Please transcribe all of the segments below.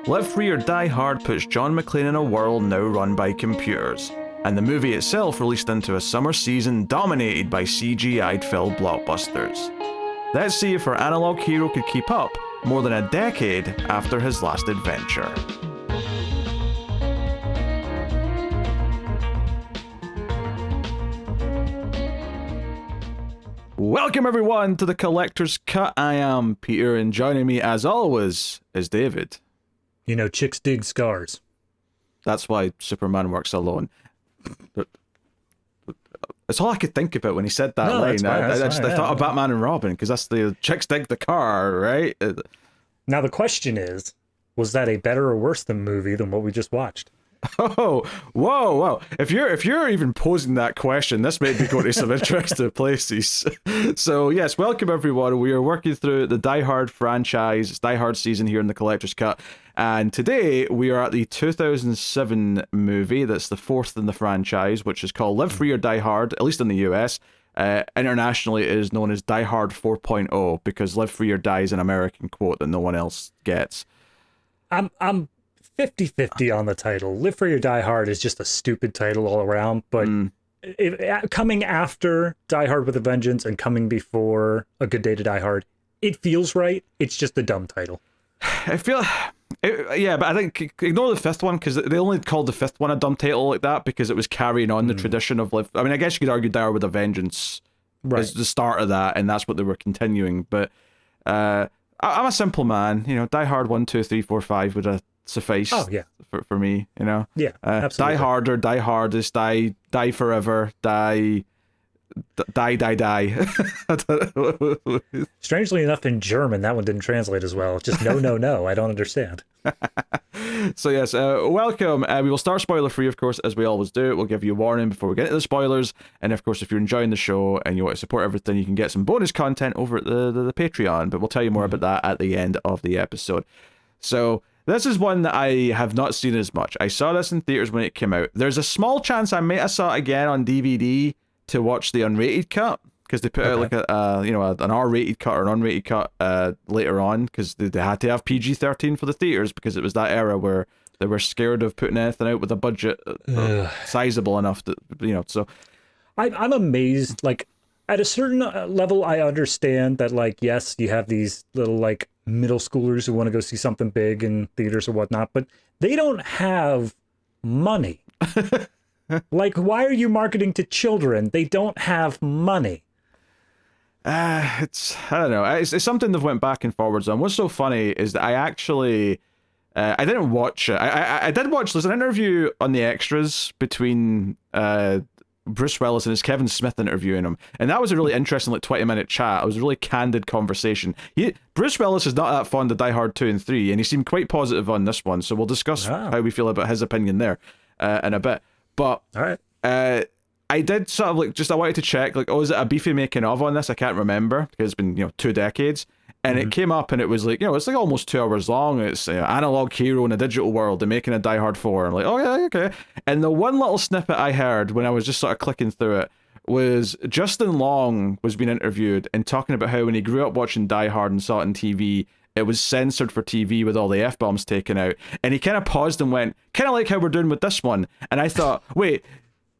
Live Free or Die Hard puts John McClane in a world now run by computers, and the movie itself released into a summer season dominated by CGI'd filled blockbusters. Let's see if our analog hero could keep up more than a decade after his last adventure. Welcome everyone to the Collector's Cut. I am Peter, and joining me as always is David. You know, chicks dig scars. That's why Superman works alone. It's all I could think about when he said that line. I thought of Batman and Robin, because that's the chicks dig the car, right? Now the question is, was that a better or worse than movie than what we just watched? Oh, whoa. If you're even posing that question, this might be going to some interesting places. So yes, welcome everyone. We are working through the Die Hard franchise. It's Die Hard season here in the Collector's Cut. And today we are at the 2007 movie that's the fourth in the franchise, which is called Live Free or Die Hard, at least in the US. Internationally, it is known as Die Hard 4.0 because Live Free or Die is an American quote that no one else gets. I'm 50-50 on the title. Live Free or Die Hard is just a stupid title all around, but coming after Die Hard with a Vengeance and coming before A Good Day to Die Hard, it feels right. It's just a dumb title. Yeah, but I think ignore the fifth one, because they only called the fifth one a dumb title like that because it was carrying on the tradition of Live. I mean, I guess you could argue Die Hard with a Vengeance is the start of that, and that's what they were continuing. But I'm a simple man, you know. Die Hard 1, 2, 3, 4, 5 would have sufficed. Oh yeah, for me, you know. Yeah, absolutely. Die harder, die hardest, die forever, die. Strangely enough, in German, that one didn't translate as well. Just no. I don't understand. So yes, welcome. We will start spoiler free, of course, as we always do. We'll give you a warning before we get into the spoilers, and of course, if you're enjoying the show and you want to support everything, you can get some bonus content over at the Patreon. But we'll tell you more about that at the end of the episode. So this is one that I have not seen as much. I saw this in theaters when it came out. There's a small chance I may have saw it again on DVD to watch the unrated cut, because they put out like an R-rated cut or an unrated cut later on, because they had to have PG-13 for the theaters, because it was that era where they were scared of putting anything out with a budget sizable enough that, you know. So I'm amazed. Like, at a certain level, I understand that, like, yes, you have these little like middle schoolers who want to go see something big in theaters or whatnot, but they don't have money. Like, why are you marketing to children? They don't have money. I don't know. It's something they've went back and forwards on. What's so funny is that I actually, I didn't watch it. I did watch, there's an interview on the extras between Bruce Willis and his Kevin Smith interviewing him, and that was a really interesting, like, 20-minute chat. It was a really candid conversation. Bruce Willis is not that fond of Die Hard 2 and 3, and he seemed quite positive on this one, so we'll discuss how we feel about his opinion there in a bit. But all right. I did sort of I wanted to check, like, is it a beefy making of on this? I can't remember, because it's been, 2 decades. And it came up and it was like, it's like almost 2 hours long. It's analog hero in a digital world. They're making a Die Hard 4. I'm like, oh yeah, okay. And the one little snippet I heard when I was just sort of clicking through it was Justin Long was being interviewed and talking about how when he grew up watching Die Hard and saw it on TV, it was censored for TV with all the F-bombs taken out. And he kind of paused and went, kind of like how we're doing with this one. And I thought, wait,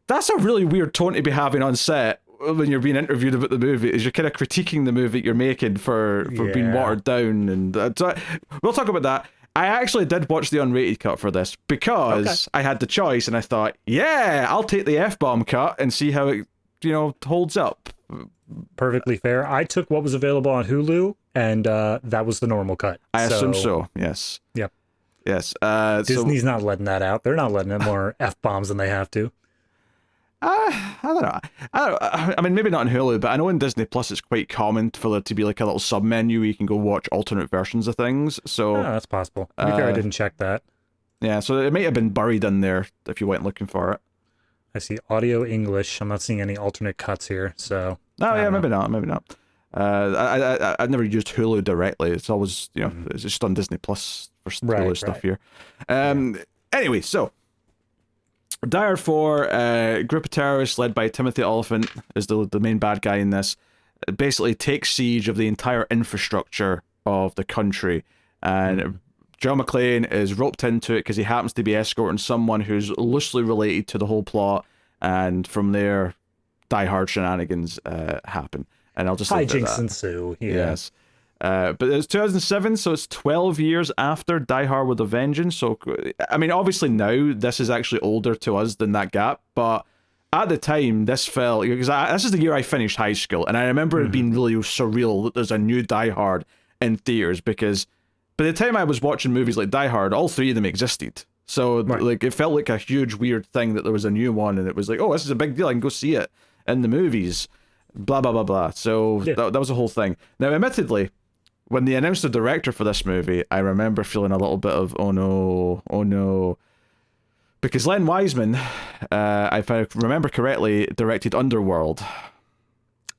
that's a really weird tone to be having on set when you're being interviewed about the movie, is you're kind of critiquing the movie you're making for being watered down. And so we'll talk about that. I actually did watch the unrated cut for this because I had the choice, and I thought, yeah, I'll take the F-bomb cut and see how it, holds up. Perfectly fair. I took what was available on Hulu, and that was the normal cut. I assume so, yes. Yep. Yes. Disney's not letting that out. They're not letting in more F-bombs than they have to. I don't know. I mean, maybe not on Hulu, but I know in Disney Plus it's quite common for there to be like a little sub-menu where you can go watch alternate versions of things. So that's possible. To be fair, I didn't check that. Yeah, so it might have been buried in there if you went looking for it. I see audio English. I'm not seeing any alternate cuts here, so... Maybe not. I've never used Hulu directly. It's always, it's just on Disney Plus for Hulu stuff here. Anyway, so... Die Hard 4, group of terrorists led by Timothy Olyphant is the main bad guy in this, basically takes siege of the entire infrastructure of the country, and John McClane is roped into it because he happens to be escorting someone who's loosely related to the whole plot, and from there, die-hard shenanigans happen. And I'll just leave it at hijinks that. ensue. Yeah. Yes. But it's 2007, so it's 12 years after Die Hard with a Vengeance. So, I mean, obviously now this is actually older to us than that gap, but at the time, this felt, because this is the year I finished high school, and I remember it being really surreal that there's a new Die Hard in theaters, because by the time I was watching movies like Die Hard, all three of them existed. So, like, it felt like a huge weird thing that there was a new one, and it was like, oh, this is a big deal, I can go see it in the movies. Blah, blah, blah, blah. So, that was a whole thing. Now, admittedly, when they announced the director for this movie, I remember feeling a little bit of, oh no. Because Len Wiseman, if I remember correctly, directed Underworld.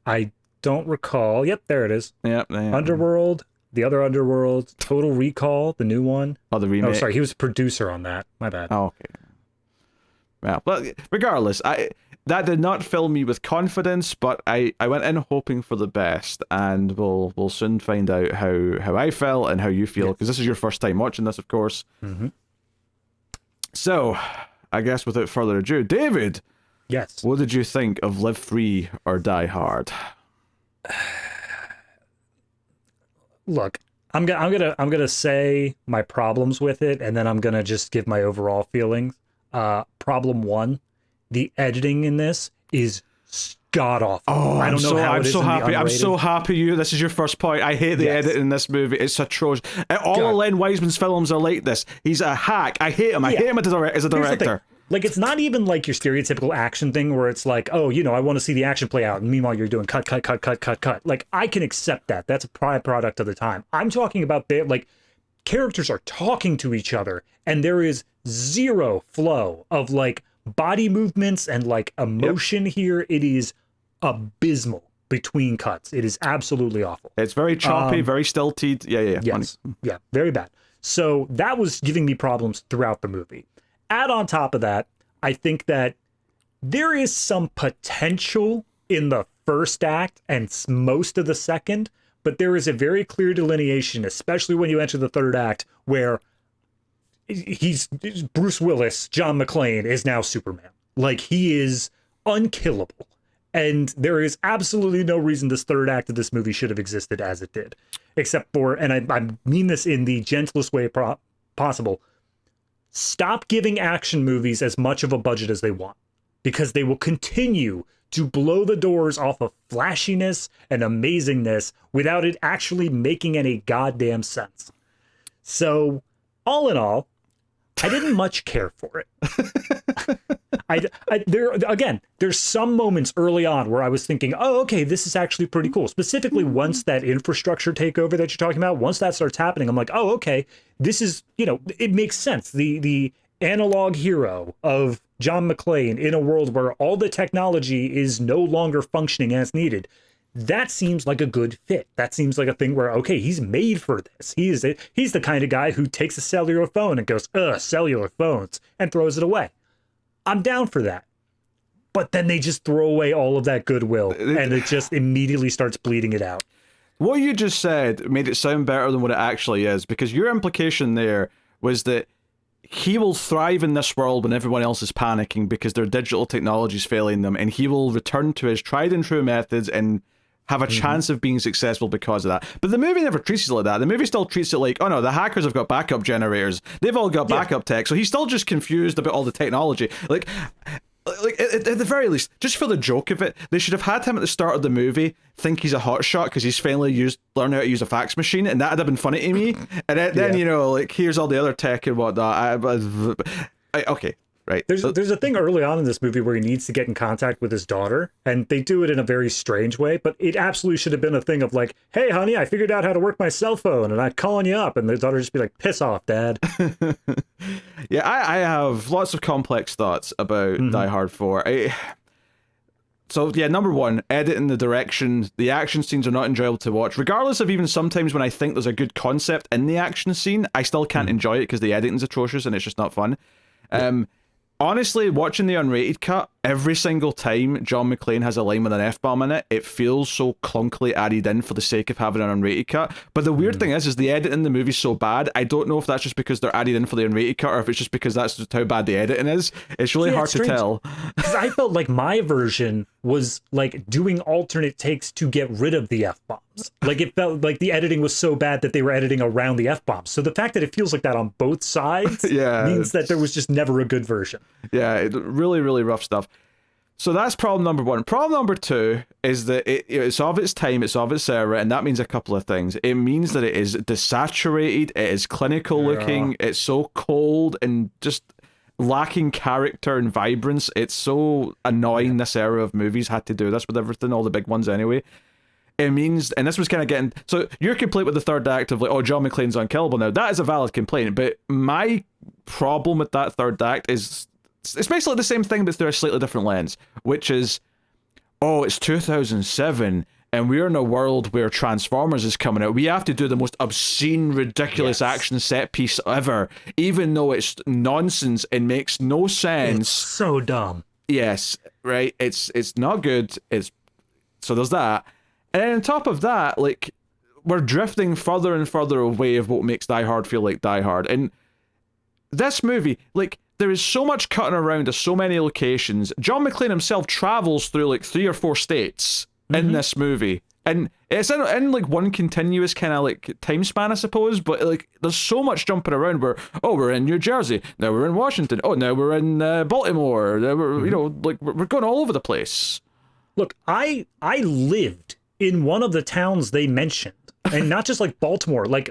I don't recall. Yep, there it is. Yep. Underworld, the other Underworld, Total Recall, the new one. Oh, the remake. Oh, sorry, he was a producer on that. My bad. Oh, okay. Well, but regardless, that did not fill me with confidence, but I went in hoping for the best, and we'll soon find out how I felt and how you feel, because this is your first time watching this, of course. Mm-hmm. So, I guess without further ado, David. Yes. What did you think of Live Free or Die Hard? Look, I'm gonna say my problems with it, and then I'm gonna just give my overall feelings. Problem one, the editing in this is god awful. Oh, I don't know how I'm it is so in the happy. I'm unrated. so happy this is your first point. I hate the edit in this movie. It's atrocious. All of Len Wiseman's films are like this. He's a hack. I hate him. I hate him as a Here's the director. thing. Like, it's not even like your stereotypical action thing where it's like, oh, I want to see the action play out, and meanwhile you're doing cut. Like, I can accept that. That's a byproduct of the time. I'm talking about characters are talking to each other, and there is zero flow of like body movements and like emotion here. It is abysmal between cuts. It is absolutely awful. It's very choppy, very stilted. Yeah. Yes. Yeah, very bad. So that was giving me problems throughout the movie. Add on top of that, I think that there is some potential in the first act and most of the second, but there is a very clear delineation, especially when you enter the third act, where he's Bruce Willis, John McClane, is now Superman. Like, he is unkillable. And there is absolutely no reason this third act of this movie should have existed as it did. Except for, and I mean this in the gentlest way possible, stop giving action movies as much of a budget as they want, because they will continue to blow the doors off of flashiness and amazingness without it actually making any goddamn sense. So, all in all, I didn't much care for it. There's some moments early on where I was thinking, oh, okay, this is actually pretty cool. Specifically, once that infrastructure takeover that you're talking about, once that starts happening, I'm like, oh, okay, this is, it makes sense. The analog hero of John McClane in a world where all the technology is no longer functioning as needed. That seems like a good fit. That seems like a thing where, okay, he's made for this. He's the kind of guy who takes a cellular phone and goes, cellular phones, and throws it away. I'm down for that. But then they just throw away all of that goodwill, and it just immediately starts bleeding it out. What you just said made it sound better than what it actually is, because your implication there was that he will thrive in this world when everyone else is panicking because their digital technology is failing them, and he will return to his tried and true methods and have a chance of being successful because of that. But the movie never treats it like that. The movie still treats it like, oh no, the hackers have got backup generators. They've all got backup tech. So he's still just confused about all the technology. Like at the very least, just for the joke of it, they should have had him at the start of the movie think he's a hotshot because he's finally learned how to use a fax machine, and that'd have been funny to me. And then here's all the other tech and whatnot. Okay. Right. There's a thing early on in this movie where he needs to get in contact with his daughter, and they do it in a very strange way, but it absolutely should have been a thing of like, hey, honey, I figured out how to work my cell phone, and I'm calling you up, and the daughter just be like, piss off, Dad. Yeah, I have lots of complex thoughts about Die Hard 4. So, number one, editing, the direction, the action scenes are not enjoyable to watch. Regardless of even sometimes when I think there's a good concept in the action scene, I still can't enjoy it because the editing's atrocious and it's just not fun. Honestly, watching the unrated cut, every single time John McClane has a line with an F-bomb in it, it feels so clunkily added in for the sake of having an unrated cut. But the weird thing is the edit in the movie's so bad, I don't know if that's just because they're added in for the unrated cut or if it's just because that's just how bad the editing is. It's really hard to tell. Because I felt like my version was like doing alternate takes to get rid of the F-bombs. Like it felt like the editing was so bad that they were editing around the F-bombs. So the fact that it feels like that on both sides means that there was just never a good version. Yeah, really, really rough stuff. So that's problem number one. Problem number two is that it's of its time, it's of its era, and that means a couple of things. It means that it is desaturated, it is clinical looking, it's so cold and just lacking character and vibrance. It's so annoying this era of movies had to do this with everything, all the big ones anyway. It means, and this was kind of getting, so your complaint with the third act of like, oh, John McClane's unkillable now, that is a valid complaint, but my problem with that third act is, it's basically the same thing but through a slightly different lens, which is, oh, it's 2007 and we're in a world where Transformers is coming out. We have to do the most obscene, ridiculous action set piece ever, even though it's nonsense and makes no sense. It's so dumb. Yes, right. It's not good. So there's that. And then on top of that, like, we're drifting further and further away of what makes Die Hard feel like Die Hard. And this movie, like, there is so much cutting around to so many locations. John McClane himself travels through like 3 or 4 states in this movie. And it's in like one continuous kind of like time span, I suppose, but like there's so much jumping around where, oh, we're in New Jersey, now we're in Washington, oh, now we're in Baltimore, now we're, you know, like we're going all over the place. Look, I lived in one of the towns they mentioned. And not just like Baltimore, like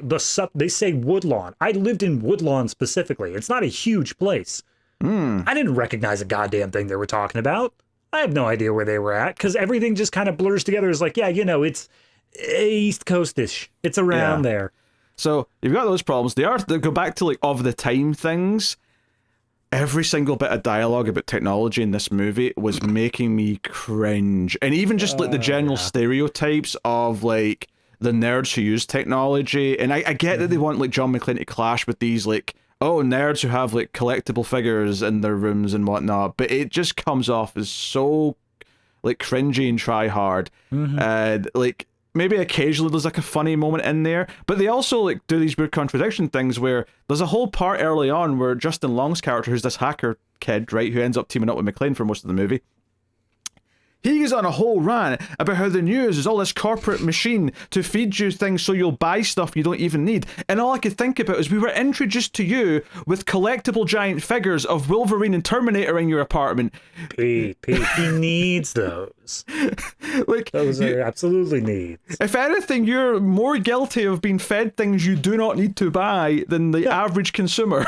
they say Woodlawn. I lived in Woodlawn specifically. It's not a huge place. I didn't recognize a goddamn thing they were talking about. I have no idea where they were at because everything just kind of blurs together. It's like, yeah, you know, it's East Coast-ish. It's around there. So you've got those problems. They go back to like of the time things. Every single bit of dialogue about technology in this movie was making me cringe. And even just like the general stereotypes of like the nerds who use technology, and I get that they want like John McClane to clash with these like, oh, nerds who have like collectible figures in their rooms and whatnot, but it just comes off as so like cringy and try hard. Like maybe occasionally there's like a funny moment in there, but they also like do these weird contradiction things where there's a whole part early on where Justin Long's character, who's this hacker kid, right, who ends up teaming up with McClane for most of the movie, he goes on a whole rant about how the news is all this corporate machine to feed you things so you'll buy stuff you don't even need. And all I could think about is we were introduced to you with collectible giant figures of Wolverine and Terminator in your apartment. Pete, he needs those. Like those are absolutely needs. If anything, you're more guilty of being fed things you do not need to buy than the average consumer.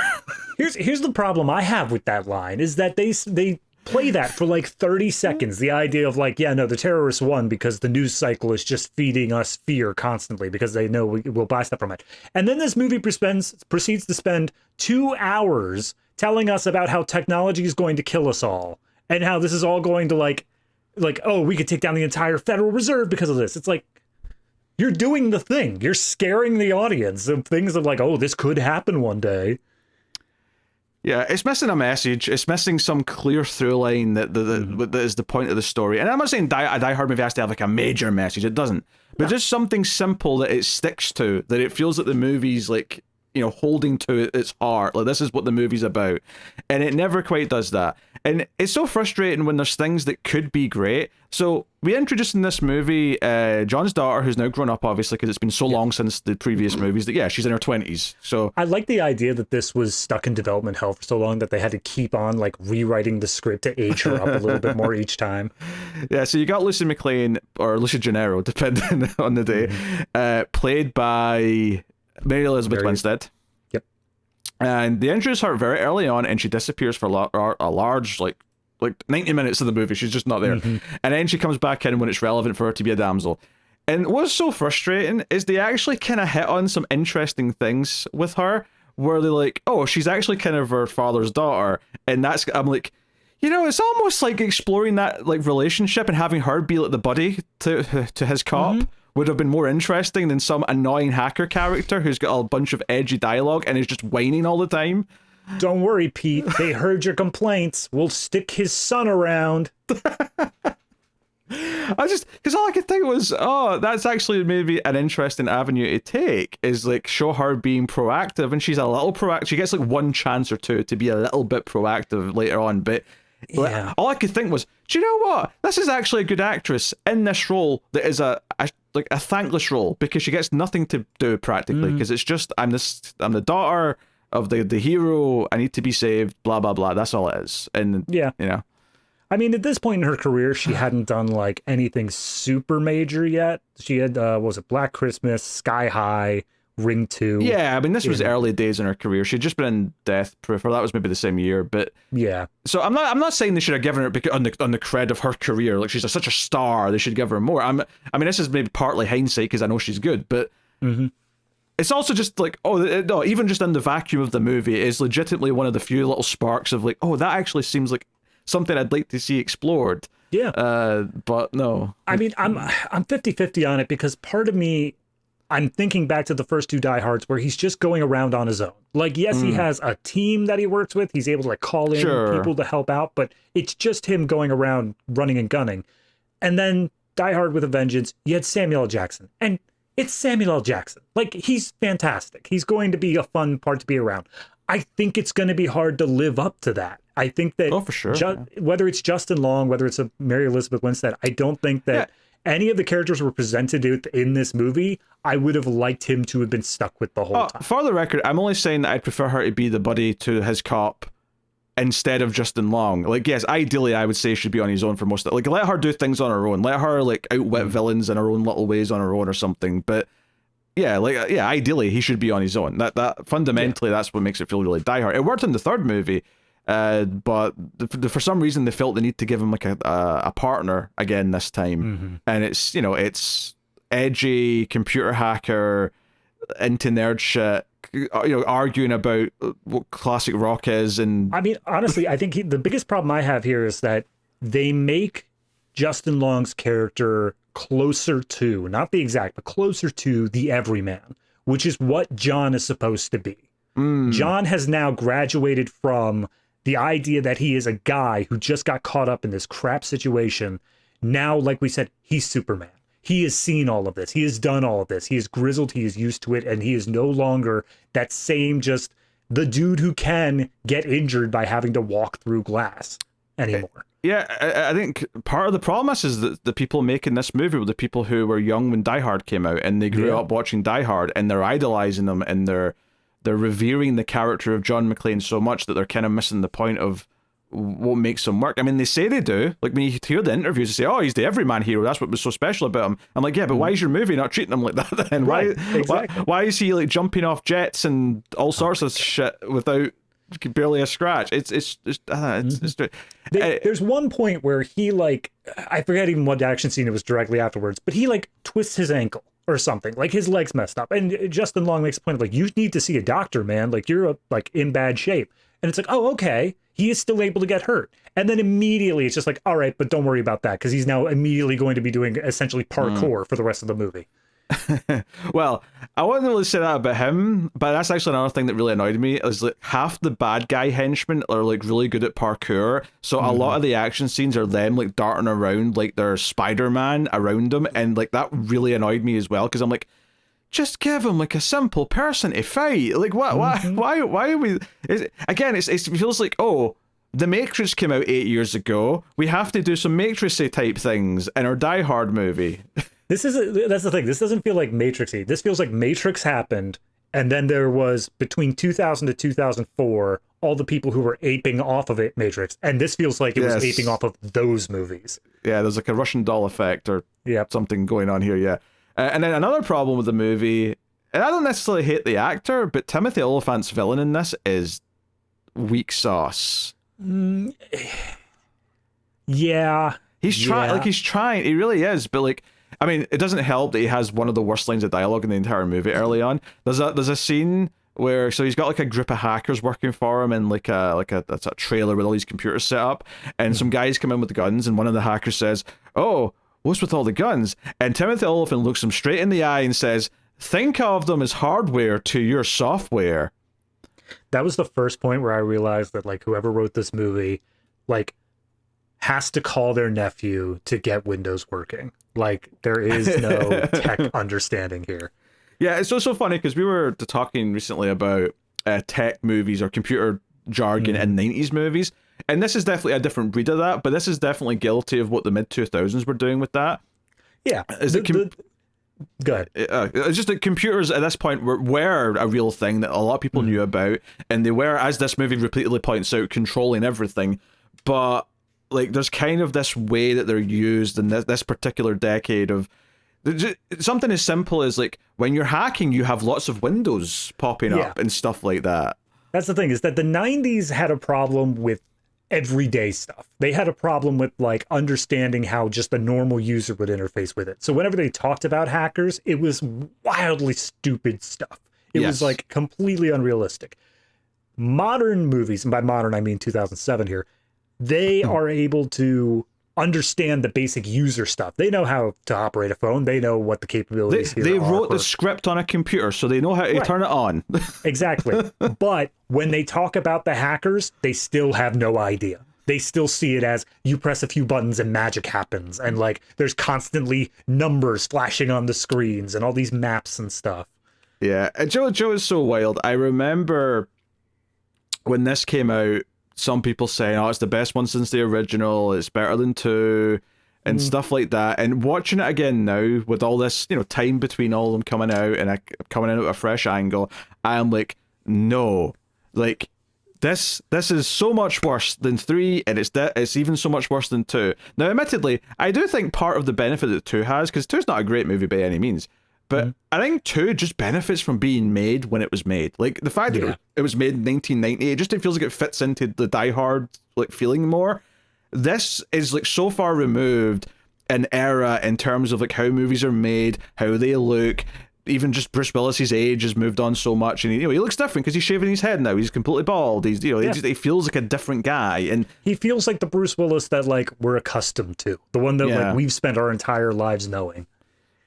Here's the problem I have with that line is that they play that for like 30 seconds. The idea of like, yeah, no, the terrorists won because the news cycle is just feeding us fear constantly because they know we'll buy stuff from it. And then this movie proceeds to spend 2 hours telling us about how technology is going to kill us all and how this is all going to like, oh, we could take down the entire Federal Reserve because of this. It's like, you're doing the thing. You're scaring the audience of things of like, oh, this could happen one day. Yeah, it's missing a message. It's missing some clear through line that is the point of the story. And I'm not saying a Die Hard movie has to have like a major message. It doesn't. But just something simple that it sticks to, that it feels that the movie's like, you know, holding to its heart. Like, this is what the movie's about. And it never quite does that. And it's so frustrating when there's things that could be great. So we introduced in this movie John's daughter, who's now grown up, obviously, because it's been so long since the previous movies that, yeah, she's in her 20s. So I like the idea that this was stuck in development hell for so long that they had to keep on like rewriting the script to age her up a little bit more each time. Yeah, so you got Lucy McClane, or Lucy Gennaro, depending on the day, played by Mary Elizabeth Winstead. Yep. And they introduce her very early on, and she disappears for a large, like 90 minutes of the movie. She's just not there. And then she comes back in when it's relevant for her to be a damsel. And what's so frustrating is they actually kind of hit on some interesting things with her, where they're like, oh, she's actually kind of her father's daughter. And I'm like, you know, it's almost like exploring that like relationship and having her be like the buddy to his cop would have been more interesting than some annoying hacker character who's got a bunch of edgy dialogue and is just whining all the time. Don't worry, Pete. They heard your complaints. We'll stick his son around. Because all I could think was, oh, that's actually maybe an interesting avenue to take, is like show her being proactive, and she's a little proactive. She gets like one chance or two to be a little bit proactive later on, but yeah. all I could think was, do you know what? This is actually a good actress in this role that is a thankless role, because she gets nothing to do practically, because it's just, I'm the daughter of the hero, I need to be saved, blah blah blah. That's all it is. And yeah, you know. I mean, at this point in her career, she hadn't done like anything super major yet. She had, what was it, Black Christmas, Sky High, Ring 2. Yeah, I mean, this was early days in her career. She'd just been in Death Proof, or that was maybe the same year. But yeah, so I'm not saying they should have given her on the cred of her career. Like, she's such a star, they should give her more. I mean, this is maybe partly hindsight because I know she's good, but it's also just like, no, even just in the vacuum of the movie, it is legitimately one of the few little sparks of like, oh, that actually seems like something I'd like to see explored. Yeah. But no. I mean, I'm 50-50 on it, because part of me, I'm thinking back to the first two Die Hards where he's just going around on his own. Like, yes, he has a team that he works with. He's able to like call in people to help out, but it's just him going around running and gunning. And then Die Hard with a Vengeance, you had Samuel L. Jackson. And it's Samuel L. Jackson. Like, he's fantastic. He's going to be a fun part to be around. I think it's going to be hard to live up to that. I think that for sure. Whether it's Justin Long, whether it's a Mary Elizabeth Winstead, I don't think that any of the characters were presented in this movie, I would have liked him to have been stuck with the whole time. For the record, I'm only saying that I'd prefer her to be the buddy to his cop instead of Justin Long. Like, yes, ideally, I would say she should be on his own for most of it. Like, let her do things on her own. Let her, like, outwit villains in her own little ways on her own or something. But ideally, he should be on his own. That fundamentally, that's what makes it feel really Die Hard. It worked in the third movie, but for some reason they felt the need to give him like a partner again this time, and it's edgy computer hacker into nerd shit, arguing about what classic rock is. And I mean, honestly, I think the biggest problem I have here is that they make Justin Long's character closer to, not the exact, but closer to the everyman, which is what John is supposed to be. John has now graduated from the idea that he is a guy who just got caught up in this crap situation. Now, like we said, he's Superman. He has seen all of this. He has done all of this. He is grizzled. He is used to it. And he is no longer that same just the dude who can get injured by having to walk through glass anymore. Yeah, I think part of the problem is that the people making this movie were the people who were young when Die Hard came out, and they grew up watching Die Hard, and they're idolizing them, and they're revering the character of John McClane so much that they're kind of missing the point of what makes him work. I mean, they say they do. Like, when you hear the interviews, they say, oh, he's the everyman hero. That's what was so special about him. I'm like, yeah, but why is your movie not treating him like that then? Right, exactly. Why is he like jumping off jets and all sorts of shit without barely a scratch? There's one point where he, like, I forget even what action scene it was directly afterwards, but he like twists his ankle or something, like his leg's messed up, and Justin Long makes a point of like, you need to see a doctor, man, like you're like in bad shape. And it's like, oh, okay, he is still able to get hurt. And then immediately it's just like, all right, but don't worry about that, because he's now immediately going to be doing essentially parkour for the rest of the movie. Well, I wouldn't really say that about him, but that's actually another thing that really annoyed me, is like half the bad guy henchmen are like really good at parkour, so a lot of the action scenes are them like darting around like they're Spider-Man around them, and like that really annoyed me as well, because I'm like, just give him like a simple person to fight. Like, what? Why are we? It feels like, oh, The Matrix came out 8 years ago. We have to do some Matrix-y type things in our Die Hard movie. That's the thing. This doesn't feel like Matrix-y. This feels like Matrix happened, and then there was, between 2000 to 2004, all the people who were aping off of it, Matrix, and this feels like it was aping off of those movies. Yeah, there's like a Russian doll effect or something going on here. Yeah. And then another problem with the movie, and I don't necessarily hate the actor, but Timothy Olyphant's villain in this is weak sauce. Yeah. He's trying, he really is, but like, I mean, it doesn't help that he has one of the worst lines of dialogue in the entire movie early on. There's a scene where, so he's got like a group of hackers working for him in that's a trailer with all these computers set up, and some guys come in with guns, and one of the hackers says, oh, what's with all the guns? And Timothy Olyphant looks him straight in the eye and says, think of them as hardware to your software. That was the first point where I realized that like whoever wrote this movie, like, has to call their nephew to get Windows working. Like, there is no tech understanding here. Yeah, it's so funny because we were talking recently about tech movies or computer jargon in 90s movies, and this is definitely a different breed of that, but this is definitely guilty of what the mid-2000s were doing with that. Yeah. Go ahead. It's just that computers at this point were a real thing that a lot of people knew about, and they were, as this movie repeatedly points out, controlling everything. But like, there's kind of this way that they're used in this particular decade of something as simple as like when you're hacking, you have lots of windows popping up and stuff like that. That's the thing, is that the 90s had a problem with everyday stuff. They had a problem with like understanding how just a normal user would interface with it. So whenever they talked about hackers, it was wildly stupid stuff. It was like completely unrealistic. Modern movies, and by modern I mean 2007 here, they are able to understand the basic user stuff. They know how to operate a phone. They know what the capabilities here are. They wrote the script on a computer, so they know how to turn it on. Exactly. But when they talk about the hackers, they still have no idea. They still see it as you press a few buttons and magic happens. And like, there's constantly numbers flashing on the screens and all these maps and stuff. Yeah. Joe is so wild. I remember when this came out, some people saying, oh, it's the best one since the original, it's better than 2, and stuff like that. And watching it again now, with all this, time between all of them coming out, and coming in at a fresh angle, I am like, no. Like, this is so much worse than 3, and it's even so much worse than 2. Now, admittedly, I do think part of the benefit that 2 has, because 2 is not a great movie by any means, but I think 2 just benefits from being made when it was made. Like, the fact that it was made in 1990, it feels like it fits into the Die Hard like feeling more. This is like so far removed an era in terms of like how movies are made, how they look. Even just Bruce Willis's age has moved on so much, and he looks different because he's shaving his head now. He's completely bald. He's he feels like a different guy, and he feels like the Bruce Willis that like we're accustomed to, the one that like we've spent our entire lives knowing.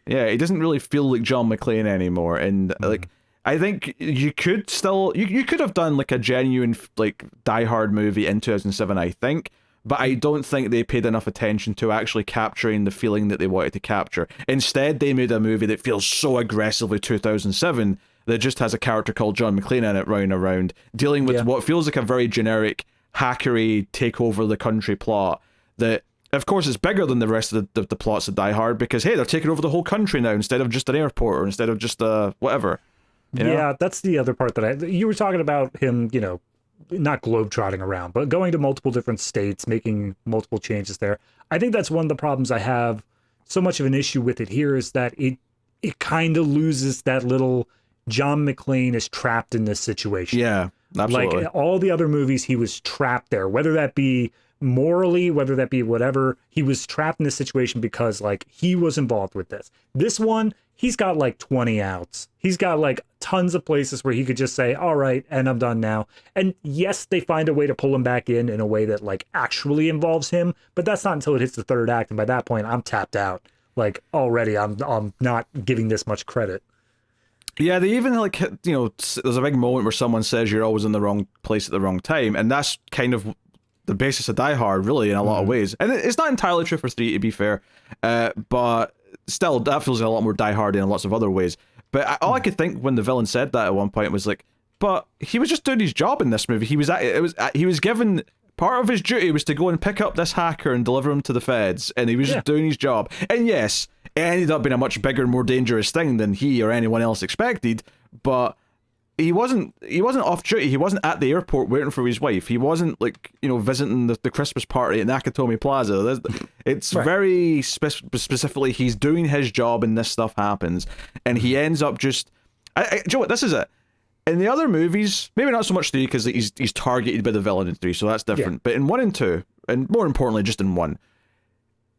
Yeah, he doesn't really feel like John McClane anymore, and like I think you could still you could have done like a genuine like Die Hard movie in 2007, I think, but I don't think they paid enough attention to actually capturing the feeling that they wanted to capture. Instead, they made a movie that feels so aggressively 2007 that just has a character called John McClane in it running around, dealing with what feels like a very generic hackery take over the country plot that. Of course, it's bigger than the rest of the plots of Die Hard because, hey, they're taking over the whole country now instead of just an airport or instead of just whatever. Yeah, that's the other part that you were talking about him, not globetrotting around, but going to multiple different states, making multiple changes there. I think that's one of the problems I have so much of an issue with it here is that it kind of loses that little John McClane is trapped in this situation. Yeah, absolutely. Like all the other movies, he was trapped there, whether that be morally, whether that be whatever, he was trapped in this situation because like he was involved with this. This one, he's got like 20 outs. He's got like tons of places where he could just say, all right, and I'm done now. And yes, they find a way to pull him back in a way that like actually involves him, but that's not until it hits the third act. And by that point, I'm tapped out. Like already, I'm not giving this much credit. Yeah, they even like, there's a big moment where someone says you're always in the wrong place at the wrong time. And that's kind of the basis of Die Hard, really, in a lot of ways. And it's not entirely true for 3, to be fair, but still, that feels a lot more Die Hard in lots of other ways. But all I could think when the villain said that at one point was like, but he was just doing his job in this movie. He was given, part of his duty was to go and pick up this hacker and deliver him to the feds, and he was just doing his job. And yes, it ended up being a much bigger, more dangerous thing than he or anyone else expected, but he wasn't off duty. He wasn't at the airport waiting for his wife. He wasn't like visiting the Christmas party at Nakatomi Plaza. It's very specifically he's doing his job and this stuff happens, and he ends up just. Do you know what? This is it. In the other movies, maybe not so much 3 because he's targeted by the villain in 3, so that's different. Yeah. But in 1 and 2, and more importantly, just in 1.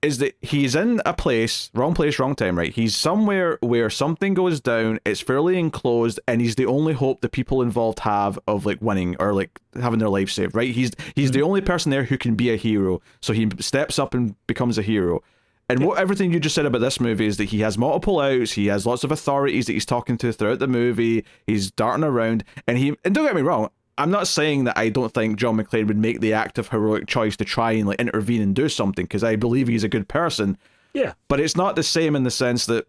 Is that he's in a place, wrong time, right? He's somewhere where something goes down, it's fairly enclosed, and he's the only hope the people involved have of like winning or like having their life saved, right? He's the only person there who can be a hero, so he steps up and becomes a hero. And what everything you just said about this movie is that he has multiple outs, he has lots of authorities that he's talking to throughout the movie, he's darting around, and don't get me wrong, I'm not saying that I don't think John McClane would make the active heroic choice to try and like intervene and do something, because I believe he's a good person. Yeah. But it's not the same in the sense that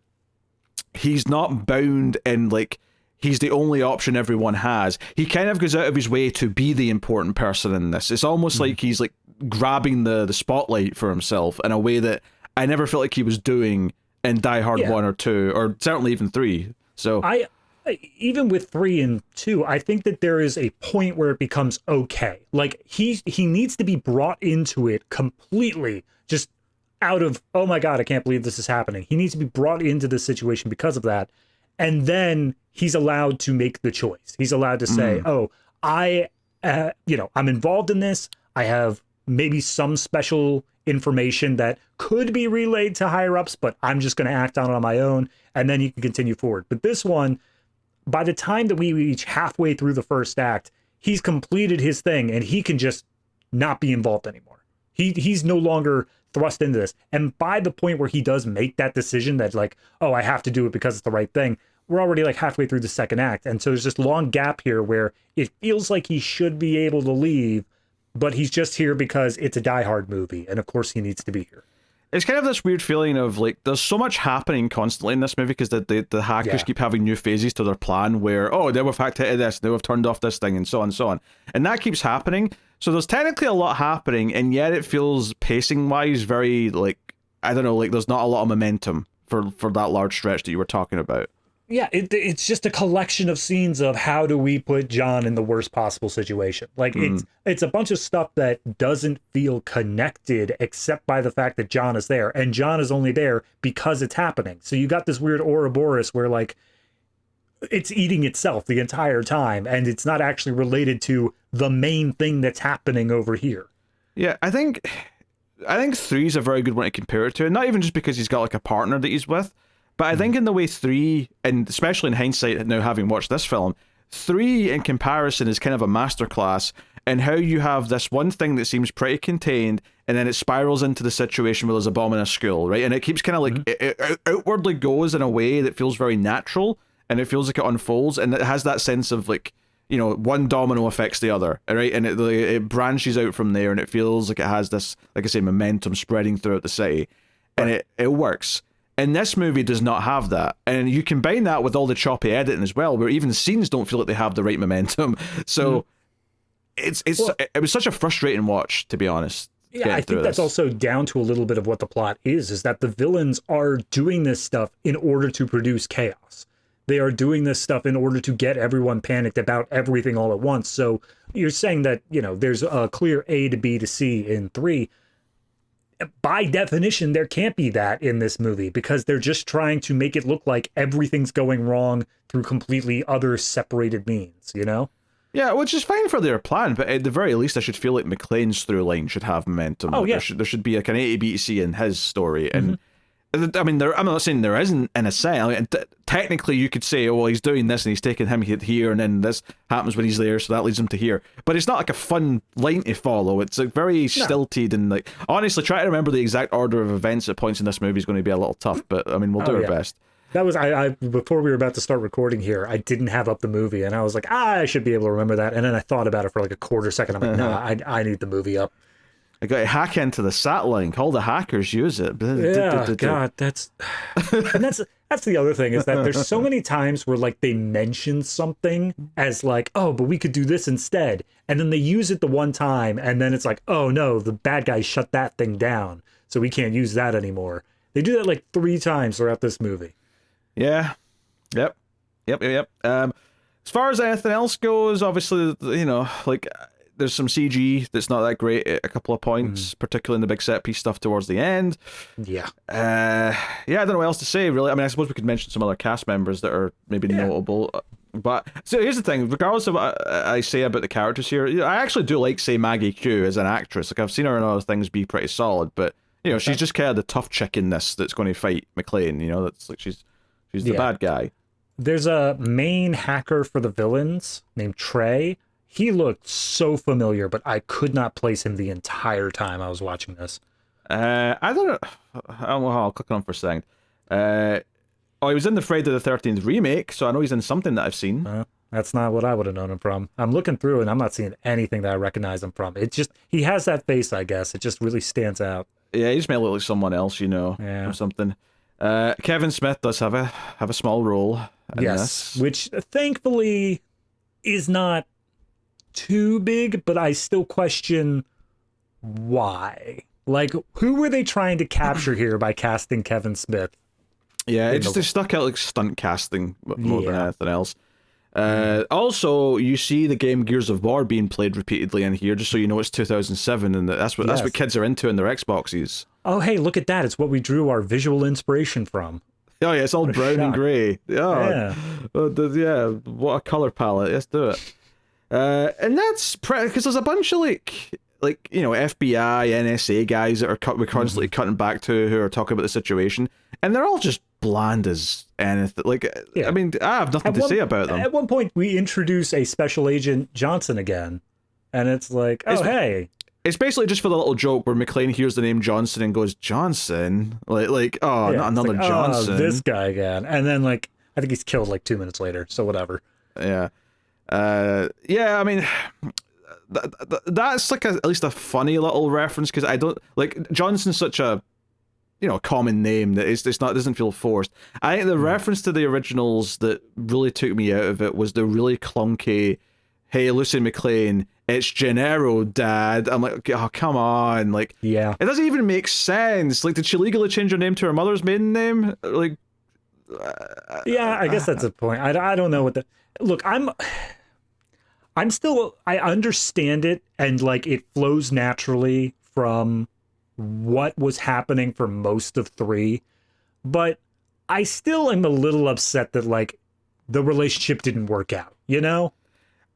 he's not bound in like he's the only option everyone has. He kind of goes out of his way to be the important person in this. It's almost like he's like grabbing the spotlight for himself in a way that I never felt like he was doing in Die Hard 1 or 2, or certainly even 3. So I even with 3 and 2, I think that there is a point where it becomes okay. Like he needs to be brought into it completely, just out of, oh my God, I can't believe this is happening. He needs to be brought into this situation because of that. And then he's allowed to make the choice. He's allowed to say, oh, I'm involved in this. I have maybe some special information that could be relayed to higher ups, but I'm just going to act on it on my own. And then you can continue forward. But this one, by the time that we reach halfway through the first act, he's completed his thing and he can just not be involved anymore. He's no longer thrust into this. And by the point where he does make that decision that like, oh, I have to do it because it's the right thing, we're already like halfway through the second act. And so there's this long gap here where it feels like he should be able to leave, but he's just here because it's a Die Hard movie. And of course he needs to be here. It's kind of this weird feeling of like there's so much happening constantly in this movie because the hackers keep having new phases to their plan where, oh, now we've hacked into this, now we've turned off this thing, and so on and so on. And that keeps happening. So there's technically a lot happening, and yet it feels pacing wise very like, I don't know, like there's not a lot of momentum for that large stretch that you were talking about. Yeah, it's just a collection of scenes of how do we put John in the worst possible situation. Like it's a bunch of stuff that doesn't feel connected except by the fact that John is there, and John is only there because it's happening. So you got this weird Ouroboros where like it's eating itself the entire time, and it's not actually related to the main thing that's happening over here. Yeah, I think 3 is a very good one to compare it to, and not even just because he's got like a partner that he's with. But I think in the way 3, and especially in hindsight now having watched this film, 3 in comparison is kind of a masterclass in how you have this one thing that seems pretty contained, and then it spirals into the situation where there's a bomb in a school, right? And it keeps kind of like, it outwardly goes in a way that feels very natural, and it feels like it unfolds, and it has that sense of like, you know, one domino affects the other, right? And it branches out from there, and it feels like it has this, like I say, momentum spreading throughout the city, and it works. And this movie does not have that. And you combine that with all the choppy editing as well, where even scenes don't feel like they have the right momentum. So it was such a frustrating watch, to be honest. Yeah, I think that's also down to a little bit of what the plot is that the villains are doing this stuff in order to produce chaos. They are doing this stuff in order to get everyone panicked about everything all at once. So you're saying that, you know, there's a clear A to B to C in 3. By definition, there can't be that in this movie because they're just trying to make it look like everything's going wrong through completely other separated means, you know? Yeah, which is fine for their plan, but at the very least, I should feel like McClane's through line should have momentum. Oh, yeah. There should be like an A to B to C in his story. And I mean, I'm not saying there isn't in a sense. I mean, technically, you could say, oh, well, he's doing this and he's taking him here, and then this happens when he's there, so that leads him to here. But it's not like a fun line to follow. It's like very stilted and like, honestly, try to remember the exact order of events at points in this movie is going to be a little tough, but I mean, we'll do our best. That was, I before we were about to start recording here, I didn't have up the movie, and I was like, I should be able to remember that. And then I thought about it for like a quarter second. I'm like, nah, I need the movie up. I got to hack into the sat link. All the hackers use it. Yeah, God, that's the other thing is that there's so many times where like they mention something as like, oh, but we could do this instead, and then they use it the one time, and then it's like, oh no, the bad guys shut that thing down, so we can't use that anymore. They do that like 3 times throughout this movie. Yeah. Yep. As far as anything else goes, obviously, you know, like, there's some CG that's not that great at a couple of points, particularly in the big set piece stuff towards the end. Yeah. I don't know what else to say, really. I mean, I suppose we could mention some other cast members that are maybe notable. But, so here's the thing, regardless of what I say about the characters here, I actually do like, say, Maggie Q as an actress. Like, I've seen her in other things be pretty solid, but, you know, she's just kind of the tough chick in this that's going to fight McClane, you know? That's like, she's the bad guy. There's a main hacker for the villains named Trey. He looked so familiar, but I could not place him the entire time I was watching this. I don't know. I'll click on for a second. He was in the Friday the 13th remake, so I know he's in something that I've seen. That's not what I would have known him from. I'm looking through and I'm not seeing anything that I recognize him from. It's just, he has that face, I guess. It just really stands out. Yeah, he just may look like someone else, or something. Kevin Smith does have a small role in this. Which thankfully is not too big, but I still question why. Like, who were they trying to capture here by casting Kevin Smith? Yeah, they stuck out like stunt casting more than anything else. Also, you see the game Gears of War being played repeatedly in here, just so you know it's 2007, and that's what kids are into in their Xboxes. Oh, hey, look at that! It's what we drew our visual inspiration from. Oh yeah, it's all brown and grey. Yeah, what a color palette. Let's do it. And that's because there's a bunch of like FBI, NSA guys that we're constantly cutting back to, who are talking about the situation, and they're all just bland as anything. I mean, I have nothing to say about them. At one point, we introduce a Special Agent Johnson again, and it's like, hey. It's basically just for the little joke where McClane hears the name Johnson and goes, Johnson? Not another Johnson. Oh, this guy again. And then, I think he's killed 2 minutes later, so whatever. Yeah. I mean, that's at least a funny little reference, because I don't, Johnson's such a, common name that it doesn't feel forced. I think the reference to the originals that really took me out of it was the really clunky, hey, Lucy McClane, it's Gennaro, Dad. I'm like, oh, come on. It doesn't even make sense. Did she legally change her name to her mother's maiden name? Yeah, I guess that's a point. I don't know what the... Look, I'm still... I understand it, and, it flows naturally from what was happening for most of 3, but I still am a little upset that, the relationship didn't work out,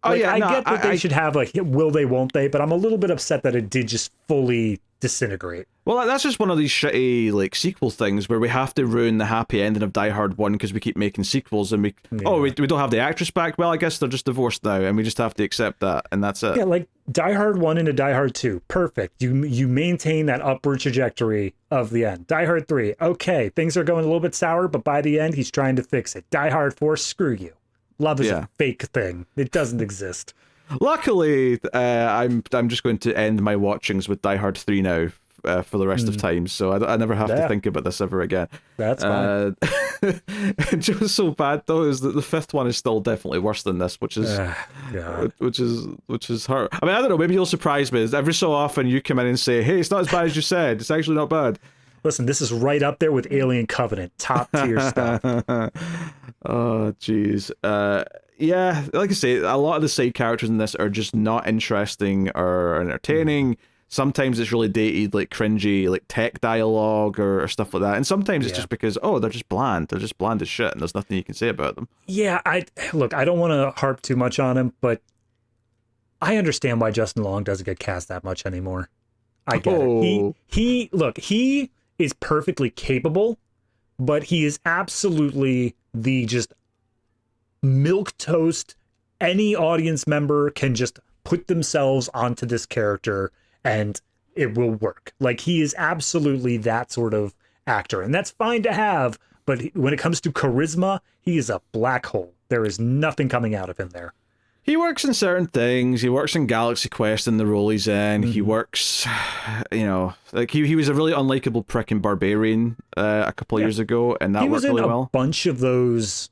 I get that they should have a will they, won't they, but I'm a little bit upset that it did just fully disintegrate. Well, that's just one of these shitty sequel things where we have to ruin the happy ending of Die Hard 1 because we keep making sequels, and we don't have the actress back. Well, I guess they're just divorced now, and we just have to accept that, and that's it. Yeah, Die Hard 1 into Die Hard 2, perfect. You maintain that upward trajectory of the end. Die Hard 3, okay, things are going a little bit sour, but by the end, he's trying to fix it. Die Hard 4, screw you. Love is a fake thing. It doesn't exist. Luckily, I'm just going to end my watchings with Die Hard 3 now for the rest of time, so I never have to think about this ever again. That's fine. Just so bad though is that the 5th one is still definitely worse than this, which is hard. I mean, I don't know. Maybe you'll surprise me. Every so often you come in and say, "Hey, it's not as bad as you said. It's actually not bad." Listen, this is right up there with Alien Covenant, top tier stuff. Oh, jeez. Yeah, like I say, a lot of the side characters in this are just not interesting or entertaining. Sometimes it's really dated, cringy, tech dialogue or stuff like that. And sometimes it's just because, they're just bland. They're just bland as shit, and there's nothing you can say about them. Yeah, I don't want to harp too much on him, but I understand why Justin Long doesn't get cast that much anymore. I get it. He is perfectly capable, but he is absolutely the just milquetoast. Any audience member can just put themselves onto this character and it will work. He is absolutely that sort of actor, and that's fine to have, but when it comes to charisma, he is a black hole. There is nothing coming out of him there. He works in certain things. He works in Galaxy Quest in the role he's in. He works, he was a really unlikable prick in Barbarian a couple of years ago, and that worked really well. He was in a bunch of those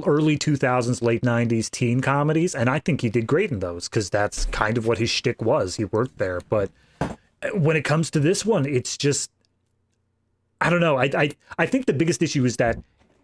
early 2000s, late 90s teen comedies, and I think he did great in those because that's kind of what his shtick was. He worked there, but when it comes to this one, it's just, I don't know. I think the biggest issue is that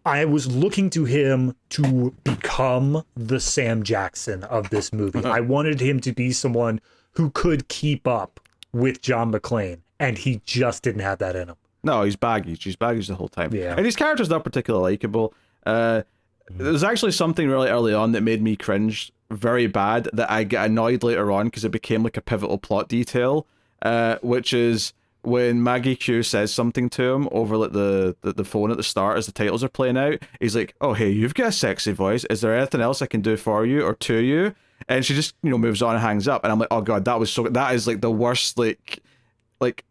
I was looking to him to become the Sam Jackson of this movie. I wanted him to be someone who could keep up with John McClane, and he just didn't have that in him. No, he's baggage. He's baggage the whole time. Yeah. And his character's not particularly likable. There's actually something really early on that made me cringe very bad that I get annoyed later on because it became a pivotal plot detail, which is when Maggie Q says something to him over the phone at the start as the titles are playing out. He's like, "Oh, hey, you've got a sexy voice. Is there anything else I can do for you or to you?" And she just moves on and hangs up. And I'm like, "Oh god, that is the worst like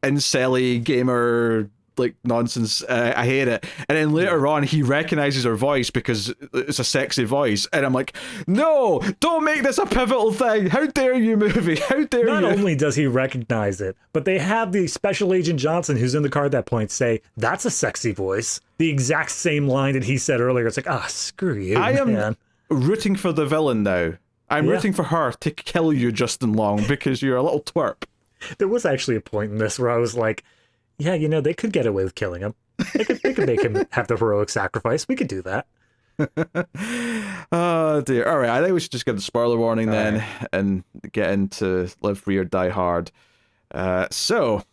incelly gamer like nonsense. I hate it. And then later on, he recognizes her voice because it's a sexy voice, and I'm like, no, don't make this a pivotal thing. How dare you, movie? How dare you? Not only does he recognize it, but they have the Special Agent Johnson, who's in the car at that point, say, "That's a sexy voice." The exact same line that he said earlier. It's like, screw you, I am man. rooting for the villain now. I'm rooting for her to kill you, Justin Long, because you're a little twerp. There was actually a point in this where I was like, yeah, they could get away with killing him. They could make him have the heroic sacrifice. We could do that. Oh dear. All right, I think we should just get the spoiler warning then and get into Live Free or Die Hard. So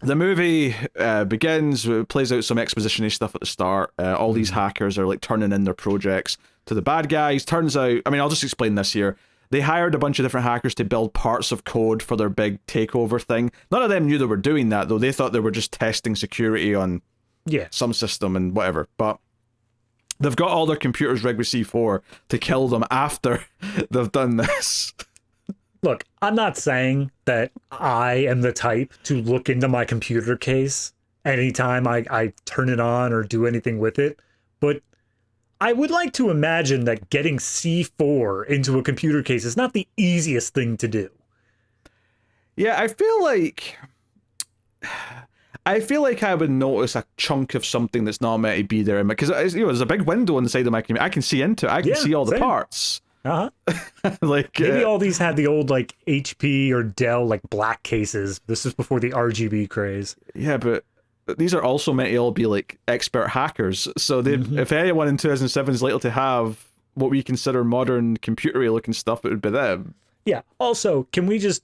the movie begins, plays out some exposition-y stuff at the start. All these hackers are like turning in their projects to the bad guys. Turns out, I mean, I'll just explain this here. They hired a bunch of different hackers to build parts of code for their big takeover thing. None of them knew they were doing that, though. They thought they were just testing security on some system and whatever. But they've got all their computers rigged with C4 to kill them after they've done this. Look, I'm not saying that I am the type to look into my computer case anytime I turn it on or do anything with it, but I would like to imagine that getting C4 into a computer case is not the easiest thing to do. Yeah, I feel like I would notice a chunk of something that's not meant to be there, because there's a big window on the side of my computer. I can see into it. I can see all the parts. Like maybe all these had the old like HP or Dell like black cases. This is before the RGB craze. Yeah, but these are also meant to all be like expert hackers. So if anyone in 2007 is likely to have what we consider modern computery looking stuff, it would be them. Yeah. Also, can we just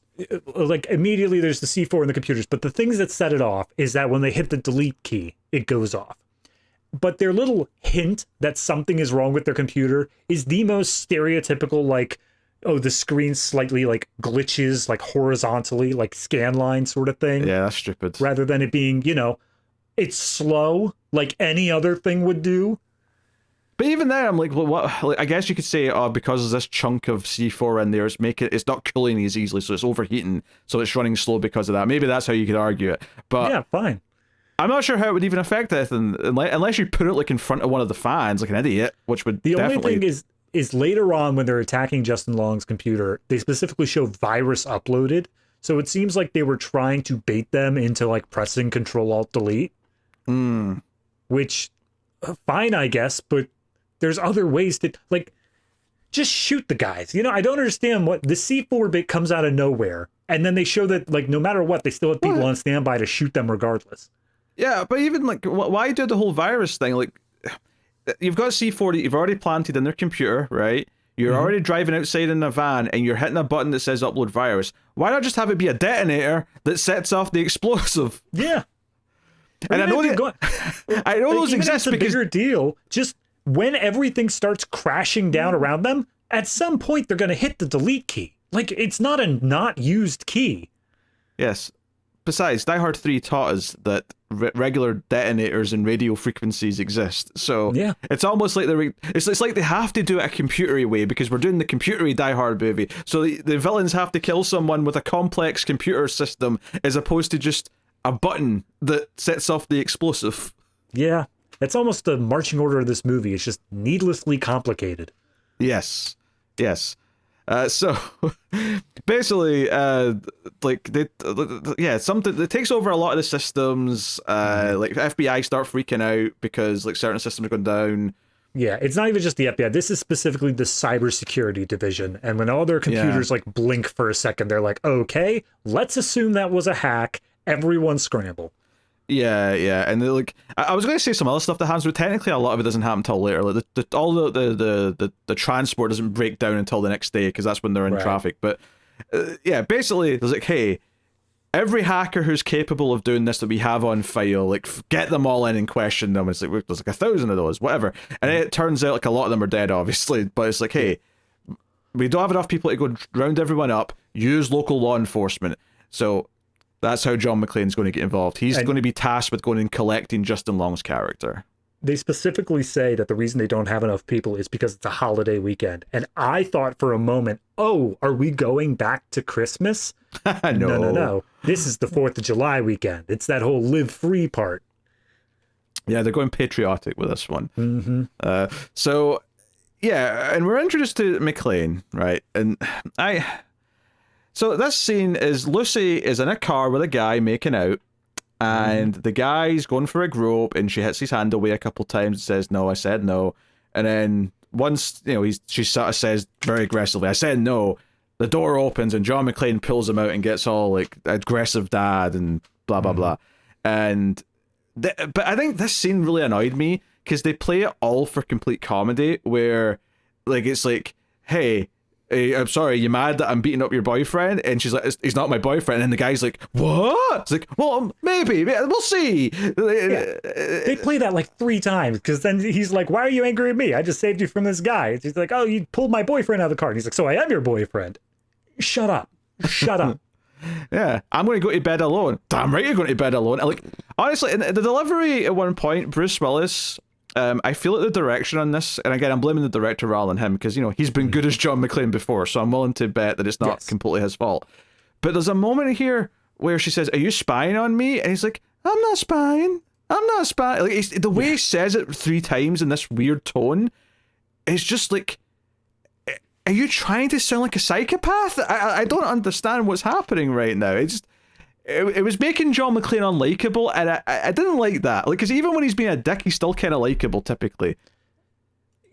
like immediately there's the C4 in the computers, but the things that set it off is that when they hit the delete key, it goes off. But their little hint that something is wrong with their computer is the most stereotypical, like, oh, the screen slightly like glitches like horizontally, like scan line sort of thing. Yeah, that's stupid. Rather than it being, it's slow like any other thing would do. But even then, I'm like, well, what? Like, I guess you could say, because there's this chunk of C4 in there, it's not cooling as easily, so it's overheating, so it's running slow because of that. Maybe that's how you could argue it. But yeah, fine. I'm not sure how it would even affect anything, unless you put it like in front of one of the fans, like an idiot, which would definitely... only thing is later on when they're attacking Justin Long's computer, they specifically show virus uploaded, so it seems like they were trying to bait them into like pressing Control-Alt-Delete, which, fine, I guess, but there's other ways to, like, just shoot the guys. I don't understand what the C4 bit comes out of nowhere, and then they show that, like, no matter what, they still have people on standby to shoot them regardless. Yeah, but even, like, why do the whole virus thing? Like, you've got C4 that you've already planted in their computer, right? You're already driving outside in a van, and you're hitting a button that says upload virus. Why not just have it be a detonator that sets off the explosive? Yeah. And I know those exist because... It's a bigger deal. Just... when everything starts crashing down around them, at some point they're going to hit the delete key. Like, it's not a not used key. Yes. Besides, Die Hard 3 taught us that regular detonators and radio frequencies exist. So yeah, it's almost like it's like they have to do it a computery way because we're doing the computery Die Hard movie. So the villains have to kill someone with a complex computer system as opposed to just a button that sets off the explosive. Yeah. It's almost the marching order of this movie. It's just needlessly complicated. Yes. So basically, something that takes over a lot of the systems. Like FBI start freaking out because like certain systems are going down. Yeah, it's not even just the FBI. This is specifically the cybersecurity division. And when all their computers like blink for a second, they're like, okay, let's assume that was a hack. Everyone scramble. Yeah, and like I was going to say some other stuff that happens, but technically a lot of it doesn't happen until later. Like all the transport doesn't break down until the next day because that's when they're in traffic. But basically, there's like, hey, every hacker who's capable of doing this that we have on file, like get them all in and question them. It's like there's like 1,000 of those, whatever. And it turns out like a lot of them are dead, obviously. But it's like, hey, we don't have enough people to go round everyone up. Use local law enforcement. So. That's how John McClane's going to get involved. He's going to be tasked with going and collecting Justin Long's character. they specifically say that the reason they don't have enough people is because it's a holiday weekend. And I thought for a moment, oh, are we going back to Christmas? No. This is the 4th of July weekend. It's that whole live free part. Yeah, they're going patriotic with this one. Mm-hmm. So, yeah, and we're introduced to McClane, right? And so this scene is Lucy is in a car with a guy making out, and the guy's going for a grope, and she hits his hand away a couple times and says, no, I said no. And then once, she sort of says very aggressively, I said no. The door opens, and John McClane pulls him out and gets all, like, aggressive dad and blah, blah, blah. And... but I think this scene really annoyed me because they play it all for complete comedy where, like, it's like, hey, I'm sorry, you mad that I'm beating up your boyfriend? And she's like, he's not my boyfriend. And the guy's like, what? It's like, well, maybe we'll see. Yeah. They play that like 3 times because then he's like, why are you angry at me? I just saved you from this guy. And she's like, oh, you pulled my boyfriend out of the car. And he's like, so I am your boyfriend. Shut up. Yeah, I'm going to go to bed alone. Damn right you're going to bed alone. Like, honestly, in the delivery at one point, Bruce Willis, I feel like the direction on this, and again, I'm blaming the director rather than him, because, he's been good as John McClane before, so I'm willing to bet that it's not completely his fault. But there's a moment here where she says, are you spying on me? And he's like, I'm not spying. Like, the way he says it 3 times in this weird tone, it's just like, are you trying to sound like a psychopath? I don't understand what's happening right now. It was making John McClane unlikable, and I didn't like that. Like, because even when he's being a dick, he's still kind of likable typically.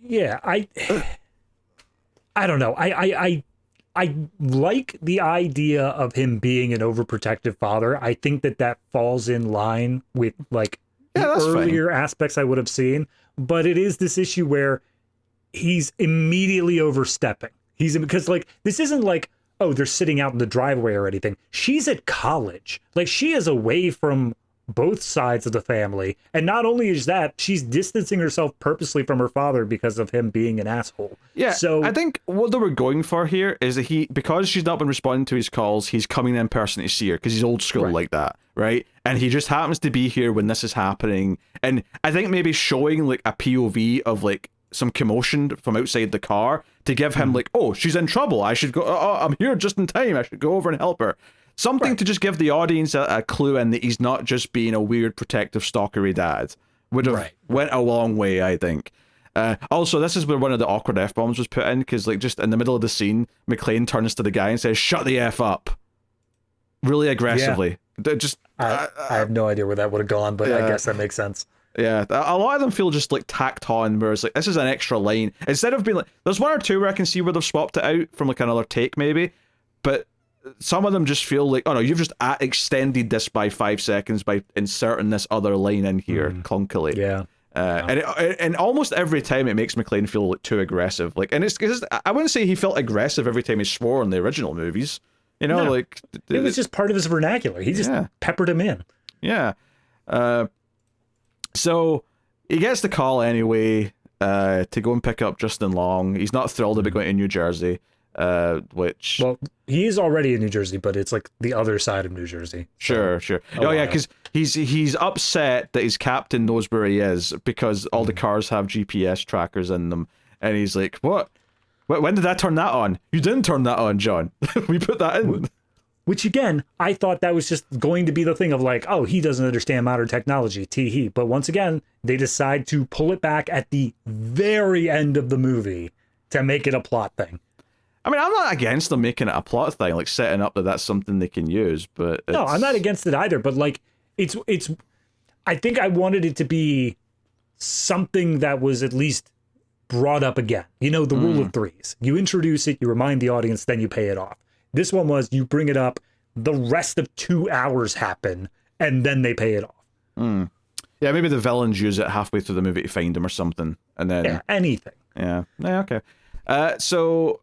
Yeah, I don't know. I like the idea of him being an overprotective father. I think that falls in line with like the earlier aspects I would have seen. But it is this issue where he's immediately overstepping. Because like this isn't like, oh, they're sitting out in the driveway or anything. She's at college. Like, she is away from both sides of the family. And not only is that, she's distancing herself purposely from her father because of him being an asshole. Yeah, so I think what they were going for here is that because she's not been responding to his calls, he's coming in person to see her because he's old school like that, right? And he just happens to be here when this is happening. And I think maybe showing like a POV of like some commotion from outside the car to give him like, oh, she's in trouble. I should go. Oh, I'm here just in time. I should go over and help her. Something to just give the audience a clue in that he's not just being a weird protective stalkery dad. Would have went a long way, I think. Also, this is where one of the awkward F-bombs was put in, because like just in the middle of the scene, McClane turns to the guy and says, shut the F up. Really aggressively. Yeah. I have no idea where that would have gone, but I guess that makes sense. Yeah, a lot of them feel just like tacked on, where it's like, this is an extra line. Instead of being like, there's 1 or 2 where I can see where they've swapped it out from like another take maybe, but some of them just feel like, oh no, you've just extended this by 5 seconds by inserting this other line in here clunkily. Yeah. And almost every time it makes McClane feel like too aggressive. Like, and it's I wouldn't say he felt aggressive every time he swore in the original movies. Like it was just part of his vernacular. He just peppered him in. Yeah. So he gets the call anyway to go and pick up Justin Long. He's not thrilled about going to New Jersey, which... Well, he is already in New Jersey, but it's like the other side of New Jersey. Sure. Oh, yeah, because he's upset that his captain knows where he is because all the cars have GPS trackers in them. And he's like, what? When did I turn that on? You didn't turn that on, John. We put that in. Which, again, I thought that was just going to be the thing of like, oh, he doesn't understand modern technology, tee-hee. But once again, they decide to pull it back at the very end of the movie to make it a plot thing. I mean, I'm not against them making it a plot thing, like setting up that that's something they can use, but... No, I'm not against it either, but like, it's. I think I wanted it to be something that was at least brought up again. The rule of 3s. You introduce it, you remind the audience, then you pay it off. This one was, you bring it up, the rest of 2 hours happen, and then they pay it off. Yeah, maybe the villains use it halfway through the movie to find him or something, and then... Yeah, anything. Yeah, okay. So,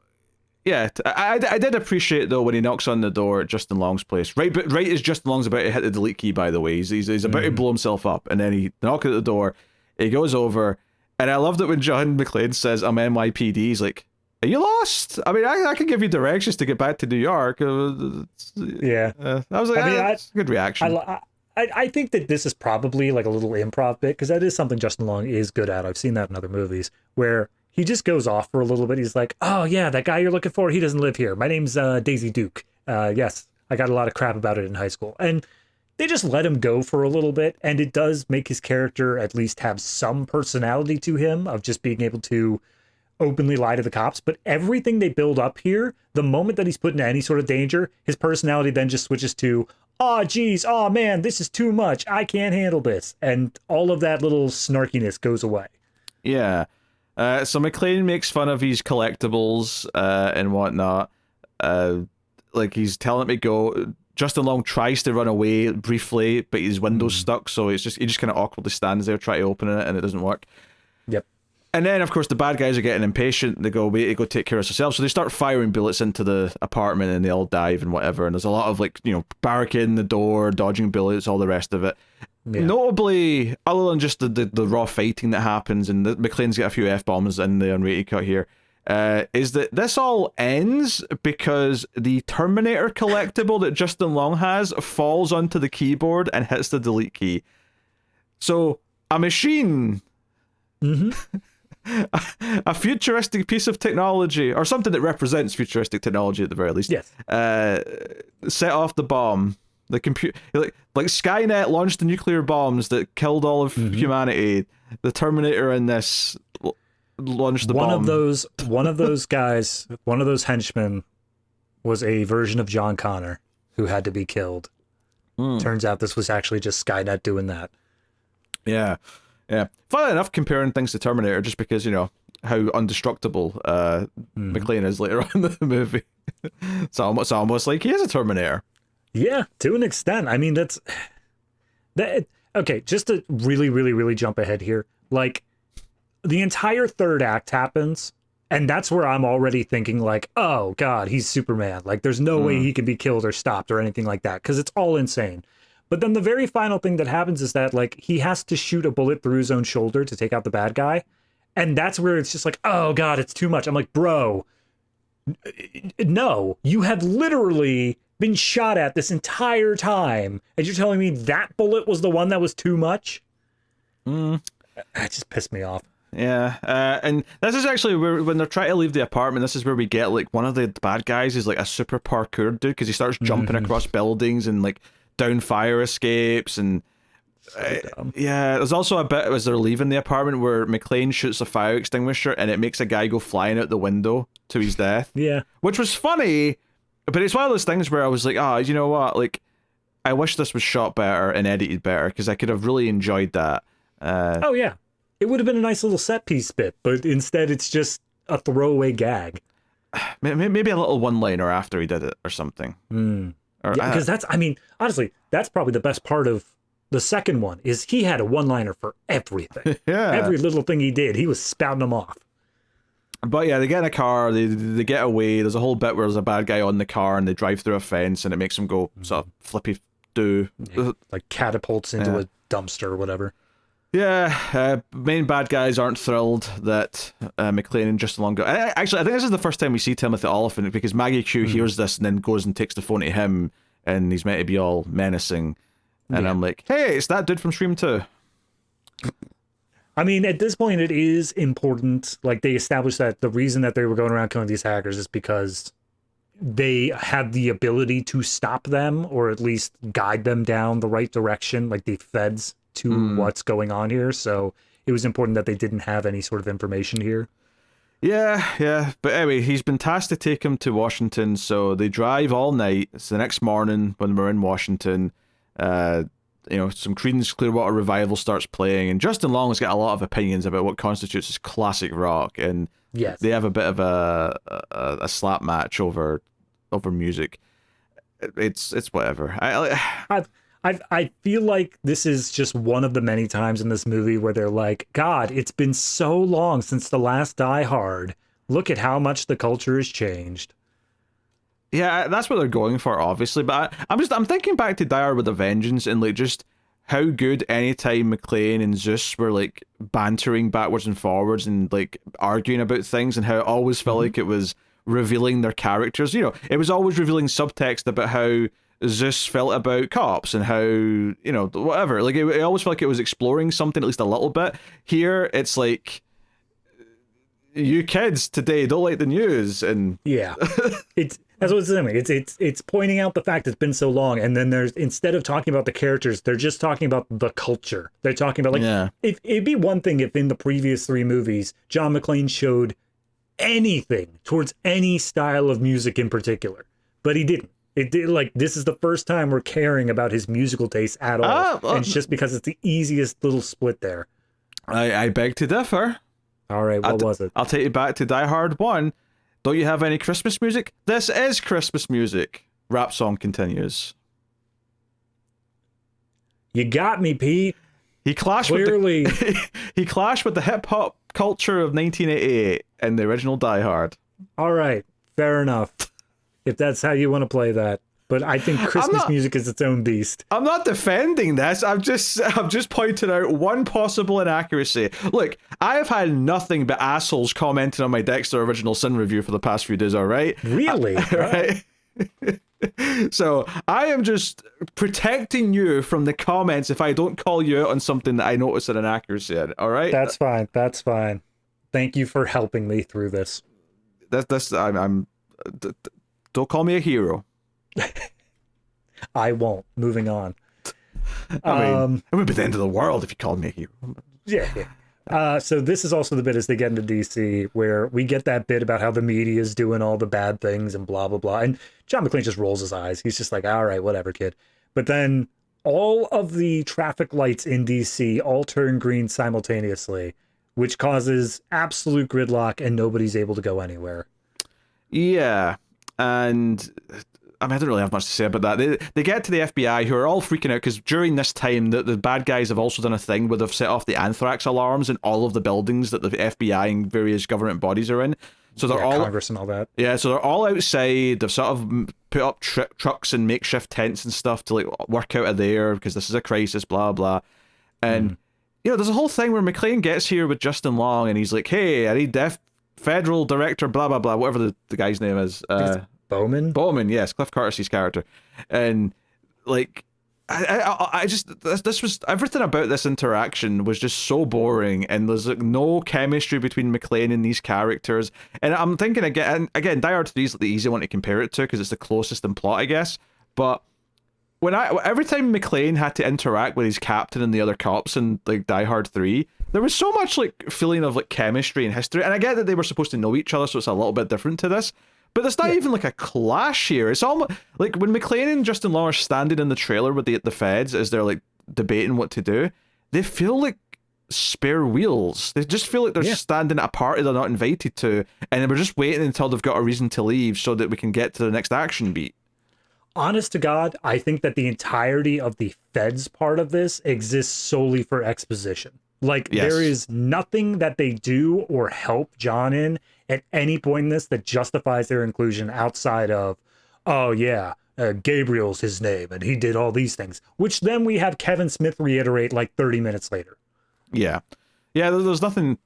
yeah, I did appreciate, though, when he knocks on the door at Justin Long's place. Right as Justin Long's about to hit the delete key, by the way. He's about to blow himself up, and then he knocks at the door, he goes over, and I loved it when John McClane says, I'm NYPD, he's like, are you lost? I mean, I can give you directions to get back to New York. I was like, that's a good reaction. I think that this is probably like a little improv bit, because that is something Justin Long is good at. I've seen that in other movies where he just goes off for a little bit. He's like, oh yeah, that guy you're looking for, he doesn't live here. My name's Daisy Duke. Yes, I got a lot of crap about it in high school. And they just let him go for a little bit, and it does make his character at least have some personality to him of just being able to openly lie to the cops. But everything they build up here, the moment that he's put into any sort of danger, his personality then just switches to, oh geez, oh man, this is too much, I can't handle this, and all of that little snarkiness goes away. Yeah. So McClane makes fun of his collectibles and whatnot. Like he's telling it to go. Justin Long tries to run away briefly, but his window's stuck, so he just kind of awkwardly stands there trying to open it, and it doesn't work. Yep. And then, of course, the bad guys are getting impatient. They go, wait, to go take care of themselves. So they start firing bullets into the apartment, and they all dive and whatever. And there's a lot of, like, barricading the door, dodging bullets, all the rest of it. Yeah. Notably, other than just the raw fighting that happens, and McClane's got a few F-bombs in the unrated cut here, is that this all ends because the Terminator collectible that Justin Long has falls onto the keyboard and hits the delete key. So, a machine... a futuristic piece of technology, or something that represents futuristic technology at the very least, yes, set off the bomb. The computer, like Skynet launched the nuclear bombs that killed all of humanity. The Terminator in this launched the bomb. One of those guys, one of those henchmen, was a version of John Connor who had to be killed. Turns out this was actually just Skynet doing that. Yeah. Yeah, funnily enough, comparing things to Terminator, just because, how indestructible McClane is later on in the movie. It's almost like he is a Terminator. Yeah, to an extent. I mean, that. Okay, just to really, really, really jump ahead here. Like, the entire third act happens, and that's where I'm already thinking, like, oh, God, he's Superman. Like, there's no way he can be killed or stopped or anything like that, because it's all insane. But then the very final thing that happens is that, like, he has to shoot a bullet through his own shoulder to take out the bad guy. And that's where it's just like, oh, God, it's too much. I'm like, bro, no, you have literally been shot at this entire time. And you're telling me that bullet was the one that was too much? That just pissed me off. Yeah, and this is actually where, when they're trying to leave the apartment, this is where we get, like, one of the bad guys is, like, a super parkour dude, because he starts jumping across buildings and, like, down fire escapes, and yeah, there's also a bit as they're leaving the apartment where McClane shoots a fire extinguisher and it makes a guy go flying out the window to his death. Yeah, which was funny, but it's one of those things where I was like, you know what, like, I wish this was shot better and edited better, because I could have really enjoyed that. Oh yeah, it would have been a nice little set piece bit, but instead it's just a throwaway gag. Maybe a little one-liner after he did it or something. Because that's, I mean, honestly, that's probably the best part of the second one, is he had a one-liner for everything. Yeah. Every little thing he did, he was spouting them off. But yeah, they get in a car, they get away. There's a whole bit where there's a bad guy on the car and they drive through a fence and it makes him go sort of flippy-do. Yeah, like catapults into a dumpster or whatever. Yeah, main bad guys aren't thrilled that McClane and Justin Long go. Actually, I think this is the first time we see Timothy Olyphant, because Maggie Q hears this and then goes and takes the phone to him, and he's meant to be all menacing. And I'm like, hey, it's that dude from Scream 2. I mean, at this point, it is important. Like, they established that the reason that they were going around killing these hackers is because they had the ability to stop them, or at least guide them down the right direction, like the feds, to what's going on here. So it was important that they didn't have any sort of information here. Yeah. But anyway, he's been tasked to take him to Washington, so they drive all night. It's the next morning when we're in Washington. Some Creedence Clearwater Revival starts playing, and Justin Long has got a lot of opinions about what constitutes as classic rock, and they have a bit of a slap match over music. It's whatever. I feel like this is just one of the many times in this movie where they're like, God, it's been so long since the last Die Hard. Look at how much the culture has changed. Yeah, that's what they're going for, obviously. But I'm thinking back to Die Hard with a Vengeance, and like just how good anytime McClane and Zeus were like bantering backwards and forwards and like arguing about things, and how it always felt like it was revealing their characters. It was always revealing subtext about how Zeus felt about cops and how, you know, whatever. Like, it always felt like it was exploring something at least a little bit. Here, it's like, you kids today don't like the news, and yeah, that's what it's saying. It's pointing out the fact it's been so long, and then there's, instead of talking about the characters, they're just talking about the culture. They're talking about, like, it'd be one thing if in the previous 3 movies John McClane showed anything towards any style of music in particular, but he didn't. It did, like, this is the first time we're caring about his musical taste at all, and it's just because it's the easiest little split there. I beg to differ. All right, what was it? I'll take you back to Die Hard 1. Don't you have any Christmas music? This is Christmas music. Rap song continues. You got me, Pete. He clashed Clearly. He clashed with the hip hop culture of 1988 in the original Die Hard. All right, fair enough. If that's how you want to play that. But I think Christmas music is its own beast. I'm not defending this. I'm just pointing out one possible inaccuracy. Look, I have had nothing but assholes commenting on my Dexter Original Sin review for the past few days, all right? Really? Right? So I am just protecting you from the comments if I don't call you out on something that I notice an inaccuracy in, all right? That's fine. That's fine. Thank you for helping me through this. Don't call me a hero. I won't. Moving on. I mean, it would be the end of the world if you called me a hero. Yeah. So this is also the bit as they get into DC where we get that bit about how the media is doing all the bad things and blah, blah, blah. And John McClane just rolls his eyes. He's just like, all right, whatever, kid. But then all of the traffic lights in DC all turn green simultaneously, which causes absolute gridlock and nobody's able to go anywhere. Yeah. And I mean, I don't really have much to say about that. They get to the FBI, who are all freaking out because during this time, the bad guys have also done a thing where they've set off the anthrax alarms in all of the buildings that the FBI and various government bodies are in. So they're all Congress and all that. Yeah, so they're all outside. They've sort of put up trucks and makeshift tents and stuff to like work out of there because this is a crisis, blah blah. And you know, there's a whole thing where McClane gets here with Justin Long, and he's like, "Hey, I need federal director, blah blah blah, whatever the guy's name is." Bowman, yes, Cliff Curtis's character, and like, I just this was everything about this interaction was just so boring, and there's like no chemistry between McClane and these characters. And I'm thinking again, Die Hard 3 is the easy one to compare it to because it's the closest in plot, I guess. But every time McClane had to interact with his captain and the other cops in like Die Hard 3, there was so much like feeling of like chemistry and history. And I get that they were supposed to know each other, so it's a little bit different to this. But there's not even like a clash here. It's almost like when McClane and Justin Long are standing in the trailer with the feds as they're like debating what to do, they feel like spare wheels. They just feel like they're standing at a party they're not invited to, and we're just waiting until they've got a reason to leave so that we can get to the next action beat. Honest to God, I think that the entirety of the feds part of this exists solely for exposition. Like, there is nothing that they do or help John in at any point in this that justifies their inclusion outside of, Gabriel's his name, and he did all these things, which then we have Kevin Smith reiterate like 30 minutes later. Yeah, there's nothing,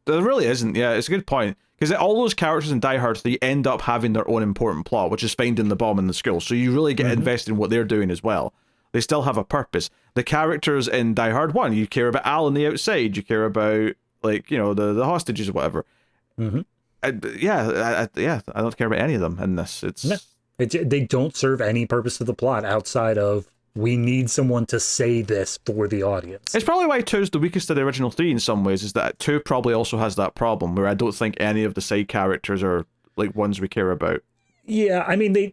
there really isn't. Yeah, it's a good point, because all those characters in Die Hard 3 end up having their own important plot, which is finding the bomb in the school, so you really get invested in what they're doing as well. They still have a purpose. The characters in Die Hard 1, you care about Al on the outside, you care about, like, you know, the hostages or whatever. I don't care about any of them in this. They don't serve any purpose to the plot outside of, we need someone to say this for the audience. It's probably why 2 is the weakest of the original 3 in some ways, is that 2 probably also has that problem, where I don't think any of the side characters are, like, ones we care about. Yeah, I mean, they...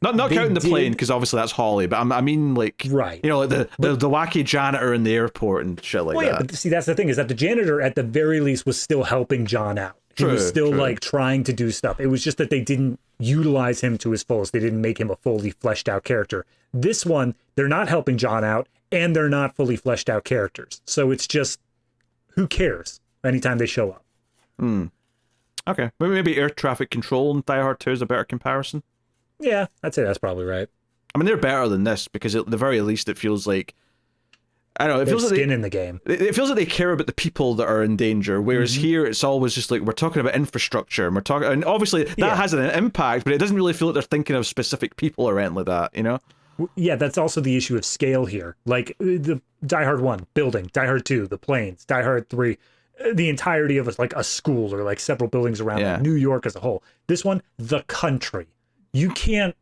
Not counting the plane, because obviously that's Holly, but I mean, like, right. You know, like the wacky janitor in the airport and shit like that. Yeah, but see, that's the thing, is that the janitor, at the very least, was still helping John out. He was still, like, trying to do stuff. It was just that they didn't utilize him to his fullest. They didn't make him a fully fleshed out character. This one, they're not helping John out, and they're not fully fleshed out characters. So it's just, who cares anytime they show up? Okay, maybe air traffic control in Die Hard 2 is a better comparison. Yeah, I'd say that's probably right. I mean, they're better than this, because at the very least it feels like, I don't know, it feels like skin in the game. It feels like they care about the people that are in danger, whereas here it's always just like, we're talking about infrastructure, and and obviously that has an impact, but it doesn't really feel like they're thinking of specific people or anything like that, you know? Yeah, that's also the issue of scale here. Like the Die Hard 1 building, Die Hard 2 the planes, Die Hard 3 the entirety of like a school or like several buildings around like New York as a whole. This one, the country. You can't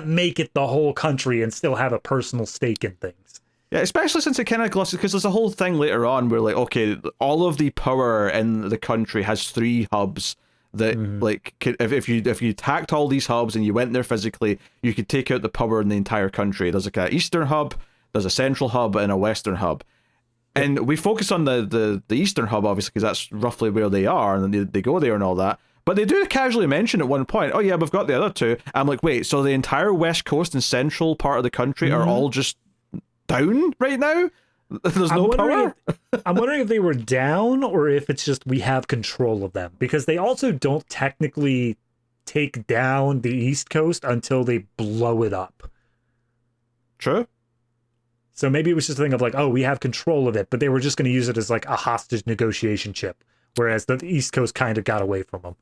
make it the whole country and still have a personal stake in things. Yeah, especially since it kind of glosses, because there's a whole thing later on where like, okay, all of the power in the country has 3 hubs that like if you hacked all these hubs and you went there physically, you could take out the power in the entire country. There's like a eastern hub, there's a central hub, and a western hub. And we focus on the eastern hub, obviously, because that's roughly where they are, and they go there and all that. But they do casually mention at one point, oh yeah, we've got the other 2. I'm like, wait, so the entire west coast and central part of the country are all just down right now? There's no power? I'm wondering if they were down or if it's just we have control of them. Because they also don't technically take down the East Coast until they blow it up. True. So maybe it was just a thing of like, oh, we have control of it, but they were just going to use it as like a hostage negotiation chip, whereas the East Coast kind of got away from them.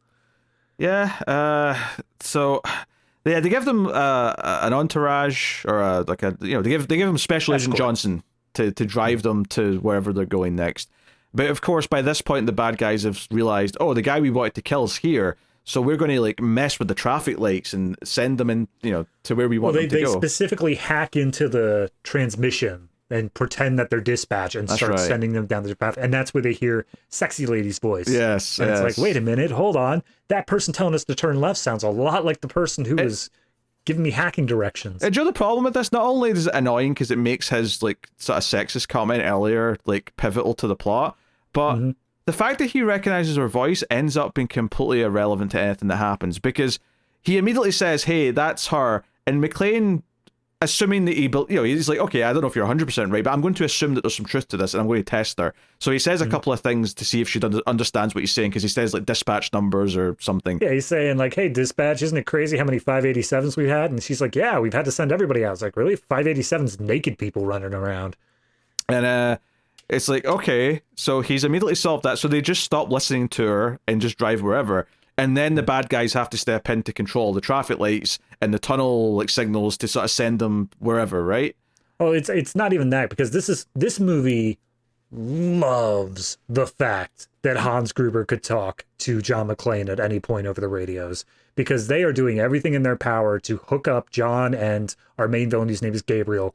Yeah. So they give them an entourage or they give them Special Agent Johnson to drive them to wherever they're going next. But of course, by this point, the bad guys have realized, oh, the guy we wanted to kill is here. So we're going to like mess with the traffic lights and send them in, to where we want them to go. They specifically hack into the transmission and pretend that they're dispatch and start sending them down the path. And that's where they hear Sexy Lady's voice. Yes. And it's like, wait a minute, hold on. That person telling us to turn left sounds a lot like the person who was giving me hacking directions. And do you know the problem with this? Not only is it annoying because it makes his like sort of sexist comment earlier like pivotal to the plot, but the fact that he recognizes her voice ends up being completely irrelevant to anything that happens, because he immediately says, hey, that's her. And McClane, assuming that he's like, okay, I don't know if you're 100% right, but I'm going to assume that there's some truth to this and I'm going to test her. So he says a couple of things to see if she understands what he's saying, because he says like dispatch numbers or something. Yeah, he's saying like, hey, dispatch, isn't it crazy how many 587s we've had? And she's like, yeah, we've had to send everybody out. It's like, really? 587's naked people running around. And it's like, okay, so he's immediately solved that. So they just stop listening to her and just drive wherever. And then the bad guys have to step in to control the traffic lights and the tunnel like signals to sort of send them wherever, right? Oh, it's not even that, because this movie loves the fact that Hans Gruber could talk to John McClane at any point over the radios, because they are doing everything in their power to hook up John and our main villain, whose name is Gabriel,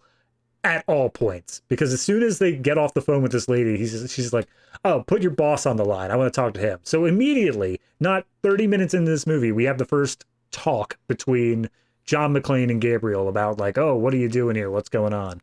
at all points. Because as soon as they get off the phone with this lady, she's like, oh, put your boss on the line, I want to talk to him. So immediately, not 30 minutes into this movie, we have the first talk between John McClane and Gabriel about like, oh, what are you doing here, what's going on?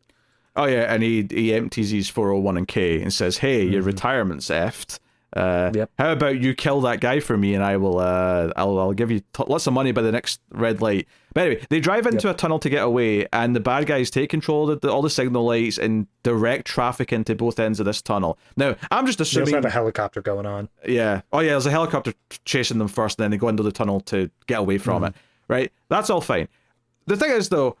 Oh yeah, and he empties his 401k and says, hey, your retirement's effed. How about you kill that guy for me, and I will I'll give you lots of money by the next red light. But anyway, they drive into a tunnel to get away, and the bad guys take control of all the signal lights and direct traffic into both ends of this tunnel. Now, I'm just assuming they also have a helicopter going on. Yeah. Oh yeah, there's a helicopter chasing them first, and then they go into the tunnel to get away from it. Right? That's all fine. The thing is, though,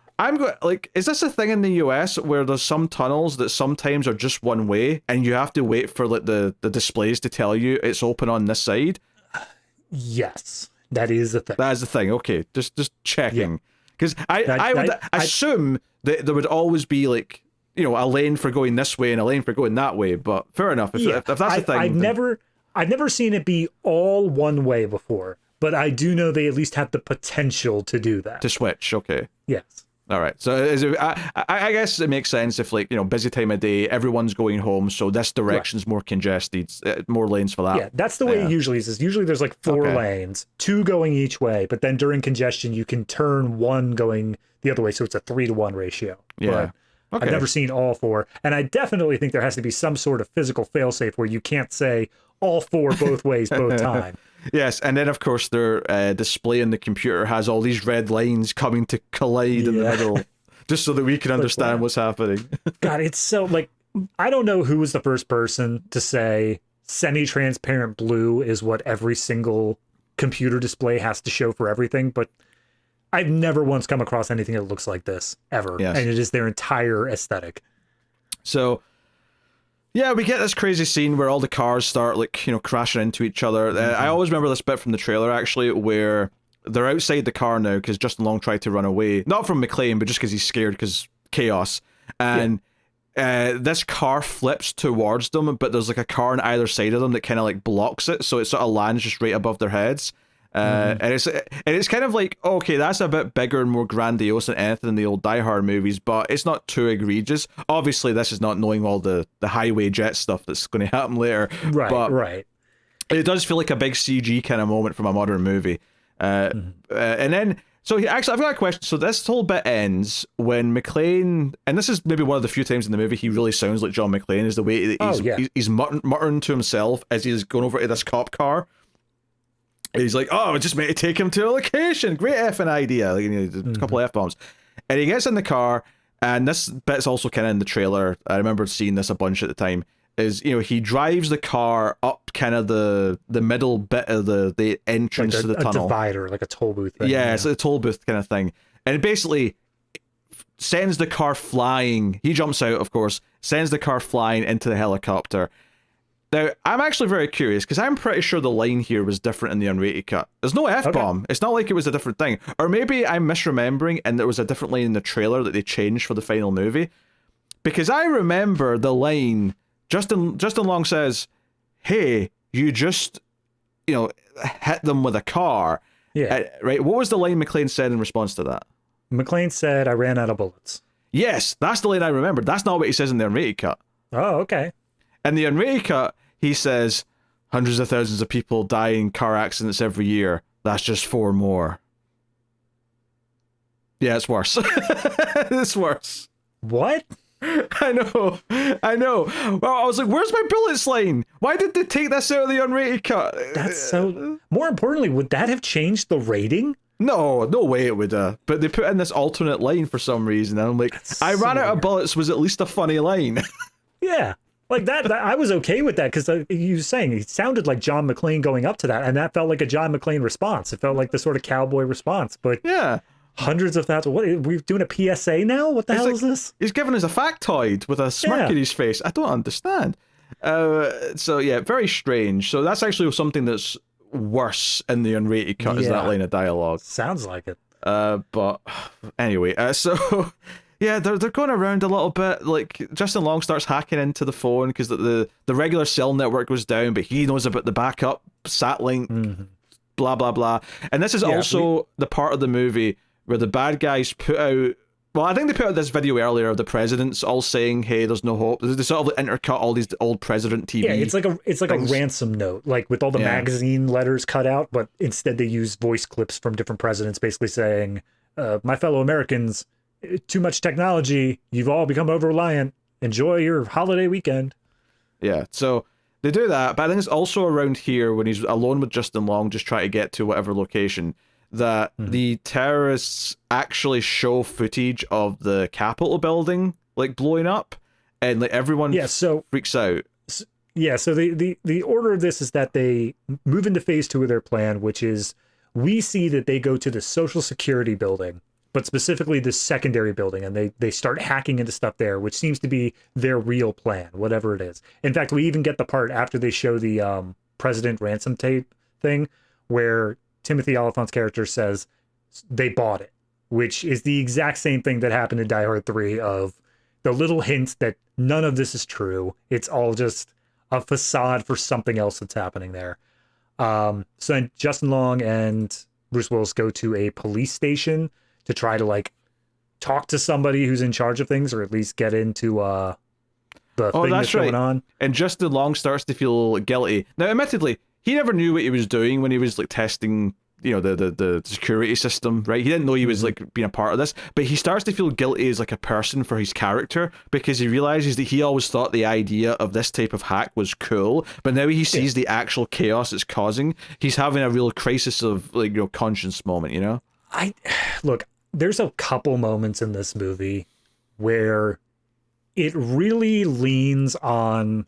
is this a thing in the US where there's some tunnels that sometimes are just one way and you have to wait for like the displays to tell you it's open on this side? Yes, that is a thing. That is the thing. Okay, just checking. Because I would assume that there would always be like, a lane for going this way and a lane for going that way, but fair enough. If that's the thing. I've never seen it be all one way before, but I do know they at least have the potential to do that. To switch, okay. Yes. All right. So I guess it makes sense if, like, busy time of day, everyone's going home, so this direction's more congested, more lanes for that. Yeah, that's the way it usually is. Usually there's like 4 lanes, 2 going each way, but then during congestion, you can turn 1 going the other way, so it's a 3-to-1 ratio. Yeah. But I've never seen all 4, and I definitely think there has to be some sort of physical failsafe where you can't say all 4 both ways both time. Yes, and then of course their display in the computer has all these red lines coming to collide in the middle, just so that we can understand what's happening. God, it's so like, I don't know who was the first person to say semi-transparent blue is what every single computer display has to show for everything, but I've never once come across anything that looks like this ever, and it is their entire aesthetic. So yeah, we get this crazy scene where all the cars start, like, crashing into each other. I always remember this bit from the trailer, actually, where they're outside the car now because Justin Long tried to run away, not from McClane, but just because he's scared because chaos. And this car flips towards them, but there's like a car on either side of them that kind of like blocks it, so it sort of lands just right above their heads. And it's kind of like, okay, that's a bit bigger and more grandiose than anything in the old Die Hard movies, but it's not too egregious. Obviously, this is not knowing all the highway jet stuff that's going to happen later. Right. It does feel like a big CG kind of moment from a modern movie. And then, actually, I've got a question. So this whole bit ends when McClane, and this is maybe one of the few times in the movie he really sounds like John McClane, is the way that he's muttering to himself as he's going over to this cop car. He's like, oh, I just meant to take him to a location. Great effing idea. Like, a couple of F-bombs. And he gets in the car, and this bit's also kind of in the trailer. I remember seeing this a bunch at the time. Is, he drives the car up kind of the middle bit of the entrance to the tunnel. A divider, like a toll booth thing. Yeah, it's a toll booth kind of thing. And it basically sends the car flying. He jumps out, of course, sends the car flying into the helicopter. Now, I'm actually very curious, because I'm pretty sure the line here was different in the unrated cut. There's no F-bomb. Okay. It's not like it was a different thing. Or maybe I'm misremembering and there was a different line in the trailer that they changed for the final movie. Because I remember the line, Justin Long says, hey, you just, hit them with a car. Yeah. Right? What was the line McClane said in response to that? McClane said, I ran out of bullets. Yes, that's the line I remember. That's not what he says in the unrated cut. Oh, okay. In the unrated cut, he says, hundreds of thousands of people die in car accidents every year. That's just 4 more. Yeah, it's worse. It's worse. What? I know. Well, I was like, where's my bullets line? Why did they take this out of the unrated cut? That's so... More importantly, would that have changed the rating? No way it would have. But they put in this alternate line for some reason. And I'm like, I ran out of bullets was at least a funny line. Yeah. Like that I was okay with that, because you were saying he sounded like John McClane going up to that, and that felt like a John McClane response. It felt like the sort of cowboy response. But yeah, hundreds of thousands. What, are we doing a PSA now? What the hell is this? He's giving us a factoid with a smirk in his face. I don't understand. So yeah, very strange. So that's actually something that's worse in the unrated cut, is that line of dialogue. Sounds like it. But anyway, so. Yeah, they're going around a little bit. Like, Justin Long starts hacking into the phone because the regular cell network goes down, but he knows about the backup sat link, blah, blah, blah. And this is also the part of the movie where the bad guys put out... Well, I think they put out this video earlier of the presidents all saying, hey, there's no hope. They sort of like intercut all these old president TV. Yeah, it's like a ransom note, like with all the magazine letters cut out, but instead they use voice clips from different presidents basically saying, my fellow Americans... Too much technology. You've all become over-reliant. Enjoy your holiday weekend. Yeah, so they do that, but I think it's also around here when he's alone with Justin Long, just trying to get to whatever location, that the terrorists actually show footage of the Capitol building, like, blowing up, and like everyone freaks out. So the order of this is that they move into phase 2 of their plan, which is we see that they go to the Social Security building, but specifically the secondary building, and they start hacking into stuff there, which seems to be their real plan, whatever it is. In fact, we even get the part after they show the president ransom tape thing where Timothy Olyphant's character says they bought it, which is the exact same thing that happened in Die Hard 3 of the little hints that none of this is true. It's all just a facade for something else that's happening there. So Justin Long and Bruce Willis go to a police station to try to like talk to somebody who's in charge of things, or at least get into the thing that's going on. And Justin Long starts to feel guilty. Now, admittedly, he never knew what he was doing when he was like testing, the security system, right? He didn't know he was like being a part of this, but he starts to feel guilty as like a person for his character, because he realizes that he always thought the idea of this type of hack was cool, but now he sees the actual chaos it's causing. He's having a real crisis of like conscience moment, Look, there's a couple moments in this movie where it really leans on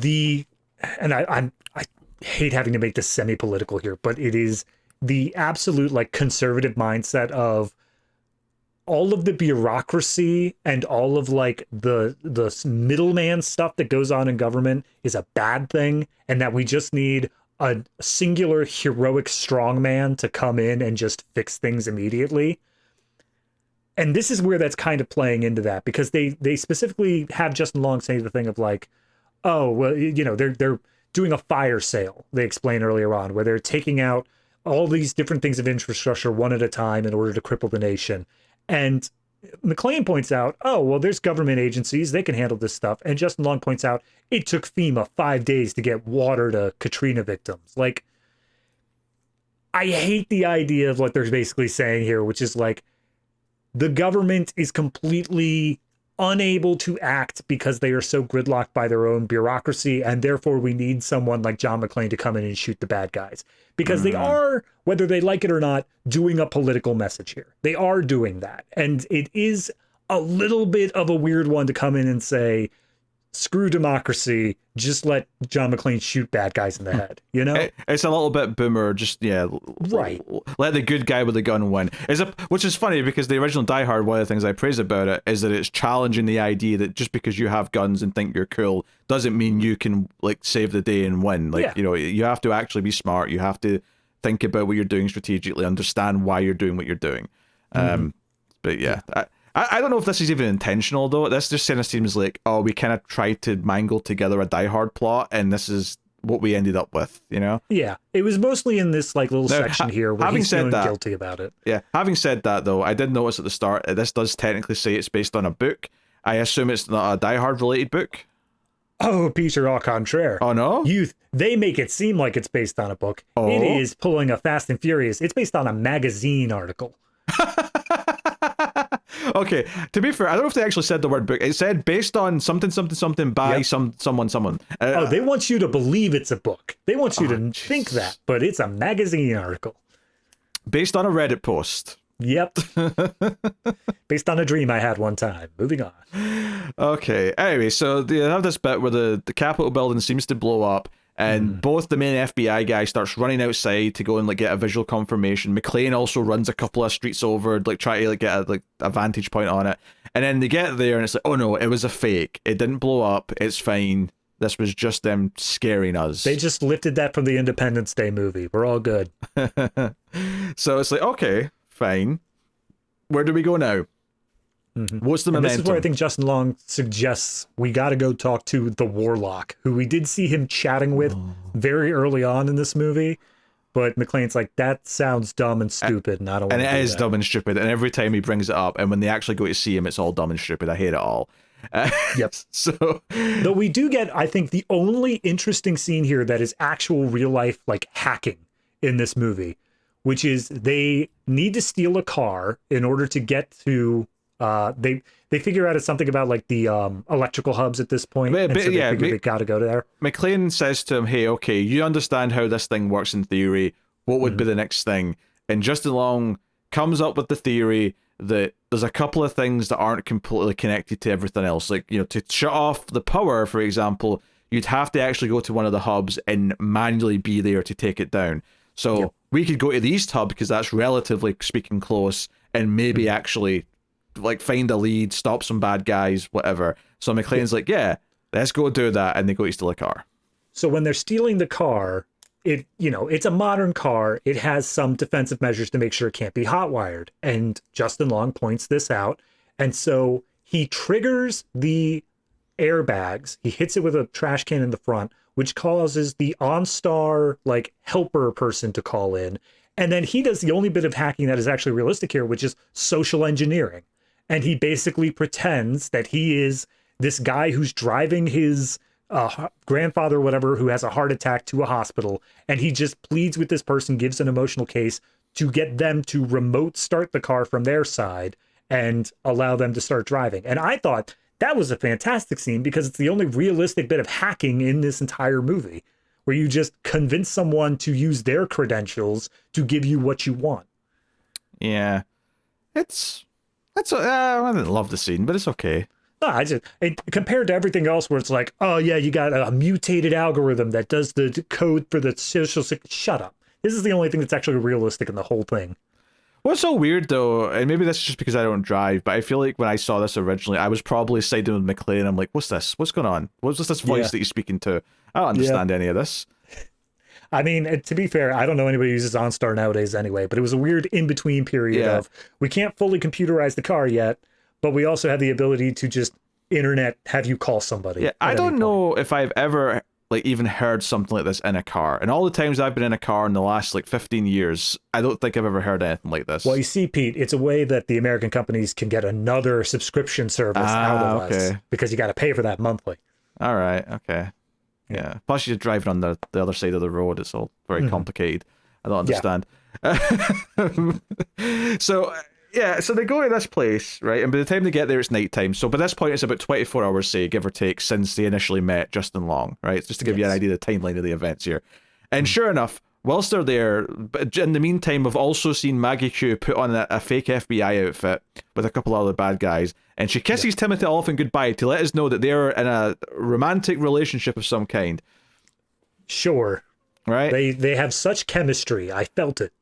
and I hate having to make this semi-political here, but it is the absolute like conservative mindset of all of the bureaucracy and all of like the middleman stuff that goes on in government is a bad thing, and that we just need a singular heroic strongman to come in and just fix things immediately. And this is where that's kind of playing into that, because they specifically have Justin Long say the thing of like, oh, well, you know, they're doing a fire sale, they explained earlier on, where they're taking out all these different things of infrastructure one at a time in order to cripple the nation. And McClane points out, oh, well, there's government agencies, they can handle this stuff. And Justin Long points out, it took FEMA 5 days to get water to Katrina victims. Like, I hate the idea of what they're basically saying here, which is like, the government is completely unable to act because they are so gridlocked by their own bureaucracy, and therefore we need someone like John McClane to come in and shoot the bad guys. Because they are, whether they like it or not, doing a political message here. They are doing that. And it is a little bit of a weird one to come in and say, screw democracy, just let John McClane shoot bad guys in the head, you know? It's a little bit boomer, just, yeah. Right. Let the good guy with the gun win. Which is funny, because the original Die Hard, one of the things I praise about it is that it's challenging the idea that just because you have guns and think you're cool doesn't mean you can, like, save the day and win. Like, you know, you have to actually be smart. You have to think about what you're doing strategically, understand why you're doing what you're doing. But yeah, I don't know if this is even intentional, though. This just kind of seems like, oh, we kind of tried to mangle together a Die Hard plot, and this is what we ended up with, you know? Yeah. It was mostly in this like little section here where he's feeling guilty about it. Yeah. Having said that, though, I did notice at the start, this does technically say it's based on a book. I assume it's not a Die Hard related book. Oh, Peter, au contraire. Oh, no? They make it seem like it's based on a book. Oh. It is pulling a Fast and Furious. It's based on a magazine article. Okay, to be fair, I don't know if they actually said the word book. It said based on something by someone. They want you to believe it's a book. They want you to think that, but it's a magazine article. Based on a Reddit post. Yep. Based on a dream I had one time. Moving on. Okay, anyway, so they have this bit where the Capitol building seems to blow up, and both the main FBI guy starts running outside to go and like get a visual confirmation. McClane also runs a couple of streets over, like try to like get a vantage point on it. And then they get there and it's like, oh no, it was a fake. It didn't blow up. It's fine. This was just them scaring us. They just lifted that from the Independence Day movie. We're all good. So it's like, okay, fine. Where do we go now? What's the momentum? This is where I think Justin Long suggests we got to go talk to the Warlock, who we did see him chatting with very early on in this movie. But McClane's like, that sounds dumb and stupid, and I don't want to do that. And it is dumb and stupid, and every time he brings it up, and when they actually go to see him, it's all dumb and stupid. I hate it all. Yep. So, though we do get, I think, the only interesting scene here that is actual real life, like, hacking in this movie, which is they need to steal a car in order to get to... They figure out it's something about like the electrical hubs at this point, and so they figure they gotta go there. McClane says to him, hey, okay, you understand how this thing works in theory. What would be the next thing? And Justin Long comes up with the theory that there's a couple of things that aren't completely connected to everything else. Like, you know, to shut off the power, for example, you'd have to actually go to one of the hubs and manually be there to take it down. So we could go to the East Hub because that's relatively speaking close, and maybe actually like find a lead, stop some bad guys, whatever. So McClane's like, yeah, let's go do that, and they go to steal a car. So when they're stealing the car, it's a modern car. It has some defensive measures to make sure it can't be hotwired. And Justin Long points this out. And so he triggers the airbags. He hits it with a trash can in the front, which causes the OnStar like helper person to call in. And then he does the only bit of hacking that is actually realistic here, which is social engineering. And he basically pretends that he is this guy who's driving his grandfather or whatever who has a heart attack to a hospital. And he just pleads with this person, gives an emotional case to get them to remote start the car from their side and allow them to start driving. And I thought that was a fantastic scene because it's the only realistic bit of hacking in this entire movie, where you just convince someone to use their credentials to give you what you want. Yeah. I didn't love the scene, but it's okay. No, compared to everything else where it's like, oh yeah, you got a mutated algorithm that does the code for the social... Shut up. This is the only thing that's actually realistic in the whole thing. What's so weird, though, and maybe that's just because I don't drive, but I feel like when I saw this originally, I was probably siding with McClane. I'm like, what's this? What's going on? What's this voice that you're speaking to? I don't understand any of this. I mean, to be fair, I don't know anybody who uses OnStar nowadays anyway, but it was a weird in-between period of, we can't fully computerize the car yet, but we also have the ability to just internet have you call somebody. Yeah, I don't know if I've ever like even heard something like this in a car. And all the times I've been in a car in the last like 15 years, I don't think I've ever heard anything like this. Well, you see, Pete, it's a way that the American companies can get another subscription service out of us, because you got to pay for that monthly. All right, okay. Yeah. Plus, you're driving on the other side of the road. It's all very complicated. I don't understand. Yeah. So they go to this place, right? And by the time they get there, it's nighttime. So by this point, it's about 24 hours, say, give or take, since they initially met Justin Long, right? Just to give you an idea of the timeline of the events here. And sure enough, whilst they're there, but in the meantime, we've also seen Maggie Q put on a fake FBI outfit with a couple other bad guys, and she kisses Timothy Olyphant goodbye to let us know that they're in a romantic relationship of some kind. Sure. Right? They have such chemistry. I felt it.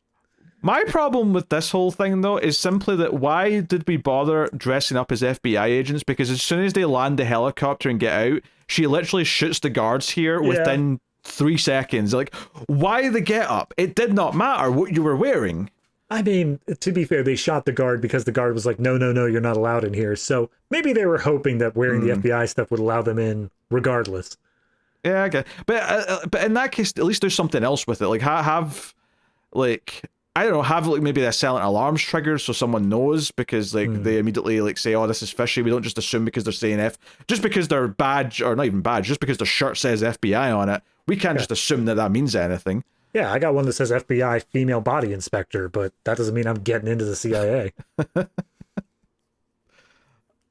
My problem with this whole thing, though, is simply that why did we bother dressing up as FBI agents? Because as soon as they land the helicopter and get out, she literally shoots the guards here within 3 seconds. Like, why the get up? It did not matter what you were wearing. I mean, to be fair, they shot the guard because the guard was like, no, you're not allowed in here. So maybe they were hoping that wearing the FBI stuff would allow them in regardless. Yeah, I get. But in that case, at least there's something else with it. Like, have like maybe a silent alarms triggered so someone knows, because like they immediately like say, oh, this is fishy. We don't just assume because they're saying just because their badge, or not even badge, just because their shirt says FBI on it, we can't just assume that means anything. Yeah, I got one that says FBI female body inspector, but that doesn't mean I'm getting into the CIA.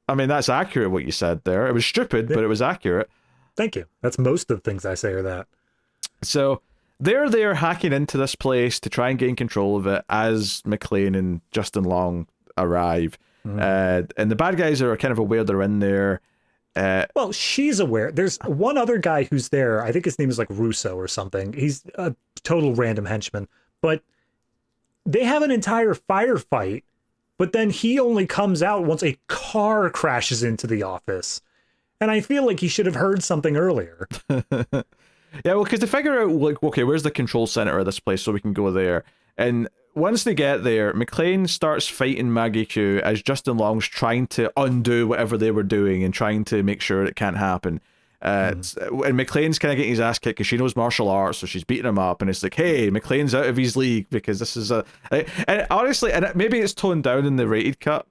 I mean, that's accurate what you said there. It was stupid, but it was accurate. Thank you. That's most of the things I say are that. So they're there hacking into this place to try and gain control of it as McClane and Justin Long arrive. And the bad guys are kind of aware they're in there. Well, she's aware. There's one other guy who's there. I think his name is like Russo or something. He's a total random henchman. But they have an entire firefight, but then he only comes out once a car crashes into the office. And I feel like he should have heard something earlier. Yeah, well, because they figure out, like, okay, where's the control center of this place so we can go there? And once they get there, McClane starts fighting Maggie Q as Justin Long's trying to undo whatever they were doing and trying to make sure it can't happen. And McClane's kind of getting his ass kicked because she knows martial arts, so she's beating him up. And it's like, hey, McClane's out of his league because this is and honestly, and maybe it's toned down in the rated cut,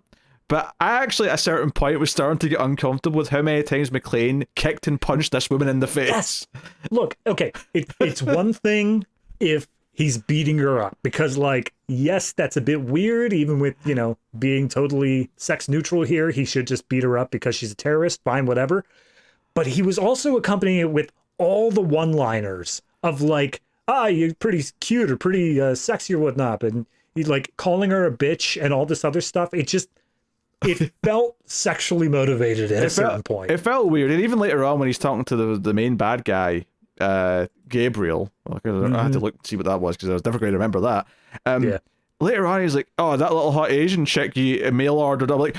but I actually, at a certain point, was starting to get uncomfortable with how many times McClane kicked and punched this woman in the face. Yes. Look, okay, it's one thing if he's beating her up, because, like, yes, that's a bit weird, even with, being totally sex neutral here. He should just beat her up because she's a terrorist, fine, whatever. But he was also accompanying it with all the one-liners of, like, you're pretty cute or pretty sexy or whatnot, and he, like, calling her a bitch and all this other stuff. It felt sexually motivated at a certain point. It felt weird. And even later on when he's talking to the main bad guy, Gabriel, I had to look and see what that was because I was never going to remember that. Later on he's like, oh, that little hot Asian chick you mail ordered. I'm like,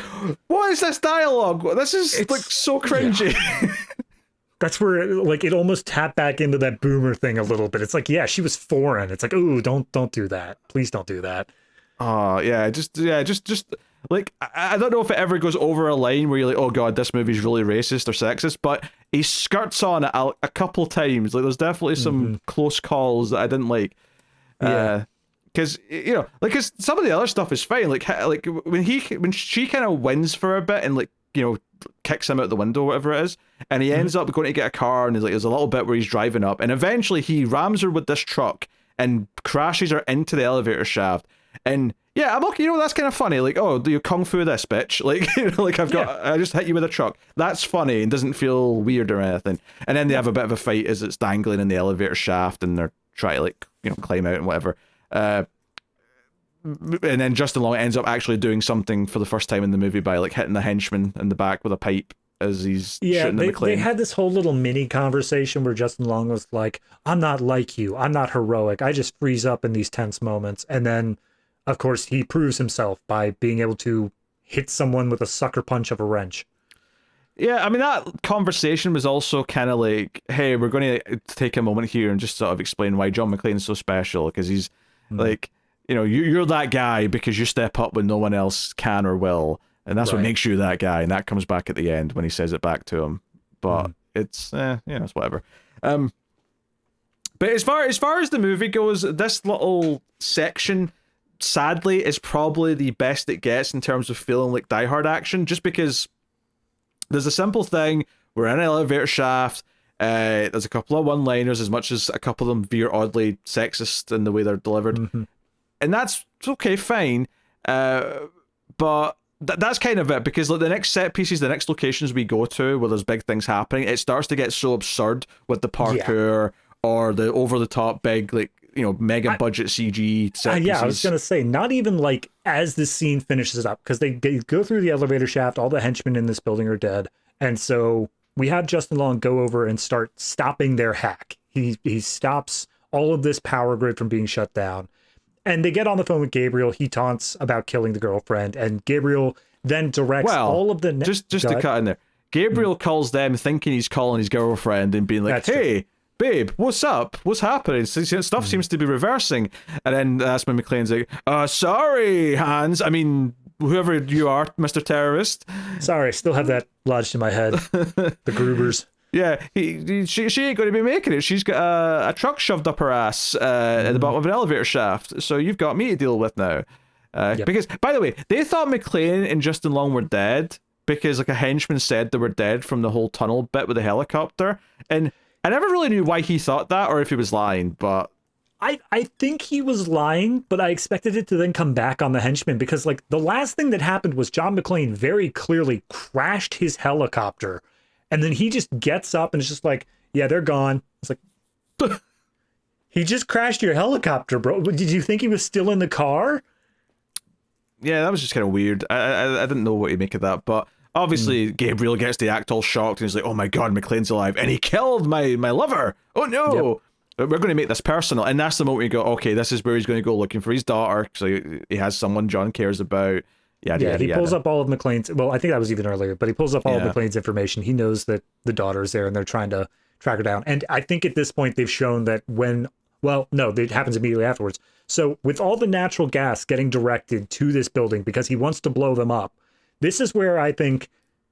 what is this dialogue? This is like so cringy. Yeah. That's where it almost tapped back into that boomer thing a little bit. It's like, yeah, she was foreign. It's like, ooh, don't do that. Please don't do that. Oh, just like, I don't know if it ever goes over a line where you're like, oh god, this movie's really racist or sexist, but he skirts on it a couple times. Like, there's definitely some close calls that I didn't like. Because because some of the other stuff is fine. Like when she kind of wins for a bit and kicks him out the window, whatever it is, and he ends up going to get a car, and there's a little bit where he's driving up, and eventually he rams her with this truck and crashes her into the elevator shaft. And yeah, I'm okay. That's kind of funny. Like, oh, do you kung fu this bitch? Like, I just hit you with a truck. That's funny and doesn't feel weird or anything. And then they have a bit of a fight as it's dangling in the elevator shaft, and they're trying to climb out and whatever. And then Justin Long ends up actually doing something for the first time in the movie by hitting the henchman in the back with a pipe as he's shooting the McClane. They had this whole little mini conversation where Justin Long was like, I'm not like you. I'm not heroic. I just freeze up in these tense moments. And then, of course, he proves himself by being able to hit someone with a sucker punch of a wrench. Yeah, I mean, that conversation was also kind of like, hey, we're going to take a moment here and just sort of explain why John McClane's so special, because he's like, you know, you're that guy because you step up when no one else can or will, and that's what makes you that guy, and that comes back at the end when he says it back to him. But it's, it's whatever. But as far as the movie goes, this little section, sadly, is probably the best it gets in terms of feeling like Die Hard action, just because there's a simple thing. We're in an elevator shaft. There's a couple of one-liners, as much as a couple of them veer oddly sexist in the way they're delivered. And that's okay, fine. But that's kind of it, because like the next set pieces, the next locations we go to where there's big things happening, it starts to get so absurd with the parkour or the over-the-top big, like, you know, mega budget CG set pieces. Yeah, I was gonna say, not even like as the scene finishes up, because they go through the elevator shaft, all the henchmen in this building are dead, and so we have Justin Long go over and start stopping their hack. He stops all of this power grid from being shut down, and they get on the phone with Gabriel. He taunts about killing the girlfriend, and Gabriel then directs all of the just to cut in there. Gabriel calls them thinking he's calling his girlfriend and being like, "Hey, babe, what's up? What's happening? Stuff seems to be reversing." And then that's when McClane's like, sorry, Hans. I mean, whoever you are, Mr. Terrorist. Sorry, still have that lodged in my head. The Grubers. Yeah, she ain't going to be making it. She's got a truck shoved up her ass at the bottom of an elevator shaft. So you've got me to deal with now. Because, by the way, they thought McClane and Justin Long were dead because like a henchman said they were dead from the whole tunnel bit with the helicopter. And I never really knew why he thought that or if he was lying, but I think he was lying, but I expected it to then come back on the henchman, because like the last thing that happened was John McClane very clearly crashed his helicopter, and then he just gets up and it's just like, yeah, they're gone. It's like, he just crashed your helicopter, bro. Did you think he was still in the car? Yeah, that was just kind of weird. I didn't know what to make of that, but obviously, Gabriel gets the act all shocked and he's like, oh my god, McClane's alive and he killed my lover. Oh no. We're going to make this personal. And that's the moment you go, okay, this is where he's going to go looking for his daughter. So he has someone John cares about. He pulls up all of McClane's, well, I think that was even earlier, but he pulls up all of McClane's information. He knows that the daughter's there and they're trying to track her down. And I think at this point they've shown that it happens immediately afterwards. So with all the natural gas getting directed to this building because he wants to blow them up, this is where I think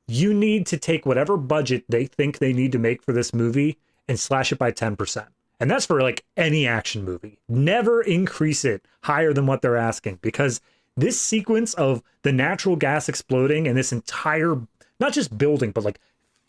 you need to take whatever budget they think they need to make for this movie and slash it by 10%. And that's for like any action movie. Never increase it higher than what they're asking, because this sequence of the natural gas exploding and this entire, not just building, but like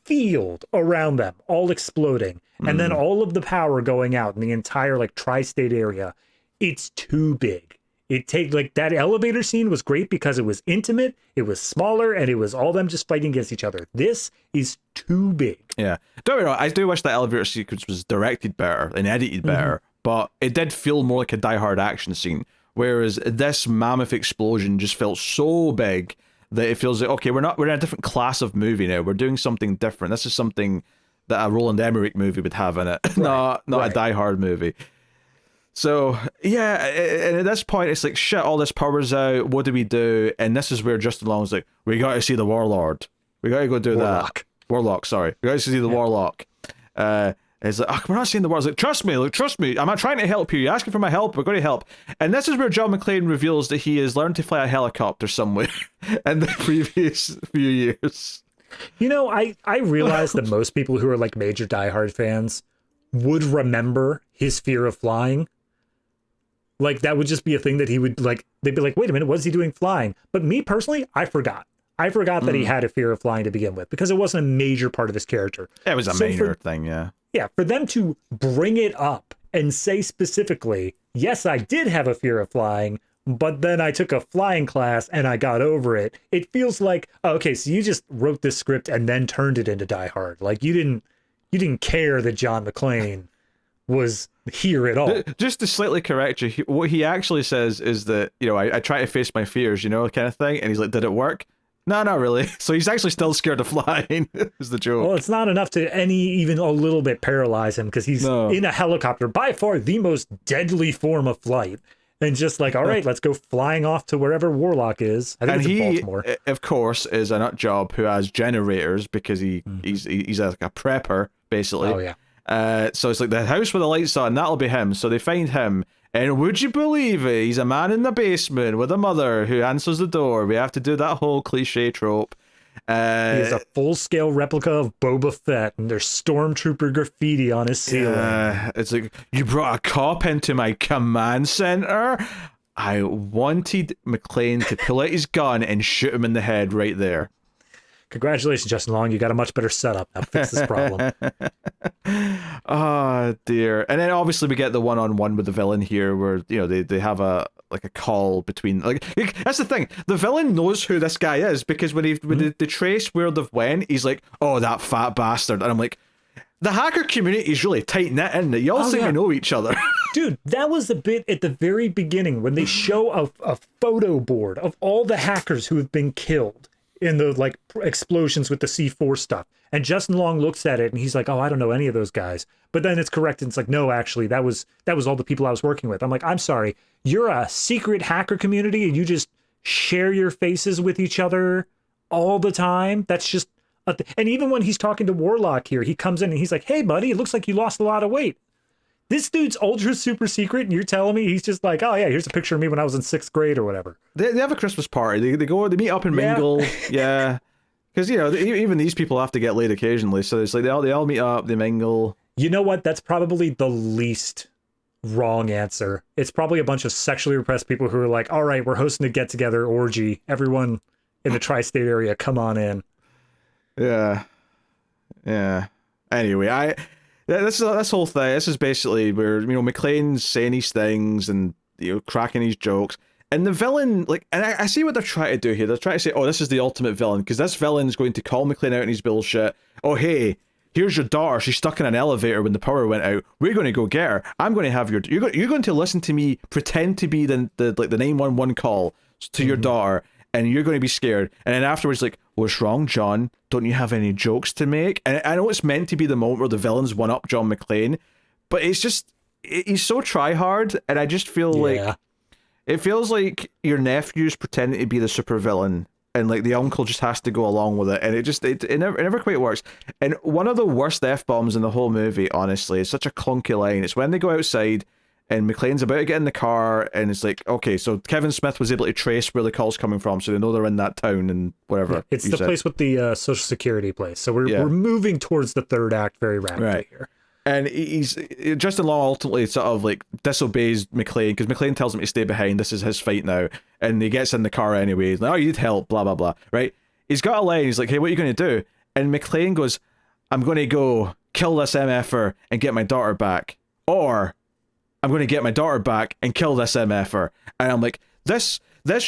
field around them all exploding, and then all of the power going out in the entire like tri-state area, it's too big. Like that elevator scene was great because it was intimate, it was smaller, and it was all them just fighting against each other. This is too big. Yeah. Don't get me wrong, I do wish that elevator sequence was directed better and edited better, but it did feel more like a Die Hard action scene, whereas this mammoth explosion just felt so big that it feels like, okay, we're in a different class of movie now. We're doing something different. This is something that a Roland Emmerich movie would have in it, not a Die Hard movie. So, yeah, and at this point, it's like, shit, all this power's out, what do we do? And this is where Justin Long's like, we got to see the Warlord. We got to go do that. Warlock, sorry. We got to see the Warlock. It's like, oh, we're not seeing the Warlock. It's like, trust me. I'm not trying to help you. You're asking for my help. We're going to help. And this is where John McClane reveals that he has learned to fly a helicopter somewhere in the previous few years. You know, I realize that most people who are like major Die Hard fans would remember his fear of flying. Like, that would just be a thing that he would, like, they'd be like, wait a minute, what is he doing flying? But me personally, I forgot. I forgot that he had a fear of flying to begin with, because it wasn't a major part of his character. It was a major thing, yeah. Yeah, for them to bring it up and say specifically, yes, I did have a fear of flying, but then I took a flying class and I got over it. It feels like, oh, okay, so you just wrote this script and then turned it into Die Hard. Like, you didn't care that John McClane was here at all. Just to slightly correct you, what he actually says is that, you know, I try to face my fears, you know, kind of thing. And he's like, did it work? No, not really. So he's actually still scared of flying, is the joke. Well, it's not enough to even a little bit paralyze him, because he's in a helicopter, by far the most deadly form of flight. And just like, all right, let's go flying off to wherever Warlock is. I think And it's in he, Baltimore. of course, is a nut job who has generators because he's like a prepper, basically. Oh, yeah. So it's like the house with the lights on, that'll be him. So they find him. And would you believe it? He's a man in the basement with a mother who answers the door. We have to do that whole cliche trope. He is a full-scale replica of Boba Fett, and there's stormtrooper graffiti on his ceiling. It's like, you brought a cop into my command center? I wanted McClane to pull out his gun and shoot him in the head right there. Congratulations, Justin Long. You got a much better setup. Now fix this problem. Oh, dear. And then obviously we get the one-on-one with the villain here where, they have a call between... That's the thing. The villain knows who this guy is because when they trace where they've went, he's like, oh, that fat bastard. And I'm like, the hacker community is really tight-knit, isn't it? You all seem to know each other. Dude, that was the bit at the very beginning when they show a photo board of all the hackers who have been killed in the explosions with the C4 stuff. And Justin Long looks at it and he's like, oh, I don't know any of those guys. But then it's correct. And it's like, no, actually, that was all the people I was working with. I'm like, I'm sorry. You're a secret hacker community and you just share your faces with each other all the time. That's just, and even when he's talking to Warlock here, he comes in and he's like, hey, buddy, it looks like you lost a lot of weight. This dude's ultra super secret, and you're telling me he's just like, oh yeah, here's a picture of me when I was in 6th grade or whatever. They have a Christmas party. They meet up and mingle. Yeah. Because, even these people have to get laid occasionally. So it's like they all meet up, they mingle. You know what? That's probably the least wrong answer. It's probably a bunch of sexually repressed people who are like, all right, we're hosting a get-together orgy. Everyone in the tri-state area, come on in. Yeah. Yeah. Anyway, this whole thing, this is basically where, McClane's saying these things and, cracking these jokes. And the villain, and I see what they're trying to do here. They're trying to say, oh, this is the ultimate villain, because this villain's going to call McClane out in his bullshit. Oh, hey, here's your daughter. She's stuck in an elevator when the power went out. We're going to go get her. I'm going to have you're going to listen to me pretend to be the 911 call to your daughter, and you're going to be scared. And then afterwards, what's wrong, John? Don't you have any jokes to make? And I know it's meant to be the moment where the villain's one up John McClane, but it's just, he's so try hard, and I just feel like it feels like your nephew's pretending to be the supervillain, and the uncle just has to go along with it, and it never quite works. And one of the worst F-bombs in the whole movie, honestly, is such a clunky line. It's when they go outside and McClane's about to get in the car, and it's like, okay, so Kevin Smith was able to trace where the call's coming from, so they know they're in that town and whatever. Yeah, it's the place with the Social Security place. So we're moving towards the third act very rapidly here. And Justin Long ultimately sort of disobeys McClane because McClane tells him to stay behind. This is his fight now, and he gets in the car anyway. He's like, "Oh, you need help," blah blah blah. Right? He's got a line. He's like, "Hey, what are you going to do?" And McClane goes, "I'm going to go kill this MFer and get my daughter back, or I'm going to get my daughter back and kill this MFer." And I'm like, this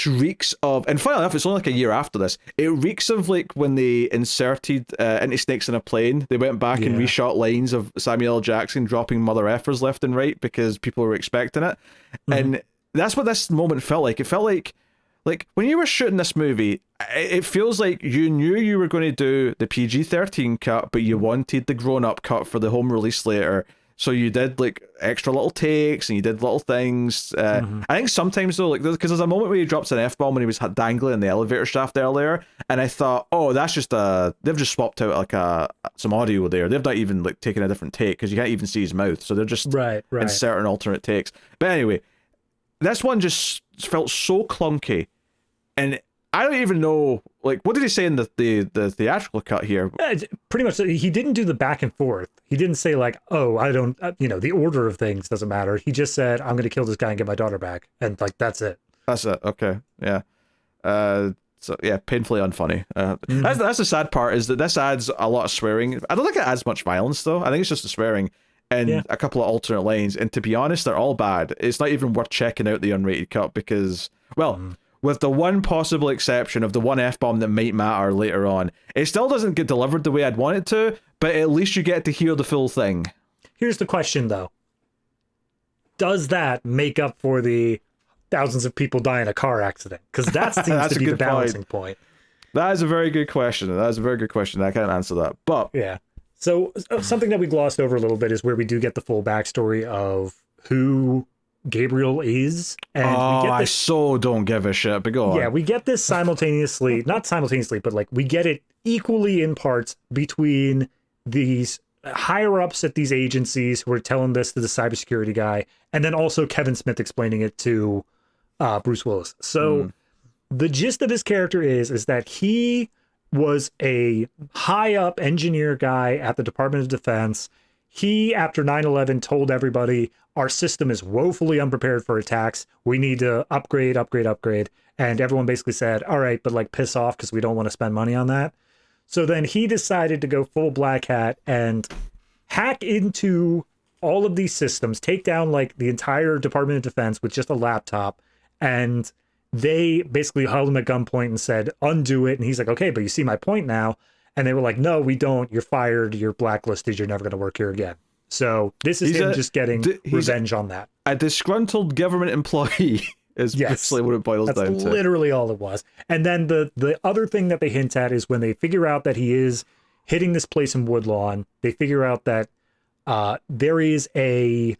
reeks of, and funny enough, it's only a year after this, it reeks of when they inserted Into Snakes in a Plane. They went back and reshot lines of Samuel L. Jackson dropping mother effers left and right because people were expecting it. And that's what this moment felt like. It felt like when you were shooting this movie, it feels like you knew you were going to do the PG-13 cut, but you wanted the grown-up cut for the home release later. So you did extra little takes and you did little things. I think sometimes though, because there's a moment where he drops an F-bomb when he was dangling in the elevator shaft earlier, and I thought, oh, that's just they've just swapped out some audio there. They've not even taken a different take because you can't even see his mouth, so they're just inserting alternate takes. But anyway, this one just felt so clunky, and I don't even know, what did he say in the theatrical cut here? Pretty much, he didn't do the back and forth. He didn't say oh, I don't, the order of things doesn't matter. He just said, I'm going to kill this guy and get my daughter back. And that's it. That's it. Okay. Yeah. So yeah, painfully unfunny. That's the sad part, is that this adds a lot of swearing. I don't think it adds much violence though. I think it's just the swearing and a couple of alternate lines. And to be honest, they're all bad. It's not even worth checking out the unrated cut because, with the one possible exception of the one F-bomb that might matter later on, it still doesn't get delivered the way I'd want it to, but at least you get to hear the full thing. Here's the question, though. Does that make up for the thousands of people die in a car accident? Because that seems to be the balancing point. That is a very good question. I can't answer that. But yeah. So something that we glossed over a little bit is where we do get the full backstory of who Gabriel is. And oh, we get I this, so don't give a shit, but go on. yeah, we get this simultaneously, not simultaneously, but like we get it equally in parts between these higher ups at these agencies who are telling this to the cybersecurity guy, and then also Kevin Smith explaining it to Bruce Willis. So the gist of his character is that he was a high up engineer guy at the Department of Defense. He, after 9/11, told everybody, our system is woefully unprepared for attacks. We need to upgrade. And everyone basically said, all right, but like piss off because we don't want to spend money on that. So then he decided to go full black hat and hack into all of these systems, take down like the entire Department of Defense with just a laptop. And they basically held him at gunpoint and said, undo it. And he's like, okay, but you see my point now. And they were like, no, we don't. You're fired. You're blacklisted. You're never going to work here again. So this is him just getting revenge on that. A disgruntled government employee is basically what it boils down to. That's literally all it was. And then the other thing that they hint at is when they figure out that he is hitting this place in Woodlawn, they figure out that there is a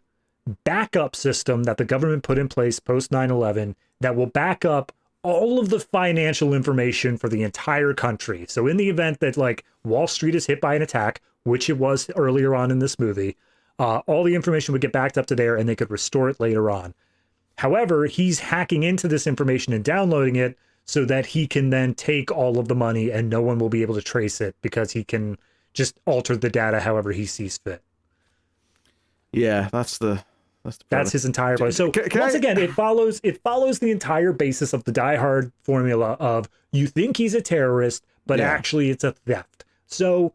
backup system that the government put in place post 9/11 that will back up all of the financial information for the entire country. So in the event that like Wall Street is hit by an attack, which it was earlier on in this movie, all the information would get backed up to there and they could restore it later on. However, he's hacking into this information and downloading it so that he can then take all of the money and no one will be able to trace it because he can just alter the data however he sees fit. Yeah, that's his entire point. So once again, it follows the entire basis of the Die Hard formula of you think he's a terrorist, but actually it's a theft. So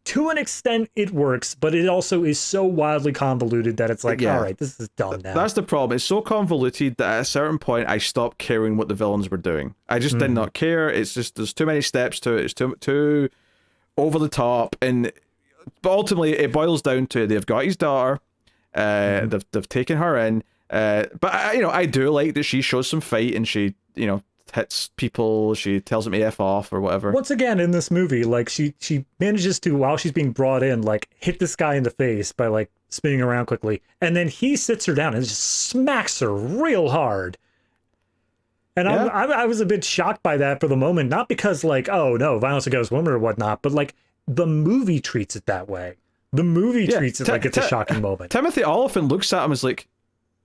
to an extent it works, but it also is so wildly convoluted that it's like, all right, this is dumb now. That's the problem. It's so convoluted that at a certain point I stopped caring what the villains were doing. I just did not care. It's just there's too many steps to it. It's too over the top, but ultimately it boils down to they've got his daughter. They've taken her in, but I do like that she shows some fight and she hits people. She tells them to F off or whatever. Once again in this movie, like she manages to, while she's being brought in, like hit this guy in the face by like spinning around quickly, and then he sits her down and just smacks her real hard. And I was a bit shocked by that for the moment, not because like, oh no, violence against women or whatnot, but like the movie treats it that way. The movie treats it like it's a shocking moment. Timothy Olyphant looks at him as like,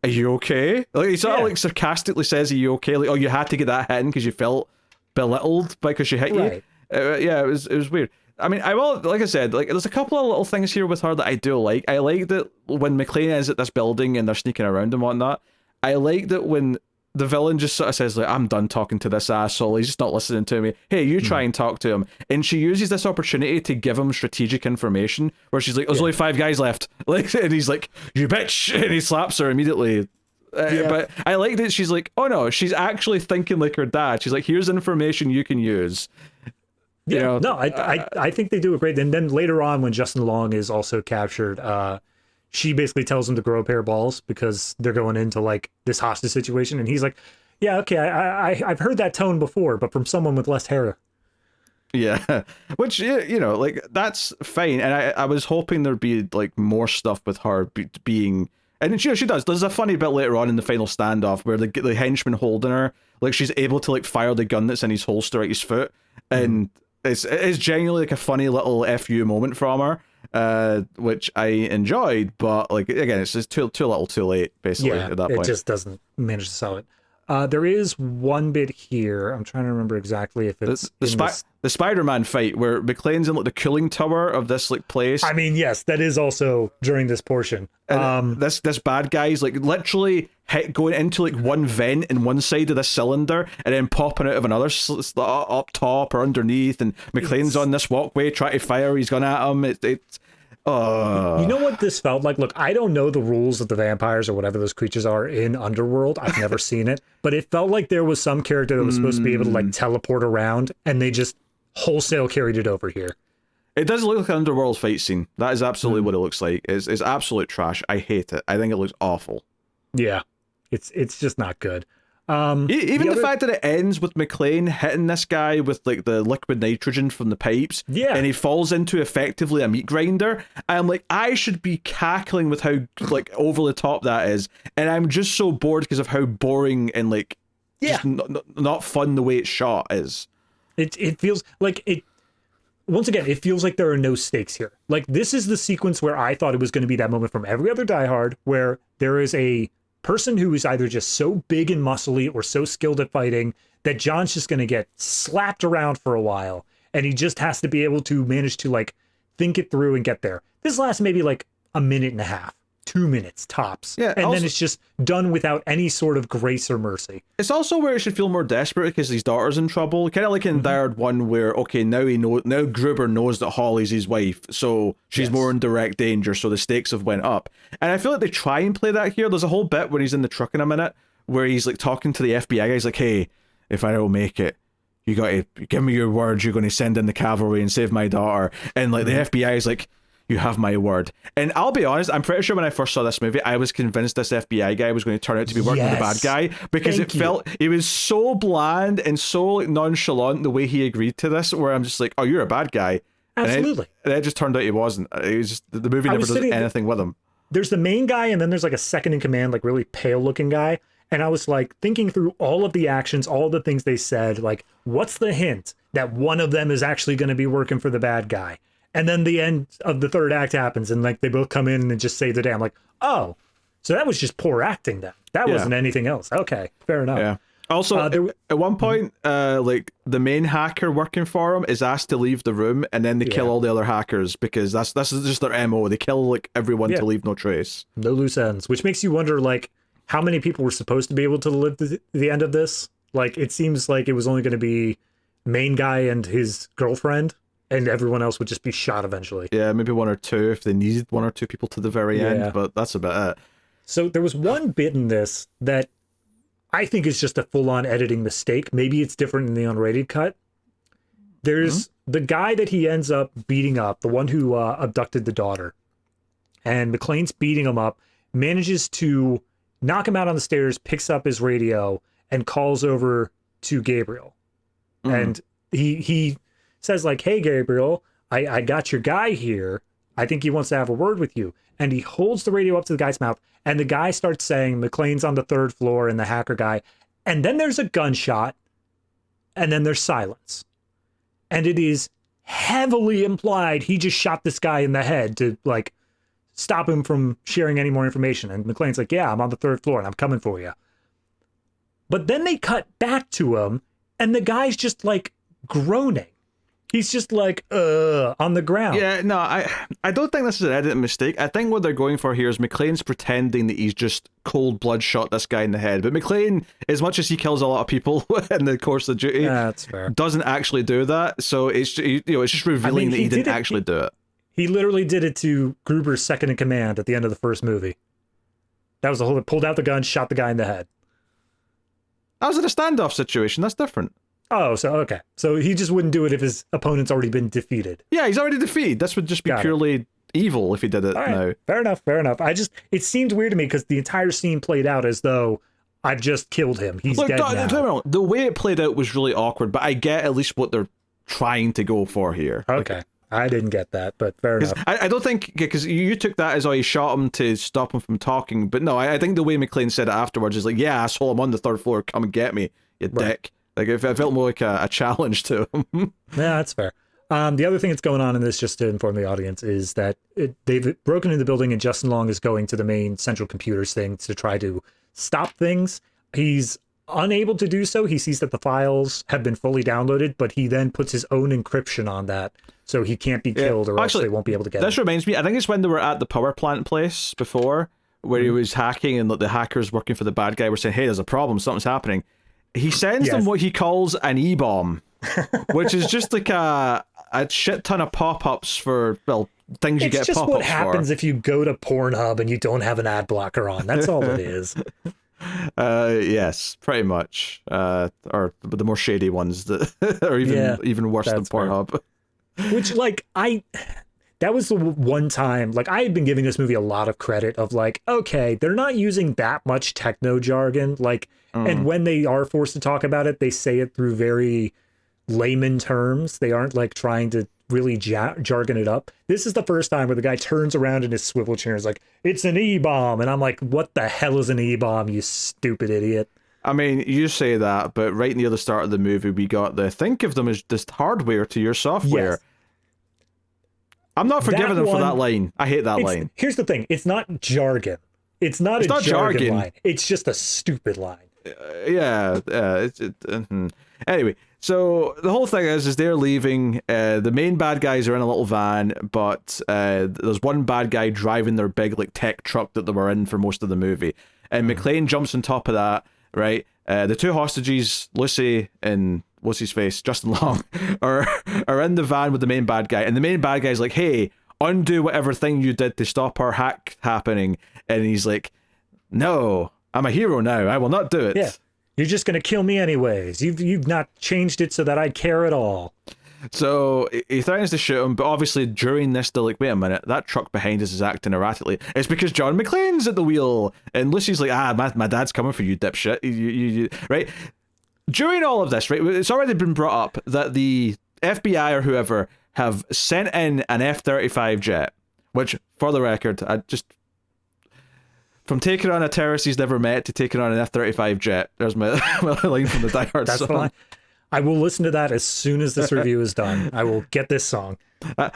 are you okay? Like he sort of like sarcastically says, are you okay? Like, oh, you had to get that hit in because you felt belittled because she hit you. It was weird. I mean, like I said, like there's a couple of little things here with her that I do like. I like that when McClane is at this building and they're sneaking around and whatnot. I like that when the villain just sort of says like, I'm done talking to this asshole. He's just not listening to me. Hey, you try and talk to him. And she uses this opportunity to give him strategic information where she's like, there's only 5 guys left. Like, and he's like, you bitch. And he slaps her immediately. But I like that she's like, oh no, she's actually thinking like her dad. She's like, here's information you can use. I think they do a great. And then later on when Justin Long is also captured, she basically tells him to grow a pair of balls because they're going into like this hostage situation. And he's like, yeah, okay, I've heard that tone before, but from someone with less hair. Yeah, which, like that's fine. And I was hoping there'd be like more stuff with her being, and she does. There's a funny bit later on in the final standoff where the henchman holding her, like she's able to like fire the gun that's in his holster at his foot. And it's genuinely like a funny little FU moment from her. Which I enjoyed, but like again, it's just too little, too late, basically. At that point, it just doesn't manage to sell it. There is one bit here. I'm trying to remember exactly if it's the Spider-Man fight where McClane's in like the cooling tower of this like place. I mean, yes, that is also during this portion. This bad guy's like literally going into like one vent in one side of the cylinder and then popping out of another up top or underneath, and McClane's on this walkway trying to fire his gun at him. You know what this felt like? Look, I don't know the rules of the vampires or whatever those creatures are in Underworld. I've never seen it, but it felt like there was some character that was supposed to be able to like teleport around, and they just wholesale carried it over here. It does look like an Underworld fight scene. That is absolutely what it looks like. It's absolute trash. I hate it. I think it looks awful. Yeah, it's just not good. Even the fact that it ends with McClane hitting this guy with like the liquid nitrogen from the pipes, and he falls into effectively a meat grinder. I'm like, I should be cackling with how like over the top that is, and I'm just so bored because of how boring and like just not fun the way it's shot is. It feels like it. Once again, it feels like there are no stakes here. Like this is the sequence where I thought it was going to be that moment from every other Die Hard, where there is a person who is either just so big and muscly or so skilled at fighting that John's just going to get slapped around for a while, and he just has to be able to manage to like think it through and get there. This lasts maybe like a minute and a half, 2 minutes tops, and then it's just done without any sort of grace or mercy. It's also where it should feel more desperate because his daughter's in trouble, kind of like in Die Hard 1, where okay, now Gruber knows that Holly's his wife, so she's more in direct danger, so the stakes have went up. And I feel like they try and play that here. There's a whole bit when he's in the truck in a minute where he's like talking to the FBI guy. He's like, hey, if I don't make it, you got to give me your word you're going to send in the cavalry and save my daughter. And like the FBI is like, you have my word. And I'll be honest, I'm pretty sure when I first saw this movie, I was convinced this FBI guy was going to turn out to be working with the bad guy, because it was so bland and so like nonchalant the way he agreed to this, where I'm just like, oh, you're a bad guy. Absolutely. And it just turned out he wasn't. It was just, the movie never does anything with him. There's the main guy, and then there's like a second in command, like really pale looking guy. And I was like thinking through all of the actions, all the things they said, like, what's the hint that one of them is actually going to be working for the bad guy? And then the end of the third act happens, and like they both come in and just save the day. I'm like, oh, so that was just poor acting then. That wasn't anything else. Okay, fair enough. Yeah. Also, at one point, like the main hacker working for him is asked to leave the room, and then they kill all the other hackers because that's just their MO. They kill like everyone to leave no trace. No loose ends, which makes you wonder like how many people were supposed to be able to live to the end of this. Like it seems like it was only going to be main guy and his girlfriend, and everyone else would just be shot eventually. Yeah, maybe one or two if they needed one or two people to the very end, but that's about it. So there was one bit in this that I think is just a full-on editing mistake. Maybe it's different in the unrated cut. There's the guy that he ends up beating up, the one who abducted the daughter. And McClane's beating him up, manages to knock him out on the stairs, picks up his radio, and calls over to Gabriel. And he says like, hey, Gabriel, I got your guy here. I think he wants to have a word with you. And he holds the radio up to the guy's mouth, and the guy starts saying McClane's on the third floor and the hacker guy. And then there's a gunshot, and then there's silence. And it is heavily implied he just shot this guy in the head to like stop him from sharing any more information. And McClane's like, yeah, I'm on the third floor and I'm coming for you. But then they cut back to him, and the guy's just like groaning. He's just like, on the ground. Yeah, no, I don't think this is an editing mistake. I think what they're going for here is McClane's pretending that he's just cold blood shot this guy in the head. But McClane, as much as he kills a lot of people in the course of duty, that's fair, doesn't actually do that. So it's it's just revealing that he didn't actually do it. He literally did it to Gruber's second in command at the end of the first movie. That was the whole, pulled out the gun, shot the guy in the head. That was in a standoff situation. That's different. Oh, so okay. So he just wouldn't do it if his opponent's already been defeated. Yeah, he's already defeated. This would just be purely evil if he did it now. Fair enough. It seemed weird to me because the entire scene played out as though I've just killed him. He's dead now. The way it played out was really awkward, but I get at least what they're trying to go for here. Okay. I didn't get that, but fair enough. I don't think, because you took that as, oh, he shot him to stop him from talking, but no, I think the way McClane said it afterwards is like, yeah, asshole, I'm on the third floor, come and get me, you dick. Like, it felt more like a challenge to him. Yeah, that's fair. The other thing that's going on in this, just to inform the audience, is that they've broken into the building, and Justin Long is going to the main central computers thing to try to stop things. He's unable to do so. He sees that the files have been fully downloaded, but he then puts his own encryption on that, so he can't be killed, or else they won't be able to get him. This reminds me, I think it's when they were at the power plant place before, where he was hacking, and the hackers working for the bad guy were saying, hey, there's a problem, something's happening. He sends them what he calls an E-bomb, which is just like a shit ton of pop-ups for, well, things you get pop-ups for. It's just what happens if you go to Pornhub and you don't have an ad blocker on. That's all it is. Yes, pretty much. Or the more shady ones that are even worse than Pornhub. Which, like, that was the one time, like, I had been giving this movie a lot of credit of like, okay, they're not using that much techno jargon, like, and when they are forced to talk about it, they say it through very layman terms. They aren't like trying to really jargon it up. This is the first time where the guy turns around in his swivel chair and is like, it's an E-bomb. And I'm like, what the hell is an E-bomb, you stupid idiot? I mean, you say that, but right near the start of the movie, we got think of them as just hardware to your software. Yes. I'm not forgiving them for that line. I hate that line. Here's the thing. It's not jargon. It's not a jargon line. It's just a stupid line. Anyway, so the whole thing is they're leaving. The main bad guys are in a little van, but there's one bad guy driving their big like tech truck that they were in for most of the movie. And McClane jumps on top of that, right? The two hostages, Lucy and what's his face, Justin Long, are in the van with the main bad guy, and the main bad guy's like, "Hey, undo whatever thing you did to stop our hack happening." And he's like, "No, I'm a hero now. I will not do it." Yeah, you're just gonna kill me anyways. You've not changed it so that I care at all. So he threatens to shoot him, but obviously during this, they're like, "Wait a minute, that truck behind us is acting erratically. It's because John McClane's at the wheel." And Lucy's like, my dad's coming for you, dipshit. You right? During all of this, right, it's already been brought up that the FBI or whoever have sent in an F-35 jet, which, for the record, I just... From taking on a terrorist he's never met to taking on an F-35 jet, there's my line from the Die Hard song. Fine. I will listen to that as soon as this review is done. I will get this song.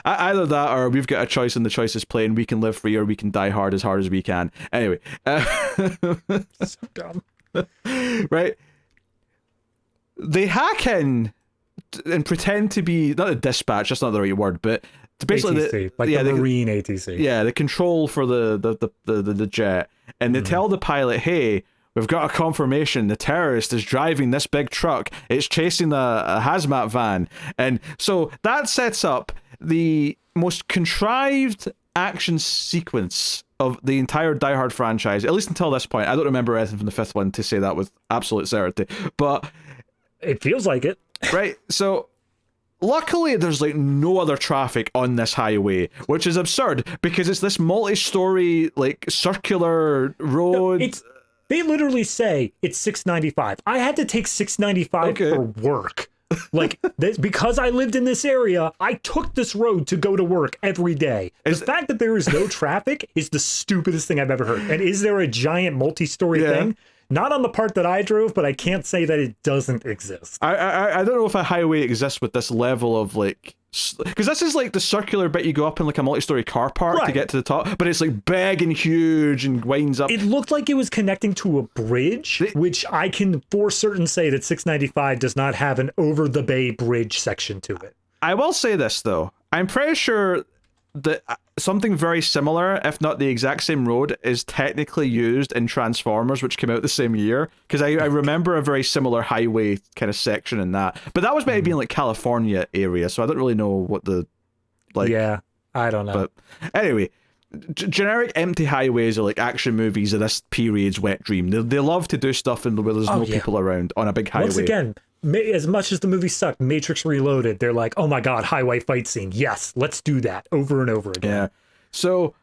Either that or we've got a choice and the choice is plain. We can live free or we can die hard as we can. Anyway. So dumb. Right. They hack in and pretend to be, not a dispatch, that's not the right word, but basically ATC, the Marine ATC. Yeah, the control for the jet. And they tell the pilot, "Hey, we've got a confirmation. The terrorist is driving this big truck. It's chasing a hazmat van." And so that sets up the most contrived action sequence of the entire Die Hard franchise, at least until this point. I don't remember anything from the fifth one to say that with absolute certainty, but it feels like it. Right, so luckily there's like no other traffic on this highway, which is absurd because it's this multi-story like circular road. No, they literally say it's 695. I had to take 695 for work. Like, because I lived in this area, I took this road to go to work every day. The fact that there is no traffic is the stupidest thing I've ever heard. And is there a giant multi-story thing? Not on the part that I drove, but I can't say that it doesn't exist. I don't know if a highway exists with this level of like, because this is like the circular bit you go up in like a multi-story car park to get to the top, but it's like big and huge and winds up. It looked like it was connecting to a bridge, which I can for certain say that 695 does not have an over the bay bridge section to it. I will say this though, I'm pretty sure that something very similar, if not the exact same road, is technically used in Transformers, which came out the same year, because I remember a very similar highway kind of section in that, but that was maybe being like California area, so I don't really know what the like. Yeah, I don't know. But anyway, generic empty highways are like action movies of this period's wet dream. They love to do stuff where there's no people around on a big highway. Once again, as much as the movie sucked, Matrix Reloaded, they're like, oh my god, highway fight scene. Yes, let's do that over and over again. Yeah. So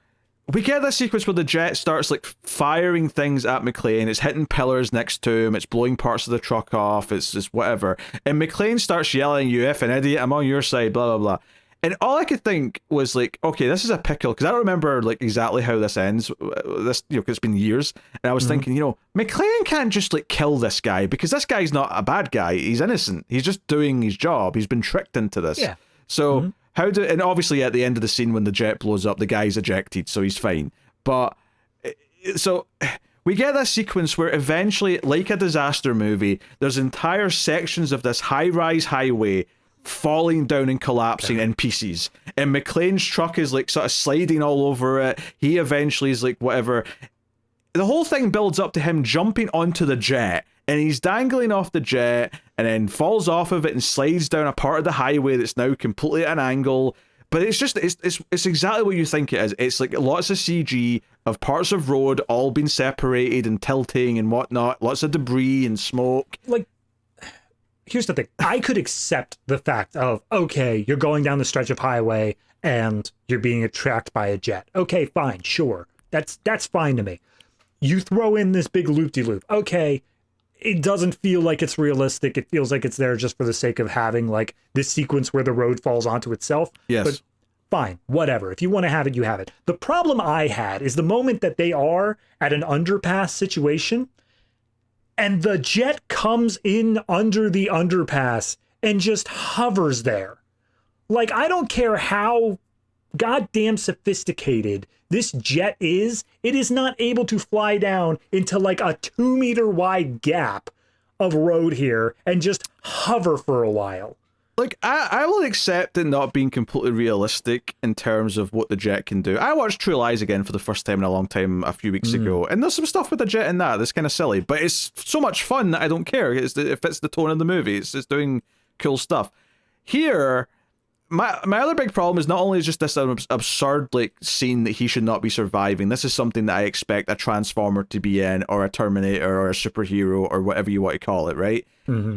we get this sequence where the jet starts like firing things at McClane. It's hitting pillars next to him. It's blowing parts of the truck off. It's just whatever. And McClane starts yelling, "You effing idiot, I'm on your side, blah, blah, blah." And all I could think was like, okay, this is a pickle, because I don't remember like exactly how this ends. This, you know, because it's been years. And I was thinking, you know, McClane can't just like kill this guy because this guy's not a bad guy. He's innocent. He's just doing his job. He's been tricked into this. Yeah. So and obviously at the end of the scene when the jet blows up, the guy's ejected, so he's fine. But so we get this sequence where eventually, like a disaster movie, there's entire sections of this high-rise highway falling down and collapsing in pieces, and McClane's truck is like sort of sliding all over it. He eventually is like whatever. The whole thing builds up to him jumping onto the jet, and he's dangling off the jet and then falls off of it and slides down a part of the highway that's now completely at an angle. But it's just it's exactly what you think it is. It's like lots of CG of parts of road all being separated and tilting and whatnot, lots of debris and smoke. Like, here's the thing. I could accept the fact of, okay, you're going down the stretch of highway and you're being attacked by a jet. Okay, fine, sure. That's fine to me. You throw in this big loop-de-loop. Okay, it doesn't feel like it's realistic. It feels like it's there just for the sake of having like this sequence where the road falls onto itself. Yes. But fine, whatever. If you want to have it, you have it. The problem I had is the moment that they are at an underpass situation and the jet comes in under the underpass and just hovers there. Like, I don't care how goddamn sophisticated this jet is, it is not able to fly down into like a 2-meter wide gap of road here and just hover for a while. Like, I will accept it not being completely realistic in terms of what the jet can do. I watched True Lies again for the first time in a long time a few weeks ago, and there's some stuff with the jet in that's kind of silly, but it's so much fun that I don't care. It fits the tone of the movie. It's doing cool stuff. Here, my other big problem is not only is just this absurd like scene that he should not be surviving. This is something that I expect a Transformer to be in, or a Terminator, or a superhero, or whatever you want to call it, right? Mm-hmm.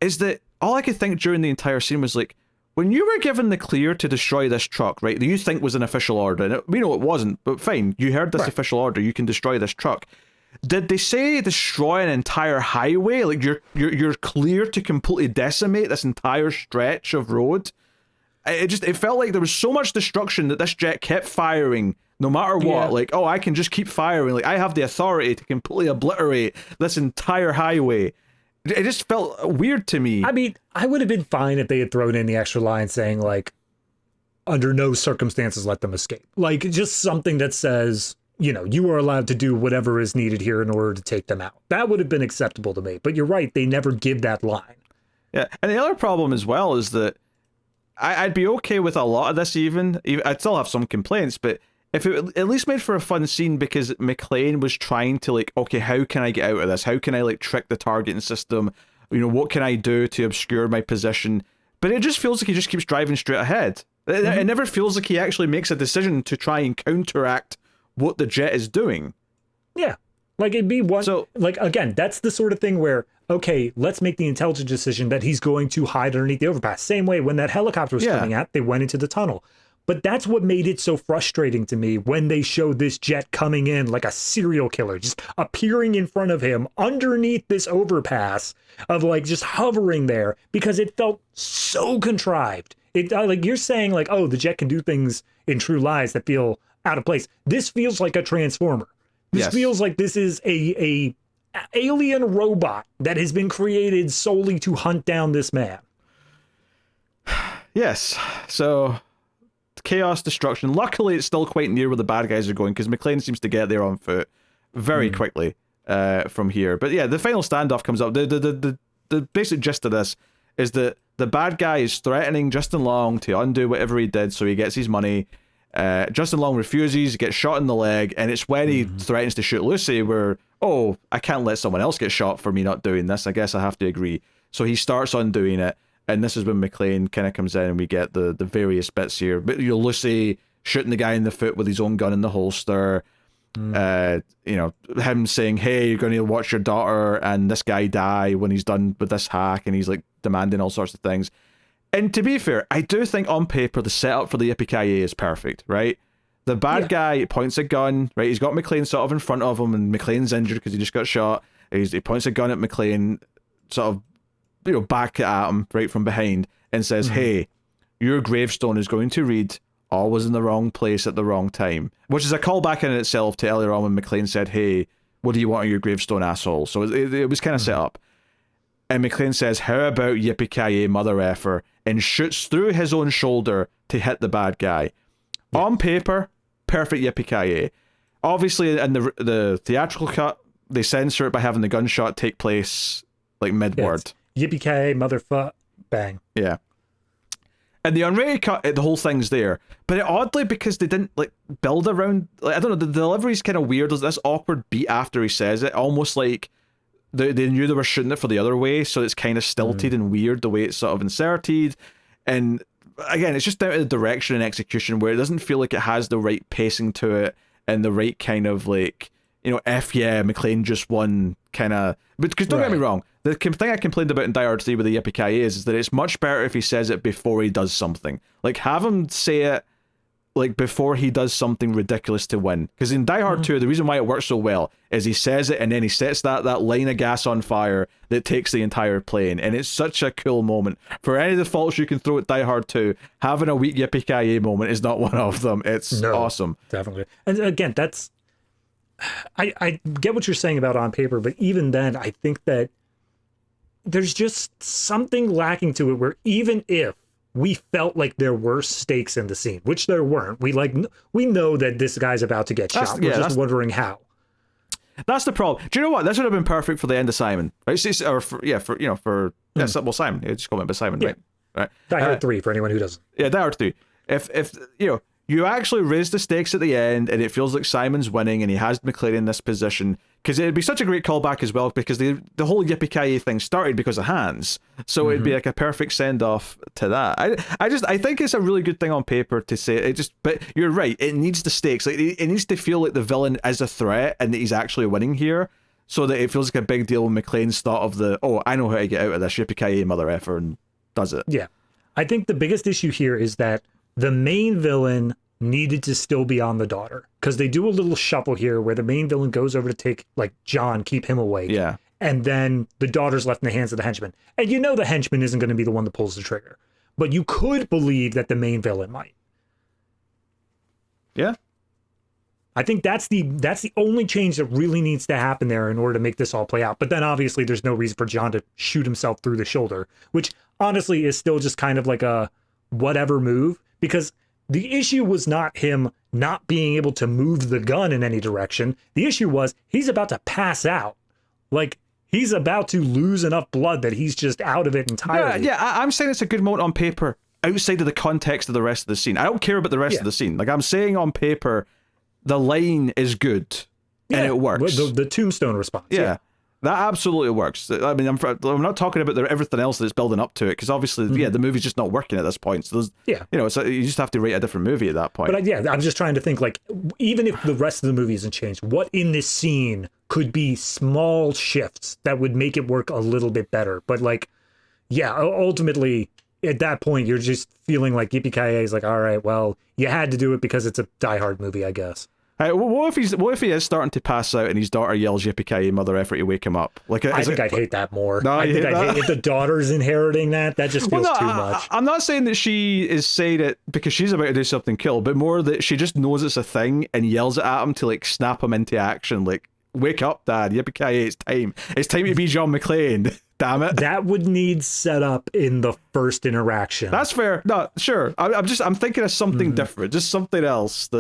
Is that all I could think during the entire scene was like, when you were given the clear to destroy this truck, right, that you think was an official order, and we know it wasn't, but fine, you heard this official order, you can destroy this truck. Did they say destroy an entire highway? Like, you're clear to completely decimate this entire stretch of road? It felt like there was so much destruction that this jet kept firing no matter what. Yeah. Like, oh, I can just keep firing. Like, I have the authority to completely obliterate this entire highway. It just felt weird to me. I mean, I would have been fine if they had thrown in the extra line saying, like, under no circumstances let them escape. Like, just something that says, you know, you are allowed to do whatever is needed here in order to take them out. That would have been acceptable to me. But you're right, they never give that line. Yeah, and the other problem as well is that I'd be okay with a lot of this even. I'd still have some complaints, but if it at least made for a fun scene, because McClane was trying to, like, okay, how can I get out of this? How can I, like, trick the targeting system? You know, what can I do to obscure my position? But it just feels like he just keeps driving straight ahead. It never feels like he actually makes a decision to try and counteract what the jet is doing. Yeah. Like, it'd be one... So, like, again, that's the sort of thing where, okay, let's make the intelligent decision that he's going to hide underneath the overpass. Same way when that helicopter was coming at, they went into the tunnel. But that's what made it so frustrating to me when they showed this jet coming in like a serial killer, just appearing in front of him underneath this overpass of like just hovering there, because it felt so contrived. It like you're saying like, oh, the jet can do things in True Lies that feel out of place. This feels like a Transformer. This feels like this is a alien robot that has been created solely to hunt down this man. Yes. So chaos, destruction. Luckily, it's still quite near where the bad guys are going, because McClane seems to get there on foot very quickly from here. But yeah, the final standoff comes up. The basic gist of this is that the bad guy is threatening Justin Long to undo whatever he did so he gets his money. Justin Long refuses, gets shot in the leg, and it's when he threatens to shoot Lucy where, oh, I can't let someone else get shot for me not doing this. I guess I have to agree. So he starts undoing it. And this is when McClane kind of comes in and we get the various bits here. But you know, Lucy shooting the guy in the foot with his own gun in the holster. You know, him saying, hey, you're going to watch your daughter and this guy die when he's done with this hack. And he's like demanding all sorts of things. And to be fair, I do think on paper the setup for the Yippee-Ki-Yay is perfect, right? The bad guy points a gun, right? He's got McClane sort of in front of him, and McClane's injured because he just got shot. He points a gun at McClane, sort of, you know, back at him right from behind, and says, hey, your gravestone is going to read, always in the wrong place at the wrong time, which is a callback in itself to earlier on when McClane said, hey, what do you want on your gravestone, asshole? So it was kind of set up. And McClane says, how about Yippee-Ki-Yay, mother effer, and shoots through his own shoulder to hit the bad guy. On paper, perfect Yippee-Ki-Yay. Obviously, in the theatrical cut, they censor it by having the gunshot take place like mid-word. Yippee-Ki-Yay, motherfuck, bang. Yeah. And the unrated cut, the whole thing's there. But oddly, because they didn't like build around, like, I don't know, the delivery's kind of weird. There's this awkward beat after he says it, almost like they knew they were shooting it for the other way, so it's kind of stilted and weird the way it's sort of inserted. And again, it's just down to the direction and execution, where it doesn't feel like it has the right pacing to it and the right kind of like, you know, F yeah, McClane just won kind of. Because don't get me wrong, the thing I complained about in Die Hard 3 with the Yippee-Ki-Yay is that it's much better if he says it before he does something. Like, have him say it like before he does something ridiculous to win. Because in Die Hard 2, the reason why it works so well is he says it and then he sets that line of gas on fire that takes the entire plane. And it's such a cool moment. For any of the faults you can throw at Die Hard 2, having a weak Yippee-Ki-Yay moment is not one of them. It's awesome. Definitely. And again, that's... I get what you're saying about on paper, but even then, I think that there's just something lacking to it where even if we felt like there were stakes in the scene, which there weren't. We know that this guy's about to get shot. We're just wondering how. That's the problem. Do you know what? This would have been perfect for the end of Simon, right? Simon. Just call him by Simon, right? Right. Die Hard 3 for anyone who doesn't. Yeah, Die Hard 3. If you actually raise the stakes at the end, and it feels like Simon's winning, and he has McClane in this position, because it'd be such a great callback as well, because the whole Yippee-Ki-Yay thing started because of Hans, so it'd be like a perfect send-off to that. I think it's a really good thing on paper to say it. But you're right, it needs the stakes. Like, it needs to feel like the villain is a threat, and that he's actually winning here, so that it feels like a big deal when McClane's thought of I know how to get out of this, Yippee-Ki-Yay, mother effer, and does it. Yeah. I think the biggest issue here is that the main villain needed to still be on the daughter, because they do a little shuffle here where the main villain goes over to take John, keep him awake. Yeah. And then the daughter's left in the hands of the henchman. And the henchman isn't going to be the one that pulls the trigger. But you could believe that the main villain might. Yeah. I think that's the only change that really needs to happen there in order to make this all play out. But then obviously there's no reason for John to shoot himself through the shoulder, which honestly is still just kind of like a whatever move, because the issue was not him not being able to move the gun in any direction. The issue was he's about to pass out. Like, he's about to lose enough blood that he's just out of it entirely. Yeah, I'm saying it's a good moment on paper outside of the context of the rest of the scene. I don't care about the rest of the scene. Like, I'm saying on paper, the line is good and it works. The tombstone response. Yeah. That absolutely works. I mean, I'm not talking about everything else that's building up to it, because obviously, the movie's just not working at this point. So you just have to write a different movie at that point. But I'm just trying to think, like, even if the rest of the movie isn't changed, what in this scene could be small shifts that would make it work a little bit better? But ultimately, at that point, you're just feeling like Yippee-Ki-Yay is like, all right, well, you had to do it because it's a Die Hard movie, I guess. What if he is starting to pass out and his daughter yells "Yippee-Ki-Yay, mother effer" to wake him up? Like, I think I'd hate that more. No, I think I'd hate if the daughter's inheriting that. That just feels too much. I'm not saying that she is saying it because she's about to do something cool, but more that she just knows it's a thing and yells it at him to snap him into action. Like, wake up, Dad! Yippee-Ki-Yay, it's time! It's time to be John McClane. Damn it! That would need setup in the first interaction. That's fair. No, sure. I'm thinking of something different, just something else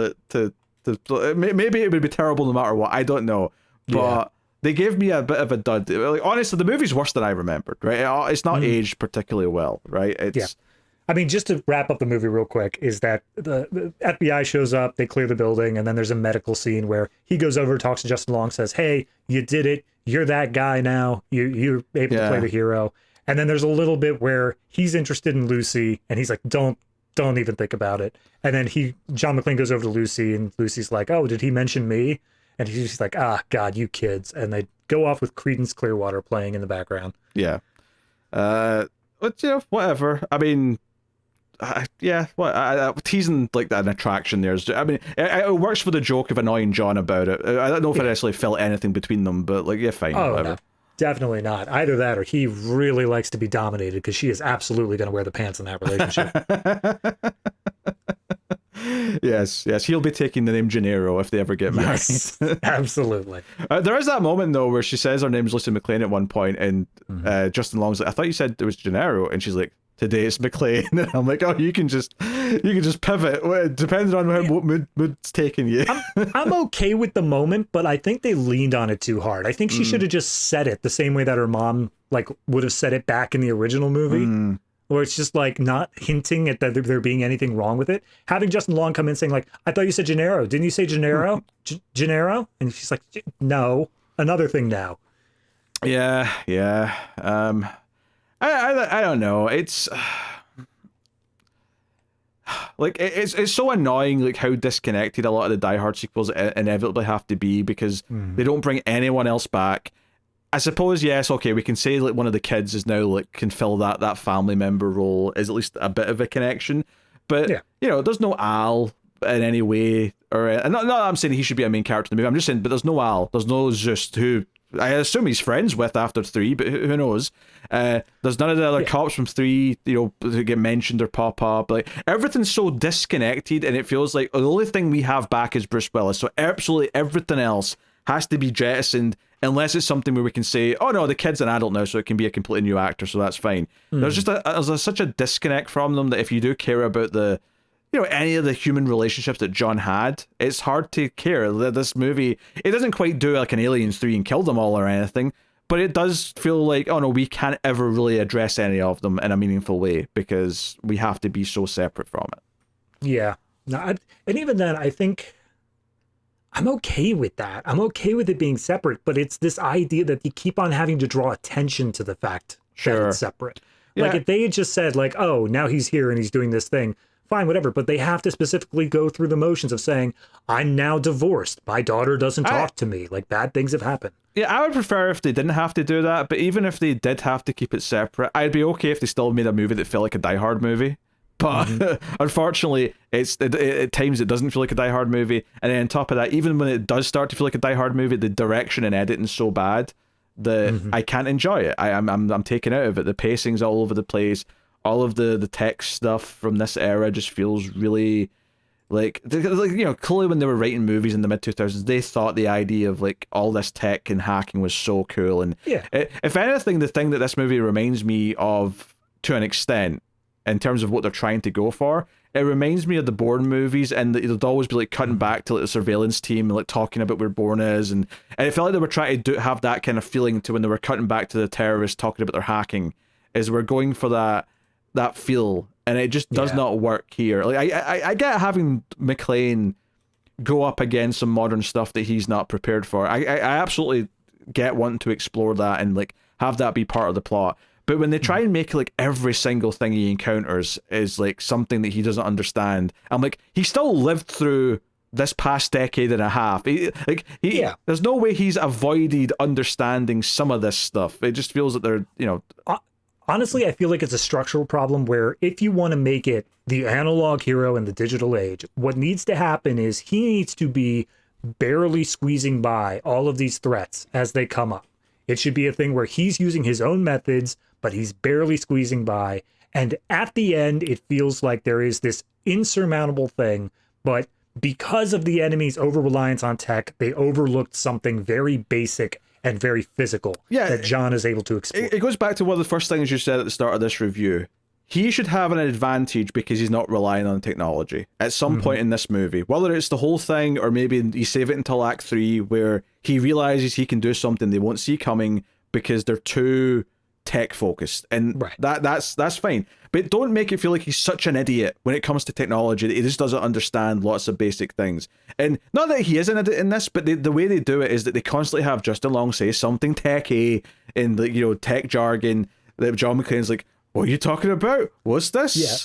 maybe it would be terrible no matter what. I don't know, but they gave me a bit of a dud. Like, honestly, the movie's worse than I remembered. Right? It's not aged particularly well. Right? I mean, just to wrap up the movie real quick, is that the FBI shows up, they clear the building, and then there's a medical scene where he goes over, talks to Justin Long, says, "Hey, you did it. You're that guy now. You're able to play the hero." And then there's a little bit where he's interested in Lucy, and he's like, "Don't even think about it." And then John McClane goes over to Lucy, and Lucy's like, "Oh, did he mention me?" And he's like, "Ah, God, you kids." And they go off with Creedence Clearwater playing in the background. Yeah. But, whatever. I mean, teasing like that an attraction there is, I mean, it works for the joke of annoying John about it. I don't know if I necessarily felt anything between them, but fine. Oh, whatever. No. Definitely not. Either that or he really likes to be dominated, because she is absolutely going to wear the pants in that relationship. Yes. He'll be taking the name Gennaro if they ever get married. Yes, absolutely. There is that moment, though, where she says her name's Lucy McClane at one point, and Justin Long's like, "I thought you said it was Gennaro," and she's like, "Today it's McClane." And I'm like, "Oh, you can just pivot depending on what mood's taking you." I'm okay with the moment, but I think they leaned on it too hard. I think she should have just said it the same way that her mom would have said it back in the original movie, where it's just not hinting at that there being anything wrong with it. Having Justin Long come in saying "I thought you said Gennaro. Didn't you say Gennaro? Gennaro?" And she's like, "No, another thing now." Yeah. I don't know. It's it's so annoying how disconnected a lot of the Die Hard sequels inevitably have to be, because they don't bring anyone else back, I suppose, yes, okay, we can say like one of the kids is now like can fill that family member role, is at least a bit of a connection. But you know, there's no Al in any way, or and not that I'm saying he should be a main character in the movie. I'm just saying, but there's no Al, there's no Zeus, who I assume he's friends with after 3, but who knows? There's none of the other cops from 3, you know, who get mentioned or pop up. Like, everything's so disconnected, and it feels like the only thing we have back is Bruce Willis. So absolutely everything else has to be jettisoned, unless it's something where we can say, oh no, the kid's an adult now, so it can be a completely new actor, so that's fine. There's just such a disconnect from them that if you do care about the, you know, any of the human relationships that John had, it's hard to care. This movie, it doesn't quite do like an Aliens 3 and kill them all or anything, but it does feel like, oh no, we can't ever really address any of them in a meaningful way because we have to be so separate from it. Yeah. No, and even then, I think I'm okay with that. I'm okay with it being separate, but it's this idea that you keep on having to draw attention to the fact that it's separate. Yeah. Like, if they had just said, like, oh, now he's here and he's doing this thing, fine, whatever. But they have to specifically go through the motions of saying, I'm now divorced. My daughter doesn't talk to me. Like, bad things have happened. Yeah, I would prefer if they didn't have to do that, but even if they did have to keep it separate, I'd be okay if they still made a movie that felt like a Die Hard movie. But unfortunately, at times it doesn't feel like a Die Hard movie. And then on top of that, even when it does start to feel like a Die Hard movie, the direction and editing's so bad that I can't enjoy it. I'm taken out of it. The pacing's all over the place. All of the tech stuff from this era just feels really like, you know, clearly when they were writing movies in the mid-2000s, they thought the idea of like all this tech and hacking was so cool. And if anything, the thing that this movie reminds me of to an extent, in terms of what they're trying to go for, it reminds me of the Bourne movies, and it'd always be like cutting back to like the surveillance team and like talking about where Bourne is, and it felt like they were trying to have that kind of feeling to when they were cutting back to the terrorists talking about their hacking, is we're going for that feel, and it just does not work here. Like I get having McClane go up against some modern stuff that he's not prepared for. I absolutely get wanting to explore that and like have that be part of the plot. But when they try and make like every single thing he encounters is like something that he doesn't understand, I'm like, he still lived through this past decade and a half. There's no way he's avoided understanding some of this stuff. It just feels that they're, you know. Honestly, I feel like it's a structural problem where if you want to make it the analog hero in the digital age, what needs to happen is he needs to be barely squeezing by all of these threats as they come up. It should be a thing where he's using his own methods, but he's barely squeezing by. And at the end, it feels like there is this insurmountable thing, but because of the enemy's over-reliance on tech, they overlooked something very basic and very physical that John is able to explore. It goes back to one of the first things you said at the start of this review. He should have an advantage because he's not relying on technology at some point in this movie. Whether it's the whole thing or maybe you save it until Act 3 where he realizes he can do something they won't see coming because they're too tech focused. And that's fine. But don't make it feel like he's such an idiot when it comes to technology that he just doesn't understand lots of basic things. And not that he is an idiot in this, but the way they do it is that they constantly have Justin Long say something techy in the, you know, tech jargon that John McClane's like, what are you talking about? What's this? Yeah.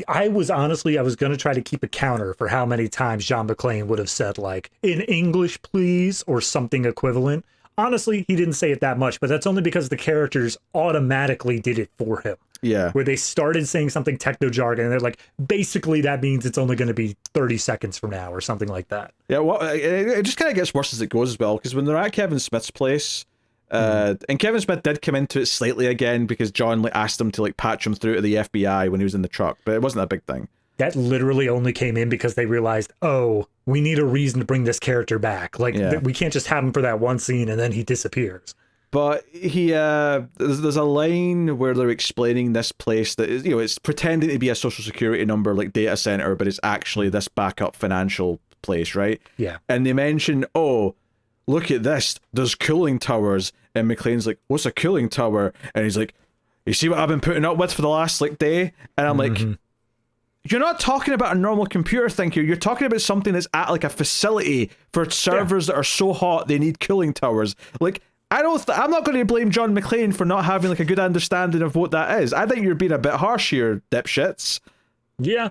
I was going to try to keep a counter for how many times John McClane would have said, like, in English, please, or something equivalent. Honestly, he didn't say it that much, but that's only because the characters automatically did it for him. Yeah. Where they started saying something techno jargon, and they're like, basically, that means it's only going to be 30 seconds from now, or something like that. Yeah, well, it just kind of gets worse as it goes as well, because when they're at Kevin Smith's place, and Kevin Smith did come into it slightly again because John like asked him to like patch him through to the FBI when he was in the truck, but it wasn't a big thing. That literally only came in because they realized, oh, we need a reason to bring this character back. Like we can't just have him for that one scene and then he disappears. But he there's a line where they're explaining this place that is, you know, it's pretending to be a social security number like data center, but it's actually this backup financial place, right? Yeah. And they mention, oh, look at this, there's cooling towers. And McClane's like, what's a cooling tower? And he's like, you see what I've been putting up with for the last like day? And I'm like, you're not talking about a normal computer thing here. You're talking about something that's at like a facility for servers that are so hot they need cooling towers. Like, I'm not going to blame John McClane for not having like a good understanding of what that is. I think you're being a bit harsh here, dipshits. Yeah.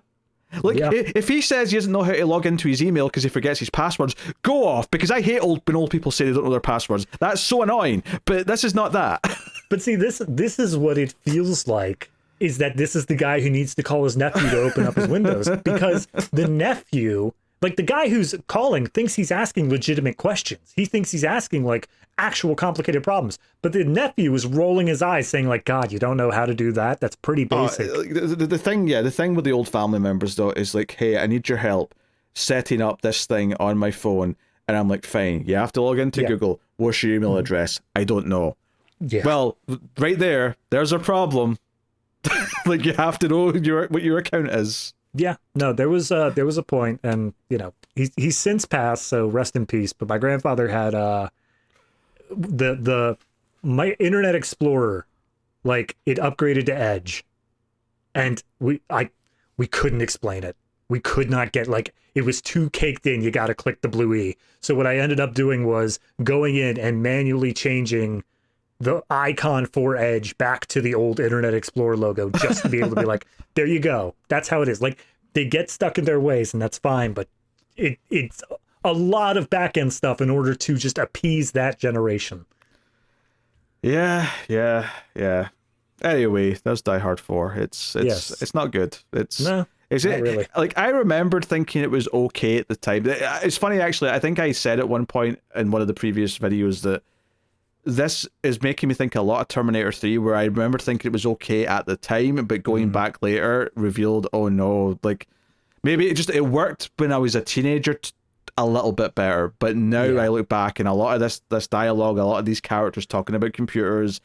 Like, Yeah. if he says he doesn't know how to log into his email because he forgets his passwords, go off, because I hate when old people say they don't know their passwords. That's so annoying, but this is not that. But see, this is what it feels like, is that this is the guy who needs to call his nephew to open up his windows, because the nephew, like the guy who's calling, thinks he's asking legitimate questions. He thinks he's asking like actual complicated problems, but the nephew is rolling his eyes saying like, God, you don't know how to do that? That's pretty basic. The thing with the old family members though is like, hey, I need your help setting up this thing on my phone. And I'm like, fine, you have to log into Google. What's your email address? I don't know. Yeah. Well, right there's a problem. Like, you have to know what your account is. Yeah, no, there was a point, and you know, he's since passed, so rest in peace. But my grandfather had my Internet Explorer, like it upgraded to Edge, and we couldn't explain it. We could not get, like, it was too caked in. You got to click the blue E. So what I ended up doing was going in and manually changing the icon for Edge back to the old Internet Explorer logo, just to be able to be like, there you go. That's how it is. Like, they get stuck in their ways, and that's fine, but it's a lot of back-end stuff in order to just appease that generation. Yeah. Anyway, that's Die Hard 4. It's not good. Not really. Like, I remembered thinking it was okay at the time. It's funny, actually. I think I said at one point in one of the previous videos that this is making me think a lot of Terminator 3, where I remember thinking it was okay at the time, but going back later, revealed, oh no, like, maybe it worked when I was a teenager a little bit better, but now I look back and a lot of this dialogue, a lot of these characters talking about computers,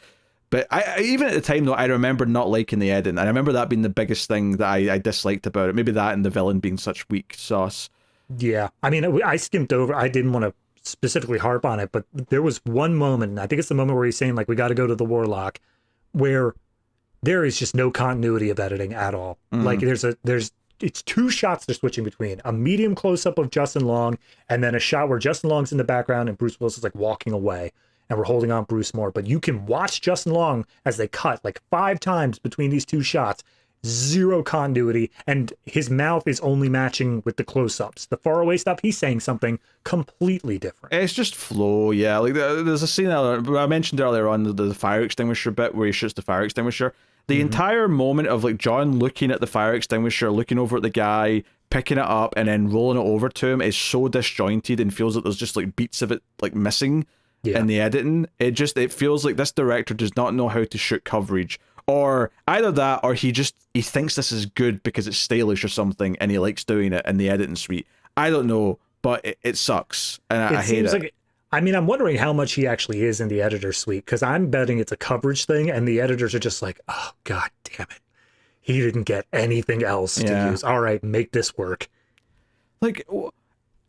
but I even at the time though, I remember not liking the editing. I remember that being the biggest thing that I disliked about it. Maybe that and the villain being such weak sauce. Yeah. I mean, I skimmed over. I didn't want to specifically harp on it, but there was one moment, and I think it's the moment where he's saying like, we got to go to the Warlock, where there is just no continuity of editing at all. Like it's two shots they're switching between: a medium close-up of Justin Long, and then a shot where Justin Long's in the background and Bruce Willis is like walking away, and we're holding on Bruce more. But you can watch Justin Long as they cut like 5 times between these two shots. Zero continuity, and his mouth is only matching with the close-ups. The faraway stuff, he's saying something completely different. It's just flow, yeah. Like, there's a scene I mentioned earlier on, the fire extinguisher bit where he shoots the fire extinguisher. The entire moment of like John looking at the fire extinguisher, looking over at the guy, picking it up, and then rolling it over to him is so disjointed and feels like there's just like beats of it like missing in the editing. It feels like this director does not know how to shoot coverage. Or either that, or he thinks this is good because it's stylish or something, and he likes doing it in the editing suite. I don't know, but it sucks, and I hate it. Like, I mean, I'm wondering how much he actually is in the editor suite, because I'm betting it's a coverage thing, and the editors are just like, oh, God damn it. He didn't get anything else to use. All right, make this work. Like,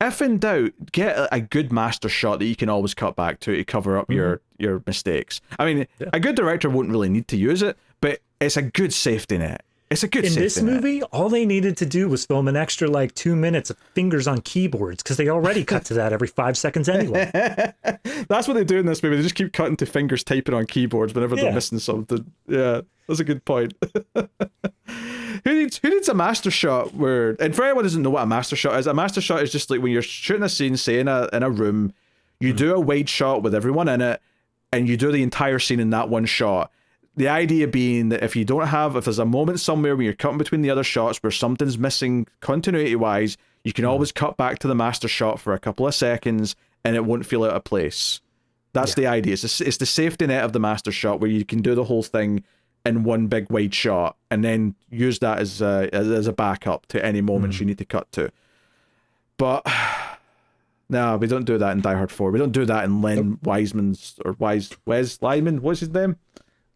if in doubt, get a good master shot that you can always cut back to cover up your mistakes. I mean, a good director won't really need to use it, but it's a good safety net. It's a good safety net. In this movie, all they needed to do was film an extra like 2 minutes of fingers on keyboards, because they already cut to that every 5 seconds anyway. That's what they do in this movie. They just keep cutting to fingers typing on keyboards whenever they're missing something. Yeah, that's a good point. Who needs a master shot where, and for anyone who doesn't know what a master shot is just like when you're shooting a scene, say in a room, you do a wide shot with everyone in it, and you do the entire scene in that one shot. The idea being that if there's a moment somewhere when you're cutting between the other shots where something's missing continuity wise, you can always cut back to the master shot for a couple of seconds and it won't feel out of place. That's the idea. It's the safety net of the master shot where you can do the whole thing in one big wide shot and then use that as a backup to any moments you need to cut to. But no, we don't do that in Die Hard 4. We don't do that in Len Wiseman's or Wes Lyman. What's his name?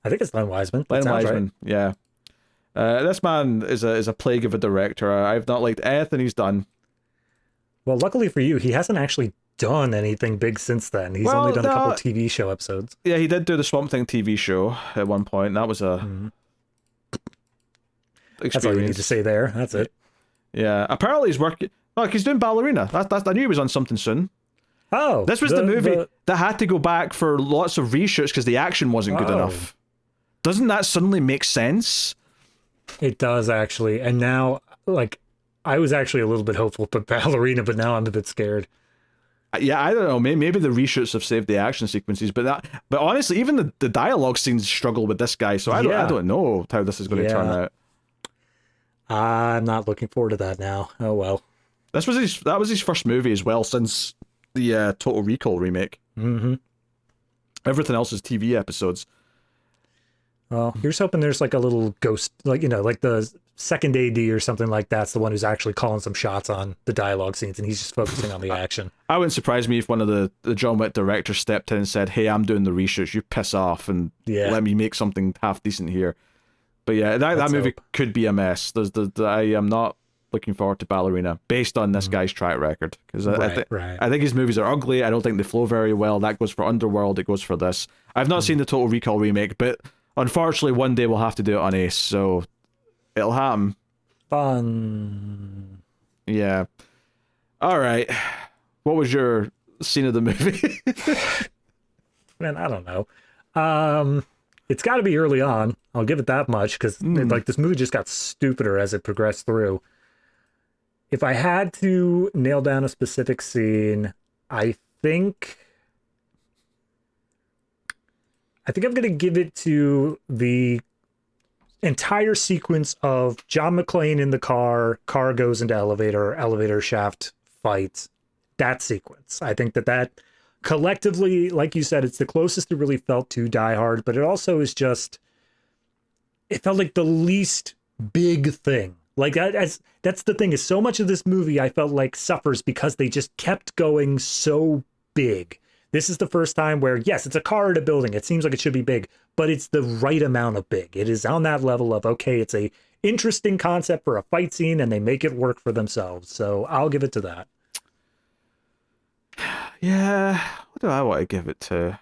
I think it's Len Wiseman. Len Wiseman, right. Yeah. This man is a plague of a director. I've not liked anything he's done. Well, luckily for you, he hasn't actually done anything big since then. He's only done a couple TV show episodes. Yeah, he did do the Swamp Thing TV show at one point. That was a experience. That's all you need to say there. That's it. Yeah. Apparently he's working... Look, he's doing Ballerina. I knew he was on something soon. Oh. This was the movie that had to go back for lots of reshoots because the action wasn't good enough. Doesn't that suddenly make sense? It does, actually. And now, like, I was actually a little bit hopeful for Ballerina, but now I'm a bit scared. Yeah, I don't know. Maybe the reshoots have saved the action sequences, but honestly, even the dialogue scenes struggle with this guy. So I don't know how this is going to turn out. I'm not looking forward to that now. Oh well. That was his first movie as well since the Total Recall remake. Mm-hmm. Everything else is TV episodes. Well, here's hoping there's like a little ghost, like, you know, like the second AD or something like that's the one who's actually calling some shots on the dialogue scenes, and he's just focusing on the action. I wouldn't surprise me if one of the John Wick directors stepped in and said, "Hey, I'm doing the reshoots. You piss off and let me make something half decent here." But yeah, that movie could be a mess. I am not looking forward to Ballerina based on this guy's track record, because I think his movies are ugly. I don't think they flow very well. That goes for Underworld. It goes for this. I've not seen the Total Recall remake, but unfortunately, one day we'll have to do it on Ace, so it'll happen. Fun. Yeah. All right. What was your scene of the movie? Man, I don't know. It's got to be early on. I'll give it that much, because like this movie just got stupider as it progressed through. If I had to nail down a specific scene, I think I'm going to give it to the entire sequence of John McClane in the car goes into elevator shaft fight. That sequence. I think that collectively, like you said, it's the closest it really felt to Die Hard, but it also is just, it felt like the least big thing. Like that's the thing, is so much of this movie I felt like suffers because they just kept going so big. This is the first time where, yes, it's a car in a building. It seems like it should be big, but it's the right amount of big. It is on that level of, okay, it's a interesting concept for a fight scene and they make it work for themselves. So I'll give it to that. Yeah, what do I want to give it to?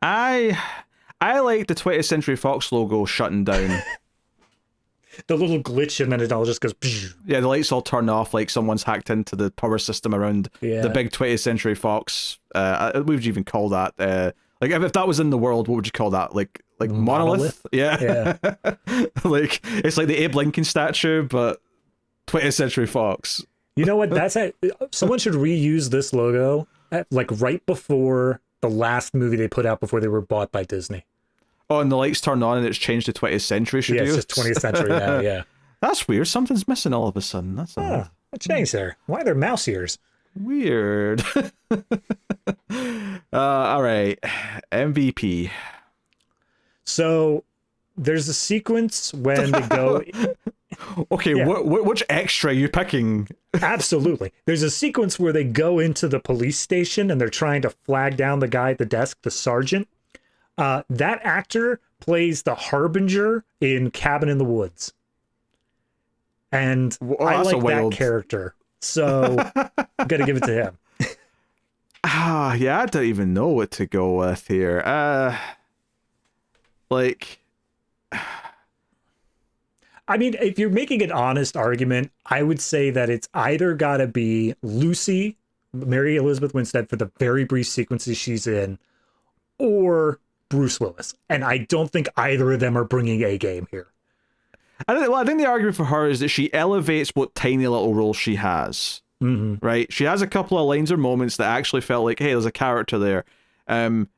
I like the 20th Century Fox logo shutting down. The little glitch, and then it all just goes. Yeah, the lights all turn off like someone's hacked into the power system around the big 20th Century Fox. What would you even call that? Like if that was in the world, what would you call that? Like monolith? Yeah. Like it's like the Abe Lincoln statue, but 20th Century Fox. You know what? Someone should reuse this logo like right before the last movie they put out before they were bought by Disney. Oh, and the lights turn on and it's changed to 20th century. Yeah, it's just 20th century now, yeah. That's weird. Something's missing all of a sudden. That's what changed there? Why are there mouse ears? Weird. All right. MVP. So there's a sequence when they go... Okay, yeah. Which extra are you picking? Absolutely. There's a sequence where they go into the police station and they're trying to flag down the guy at the desk, the sergeant. That actor plays the Harbinger in Cabin in the Woods. And I like that character. So I'm going to give it to him. Yeah, I don't even know what to go with here. I mean, if you're making an honest argument, I would say that it's either got to be Lucy, Mary Elizabeth Winstead, for the very brief sequences she's in, or Bruce Willis. And I don't think either of them are bringing a game here. I think the argument for her is that she elevates what tiny little role she has. Mm-hmm. Right? She has a couple of lines or moments that actually felt like, hey, there's a character there. I'm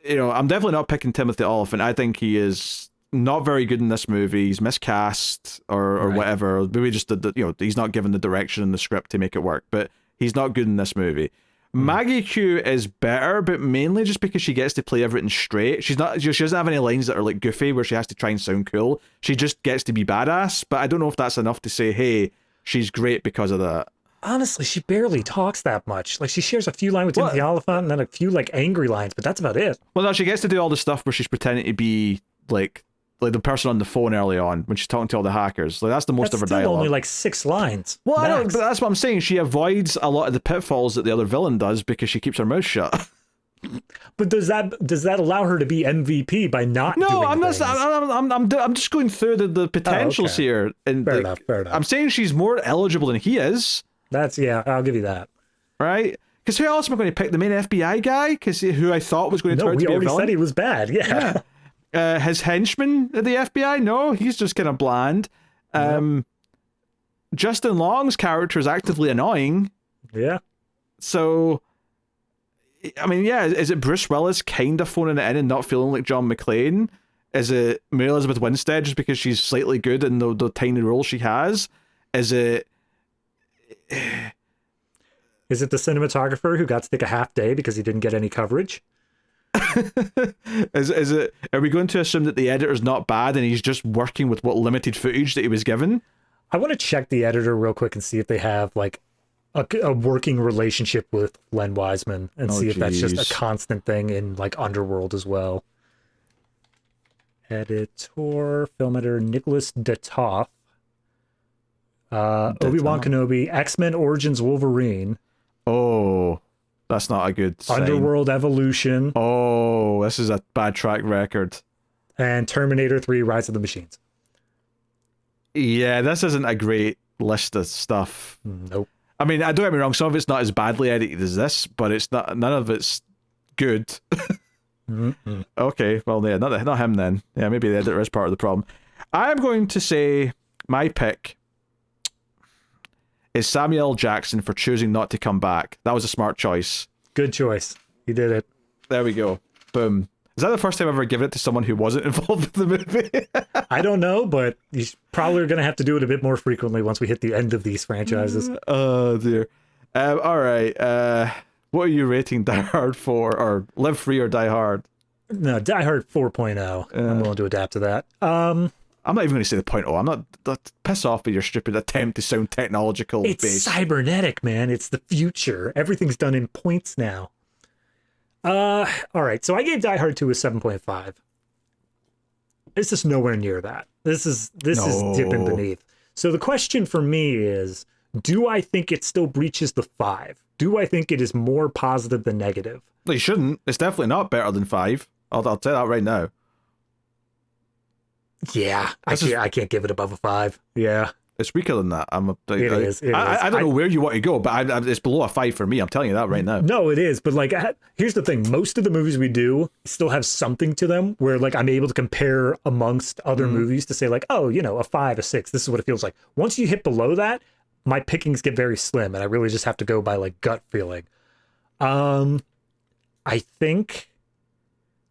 definitely not picking Timothy Olyphant. I think he is not very good in this movie. He's miscast or whatever. Maybe just he's not given the direction in the script to make it work. But he's not good in this movie. Maggie Q is better, but mainly just because she gets to play everything straight. She doesn't have any lines that are like goofy where she has to try and sound cool. She just gets to be badass, but I don't know if that's enough to say, hey, she's great because of that. Honestly, she barely talks that much. Like, she shares a few lines with Timothy Olyphant and then a few like angry lines, but that's about it. Well, no, she gets to do all the stuff where she's pretending to be like the person on the phone early on when she's talking to all the hackers. Like, that's the most of her dialogue. Only like 6 lines. Well, I don't, but that's what I'm saying. She avoids a lot of the pitfalls that the other villain does because she keeps her mouth shut. But does that allow her to be MVP by not? No, doing I'm things? not. I'm just going through the potentials here. And fair enough. I'm saying she's more eligible than he is. I'll give you that. Right? Because who else am I going to pick? The main FBI guy? Because who I thought was going to turn out to be a villain? We already said he was bad. Yeah. His henchman at the FBI? No, he's just kind of bland. Justin Long's character is actively annoying. Yeah. So, I mean, yeah, is it Bruce Willis kind of phoning it in and not feeling like John McClane? Is it Mary Elizabeth Winstead just because she's slightly good in the tiny role she has? Is it... Is it the cinematographer who got to take a half day because he didn't get any coverage? Is it? Are we going to assume that the editor's not bad and he's just working with what limited footage that he was given? I want to check the editor real quick and see if they have like a working relationship with Len Wiseman and see if that's just a constant thing in like Underworld as well. Editor, film editor Nicholas Detoff. Obi-Wan Kenobi, X-Men Origins Wolverine. Oh, that's not a good sign. Underworld Evolution. Oh, this is a bad track record. And Terminator 3 Rise of the Machines. Yeah, this isn't a great list of stuff. Nope. I mean, don't get me wrong, some of it's not as badly edited as this, but it's not. None of it's good. Okay, well, yeah, not him then. Yeah, maybe the editor is part of the problem. I'm going to say my pick is Samuel L. Jackson for choosing not to come back. That was a smart choice. Good choice. You did it. There we go. Boom. Is that the first time I've ever given it to someone who wasn't involved in the movie? I don't know, but you probably are going to have to do it a bit more frequently once we hit the end of these franchises. Oh, dear. All right. What are you rating Die Hard for? Or Live Free or Die Hard? No, Die Hard 4.0. I'm willing to adapt to that. I'm not even going to say the 0.0. I'm not piss off with your stupid attempt to sound technological. It's cybernetic, man. It's the future. Everything's done in points now. All right. So I gave Die Hard 2 a 7.5. This is nowhere near that. This is dipping beneath. So the question for me is, do I think it still breaches the 5? Do I think it is more positive than negative? No, you shouldn't. It's definitely not better than 5. I'll tell you that right now. Yeah, I can't give it above a 5. Yeah. It's weaker than that. It is. I don't know where you want to go, but it's below a 5 for me. I'm telling you that right now. No, it is. But like, here's the thing. Most of the movies we do still have something to them where like I'm able to compare amongst other movies to say like, oh, you know, a 5, a 6. This is what it feels like. Once you hit below that, my pickings get very slim and I really just have to go by like gut feeling. I think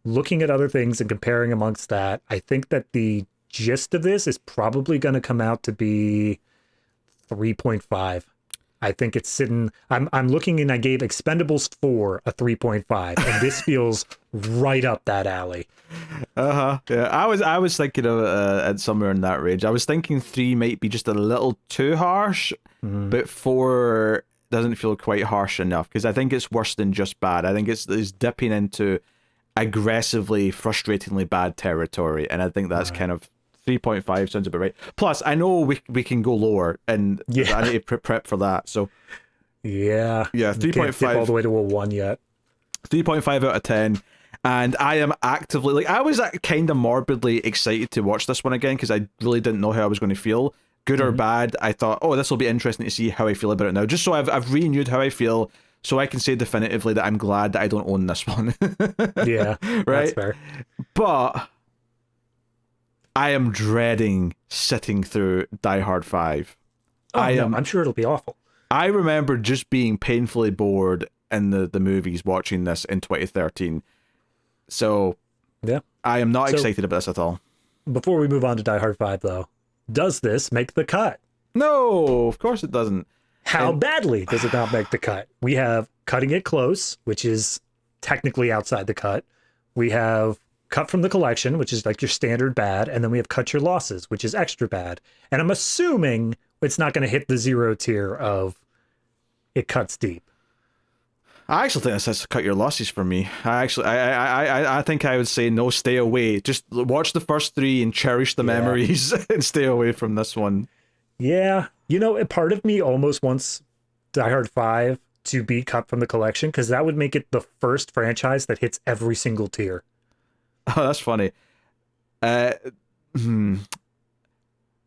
looking at other things and comparing amongst that, I think that the gist of this is probably going to come out to be 3.5. I think it's sitting. I'm looking and I gave Expendables 4 a 3.5, and this feels right up that alley. Yeah, I was thinking of at somewhere in that range. I was thinking 3 might be just a little too harsh, but 4 doesn't feel quite harsh enough because I think it's worse than just bad. I think it's dipping into aggressively, frustratingly bad territory, and I think that's kind of 3.5 sounds about right. Plus, I know we can go lower, and I need to prep for that. So, yeah, 3.5 all the way to a 1 yet. 3.5 out of 10, and I am actively like I was kind of morbidly excited to watch this one again because I really didn't know how I was going to feel, good or bad. I thought, oh, this will be interesting to see how I feel about it now, just so I've renewed how I feel. So I can say definitively that I'm glad that I don't own this one. Yeah, right? That's fair. But I am dreading sitting through Die Hard 5. I'm sure it'll be awful. I remember just being painfully bored in the movies watching this in 2013. So yeah, I am not excited about this at all. Before we move on to Die Hard 5, though, does this make the cut? No, of course it doesn't. How badly does it not make the cut? We have Cutting It Close, which is technically outside the cut. We have Cut from the Collection, which is like your standard bad. And then we have Cut Your Losses, which is extra bad. And I'm assuming it's not going to hit the 0 tier of it cuts deep. I actually think this has to Cut Your Losses for me. I think I would say no, stay away. Just watch the first 3 and cherish the memories and stay away from this one. Yeah. You know, a part of me almost wants Die Hard 5 to be Cut from the Collection because that would make it the first franchise that hits every single tier. Oh, that's funny.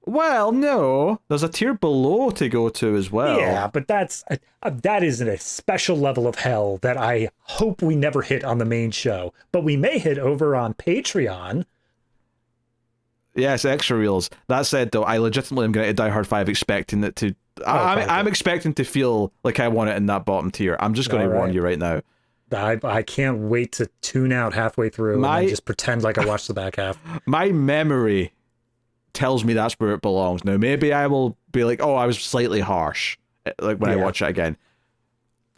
Well, no. There's a tier below to go to as well. Yeah, but that is a special level of hell that I hope we never hit on the main show. But we may hit over on Patreon. Yes, extra reels. That said, though, I legitimately am going to Die Hard 5 expecting it to... I'm expecting to feel like I want it in that bottom tier. I'm just going to warn you right now. I can't wait to tune out halfway through and then just pretend like I watched the back half. My memory tells me that's where it belongs. Now, maybe I will be like, oh, I was slightly harsh, like when I watch it again.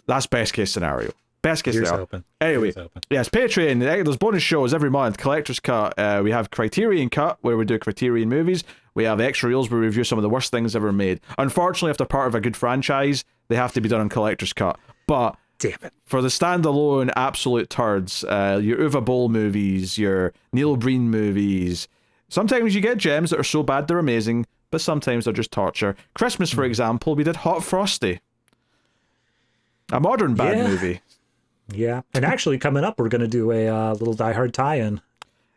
That's best case scenario. Best case scenario. Anyway, yes, Patreon. There's bonus shows every month. Collector's Cut. We have Criterion Cut, where we do Criterion movies. We have Extra Reels, where we review some of the worst things ever made. Unfortunately, if they're part of a good franchise, they have to be done on Collector's Cut. But damn it, for the standalone absolute turds, your Uwe Boll movies, your Neil Breen movies, sometimes you get gems that are so bad they're amazing, but sometimes they're just torture. Christmas, for example, we did Hot Frosty. A modern bad movie. Yeah, and actually coming up, we're going to do a little Die Hard tie-in.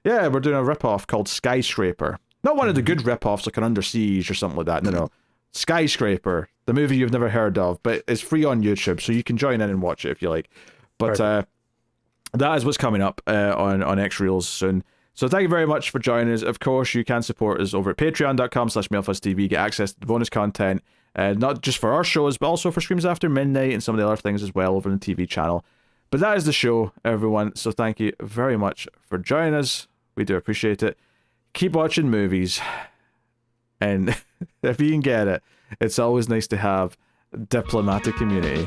Yeah, we're doing a ripoff called Skyscraper. Not one of the good ripoffs like an Under Siege or something like that. No. Skyscraper, the movie you've never heard of, but it's free on YouTube, so you can join in and watch it if you like. But that is what's coming up on X-Reels soon. So thank you very much for joining us. Of course, you can support us over at patreon.com/MailFuzzTV, get access to the bonus content, not just for our shows, but also for Screams After Midnight and some of the other things as well over on the TV channel. But that is the show, everyone. So thank you very much for joining us. We do appreciate it. Keep watching movies. And if you can get it, it's always nice to have diplomatic immunity.